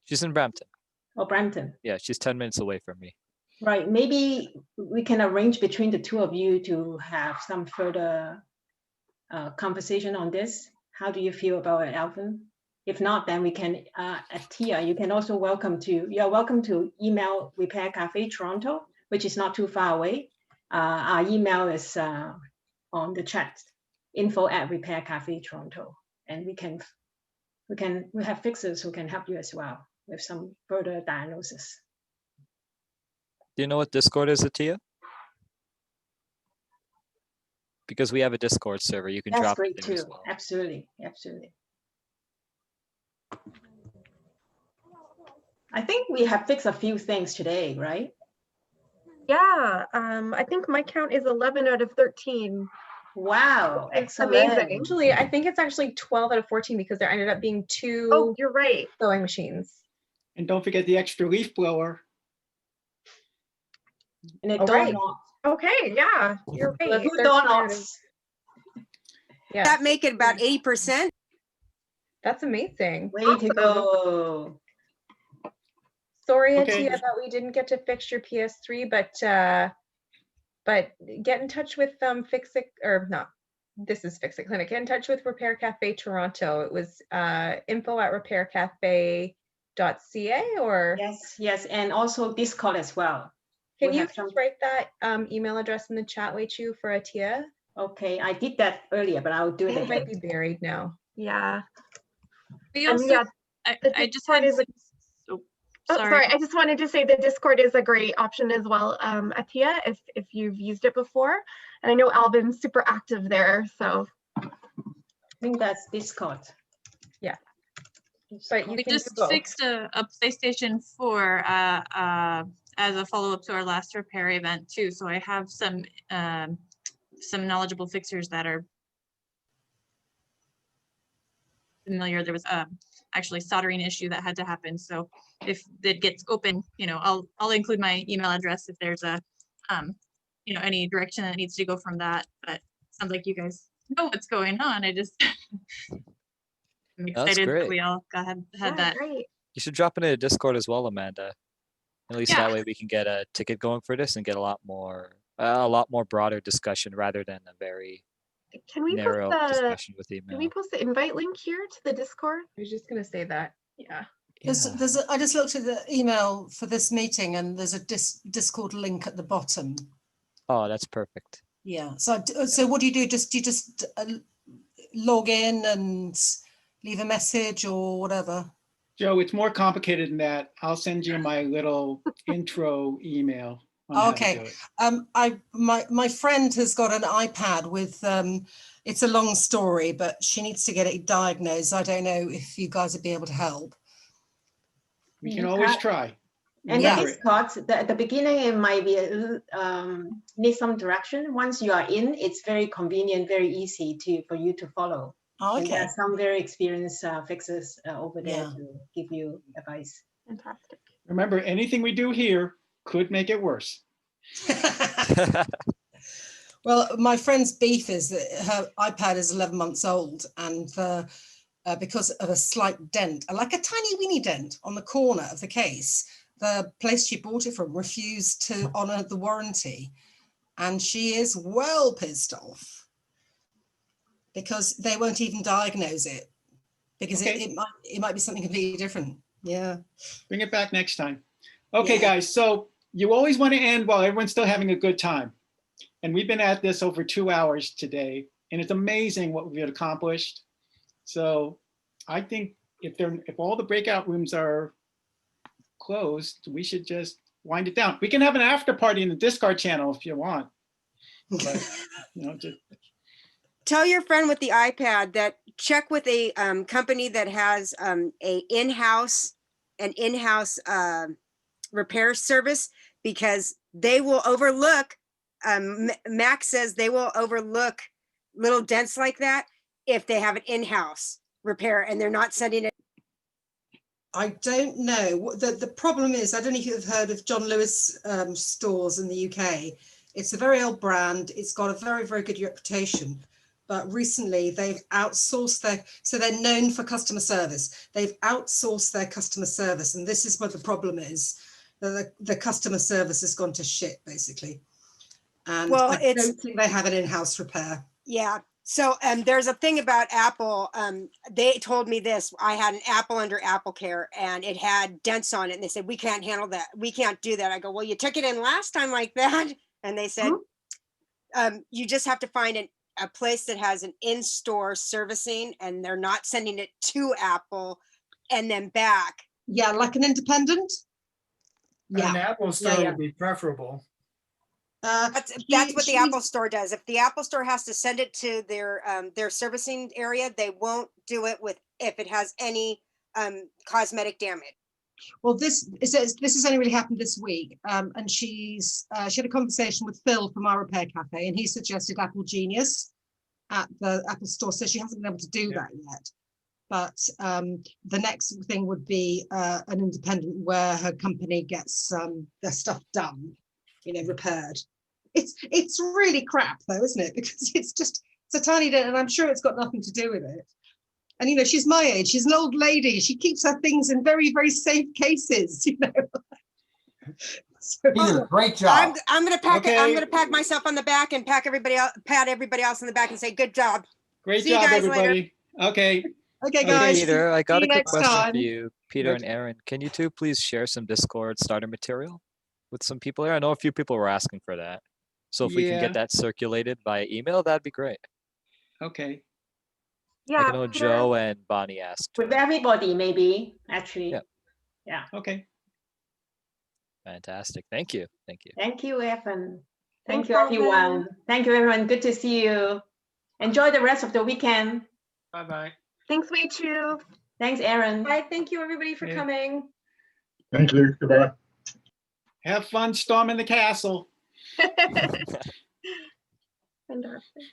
She's in Brampton. Oh, Brampton. Yeah, she's 10 minutes away from me. Right. Maybe we can arrange between the two of you to have some further conversation on this. How do you feel about it, Alvin? If not, then we can, Atia, you are welcome to email Repair Cafe Toronto, which is not too far away. Our email is on the chat, info@Repair Cafe Toronto. And we have fixers who can help you as well with some further diagnosis. Do you know what Discord is, Atia? Because we have a Discord server, you can That's drop great it there too. as well. Absolutely, absolutely. I think we have fixed a few things today, right? Yeah, I think my count is 11 out of 13 Wow, It's excellent. amazing. Actually, I think it's actually 12 out of 14 because there ended up being 2 Oh, you're right. sewing machines. And don't forget the extra leaf blower. And a Oh, right. donut. Okay, yeah, you're The right. two There's donuts. Yeah, That make it about 80%. that's amazing. Way to go. Sorry, Okay. Atia, that we didn't get to fix your PS3, but get in touch with Fixit, or not. This is Fixit Clinic. Get in touch with Repair Cafe Toronto. It was info@repaircafe.ca, or Yes, and also Discord as well. can We you have just some. write that email address in the chat, Wei Chu, for Atia? Okay, I did that earlier, but I'll do it It might again. be buried now. Yeah. We And also, yeah, the I just Discord had, is a, oh, oh, sorry. sorry. I just wanted to say the Discord is a great option as well, Atia, if you've used it before. And I know Alvin's super active there, so. I think that's Discord. Yeah. But you We can do just both. fixed a PlayStation 4 as a follow-up to our last repair event too. So I have some knowledgeable fixers that are familiar. There was actually soldering issue that had to happen. So if it gets open, you know, I'll include my email address if there's a you know, any direction that needs to go from that. But sounds like you guys know what's going on. I just I'm That's excited that great. we all had that. Great. You should drop into Discord as well, Amanda. At least Yeah. that way we can get a ticket going for this and get a lot more broader discussion rather than a very Can we narrow post the discussion with can email. we post the invite link here to the Discord? I was just gonna say that. Yeah. I just looked at the email for this meeting and there's a Discord link at the bottom. Oh, that's perfect. Yeah. So what do? You just log in and leave a message or whatever? Joe, it's more complicated than that. I'll send you my little intro email on how to do Okay. it. My friend has got an iPad with it's a long story, but she needs to get it diagnosed. I don't know if you guys would be able to help. We can always try. And Yeah. the Discord, at the beginning, it might be need some direction. Once you are in, it's very convenient, very easy for you to follow. Oh, And there okay. are some very experienced fixers over there Yeah. to give you advice. Fantastic. Remember, anything we do here could make it worse. Well, my friend's beef is that her iPad is 11 months old, and because of a slight dent, like a tiny weeny dent on the corner of the case, the place she bought it from refused to honor the warranty. And she is well pissed off because they won't even diagnose it because Okay. it might be something completely different. Yeah. Bring it back next time. Okay, Yeah. guys, so you always want to end while everyone's still having a good time. And we've been at this over 2 hours today, and it's amazing what we've accomplished. So I think if all the breakout rooms are closed, we should just wind it down. We can have an after party in the Discord channel if you want. But, just Tell your friend with the iPad that check with a company that has an in-house repair service, because they will overlook, Max says they will overlook little dents like that if they have an in-house repair and they're not sending it. I don't know. The problem is, I don't know if you've heard of John Lewis stores in the UK. It's a very old brand. It's got a very, very good reputation. But recently they've outsourced so they're known for customer service. They've outsourced their customer service. And this is what the problem is. The customer service has gone to shit, basically. And Well, I don't think they have an in-house repair. Yeah. So there's a thing about Apple. They told me this. I had an Apple under Apple Care and it had dents on it. And they said, we can't handle that. We can't do that. I go, well, you took it in last time like that. And they said, you just have to find a place that has an in-store servicing and they're not sending it to Apple and then back. Yeah, like an independent. Yeah. An Apple store Yeah. would be preferable. That's what the Apple Store does. If the Apple Store has to send it to their servicing area, they won't do it if it has any cosmetic damage. Well, this has only really happened this week, and she had a conversation with Phil from our Repair Cafe, and he suggested Apple Genius, at the Apple Store, so she hasn't been able to do that yet. But the next thing would be an independent where her company gets their stuff done, you know, repaired. It's really crap though, isn't it? Because it's a tiny dent, and I'm sure it's got nothing to do with it. And you know, she's my age. She's an old lady. She keeps her things in very, very safe cases. You know. So, Peter, great job. I'm gonna pack Okay. I'm gonna pat myself on the back and pat everybody else on the back and say good job. Great See you job, guys later. everybody. Okay. Okay, Hey, guys. Peter, I got See a you quick next question time. for you, Peter and Okay. Aaron. Can you two please share some Discord starter material with some people here? I know a few people were asking for that. So if we can Yeah. get that circulated by email, that'd be great. Okay. Yeah, I know Peter. Joe and Bonnie asked. With everybody, maybe, actually. Yeah. Yeah. Okay. Fantastic. Thank you. Thank you. Thank you, Evan. Thanks, Thank you, Alvin. everyone. Thank you, everyone. Good to see you. Enjoy the rest of the weekend. Bye-bye. Thanks, Wei Chu. Thanks, Aaron. Bye. Thank you, everybody, for Yeah. coming. Thank you. Goodbye. Have fun storming the castle. Fantastic.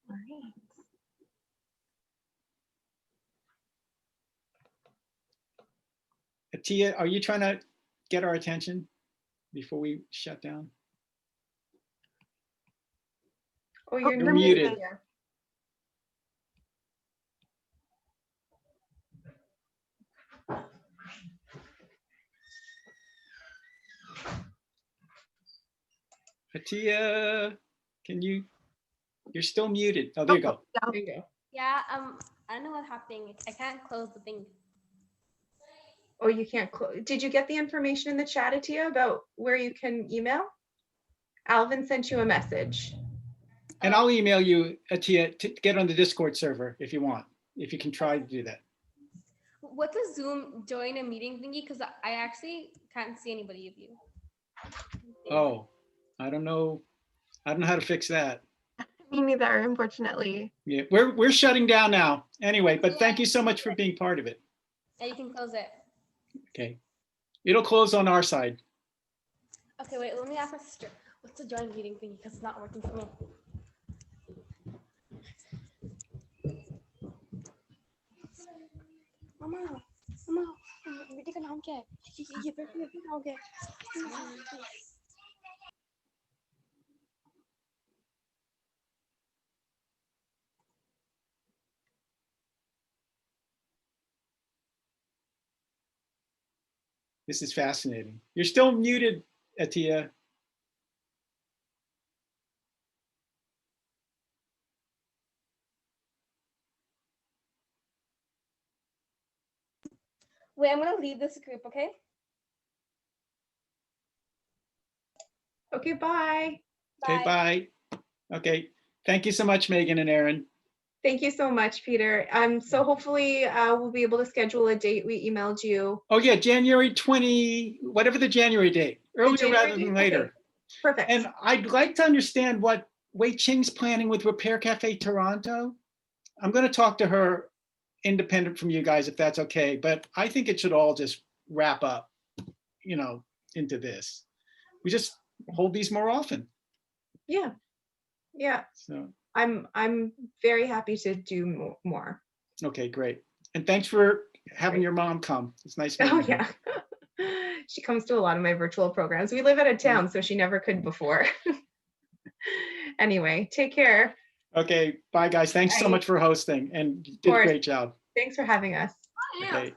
All right. Tia, are you trying to get our attention before we shut down? Oh, you're You're muted. muted. Yeah. Tia, you're still muted. Oh, there you go. There you go. Yeah, I don't know what's happening. I can't close the thing. Oh, you can't close. Did you get the information in the chat, Atia, about where you can email? Alvin sent you a message. And I'll email you, Tia, to get on the Discord server if you want, if you can try to do that. What's a Zoom join a meeting thingy? Because I actually can't see anybody of you. Oh, I don't know. I don't know how to fix that. Me neither, unfortunately. Yeah, we're shutting down now. Anyway, but thank you so much for being part of it. Yeah, you can close it. Okay. It'll close on our side. Okay, wait, let me ask my sister. What's the join meeting thingy? Because it's not working for me. Mama, बेटी का नाम क्या है? ये बेटी का नाम क्या है? This is fascinating. You're still muted, Atia. Wait, I'm gonna leave this group, okay? Okay, bye. Okay, bye. Okay. Thank you so much, Megan and Aaron. Thank you so much, Peter. So hopefully we'll be able to schedule a date. We emailed you. Oh yeah, January 20, whatever the January date, earlier January rather than date? later. Okay. Perfect. And I'd like to understand what Wei Ching's planning with Repair Cafe Toronto. I'm going to talk to her independent from you guys if that's okay, but I think it should all just wrap up, you know, into this. We just hold these more often. Yeah. Yeah. So, I'm very happy to do more. okay, great. And thanks for having your mom come. It's nice meeting Oh her. yeah. She comes to a lot of my virtual programs. We live out of town, so she never could before. Anyway, take care. Okay, bye guys. Thanks so Bye. much for hosting and you Of did a course. great job. Thanks for having us. Okay.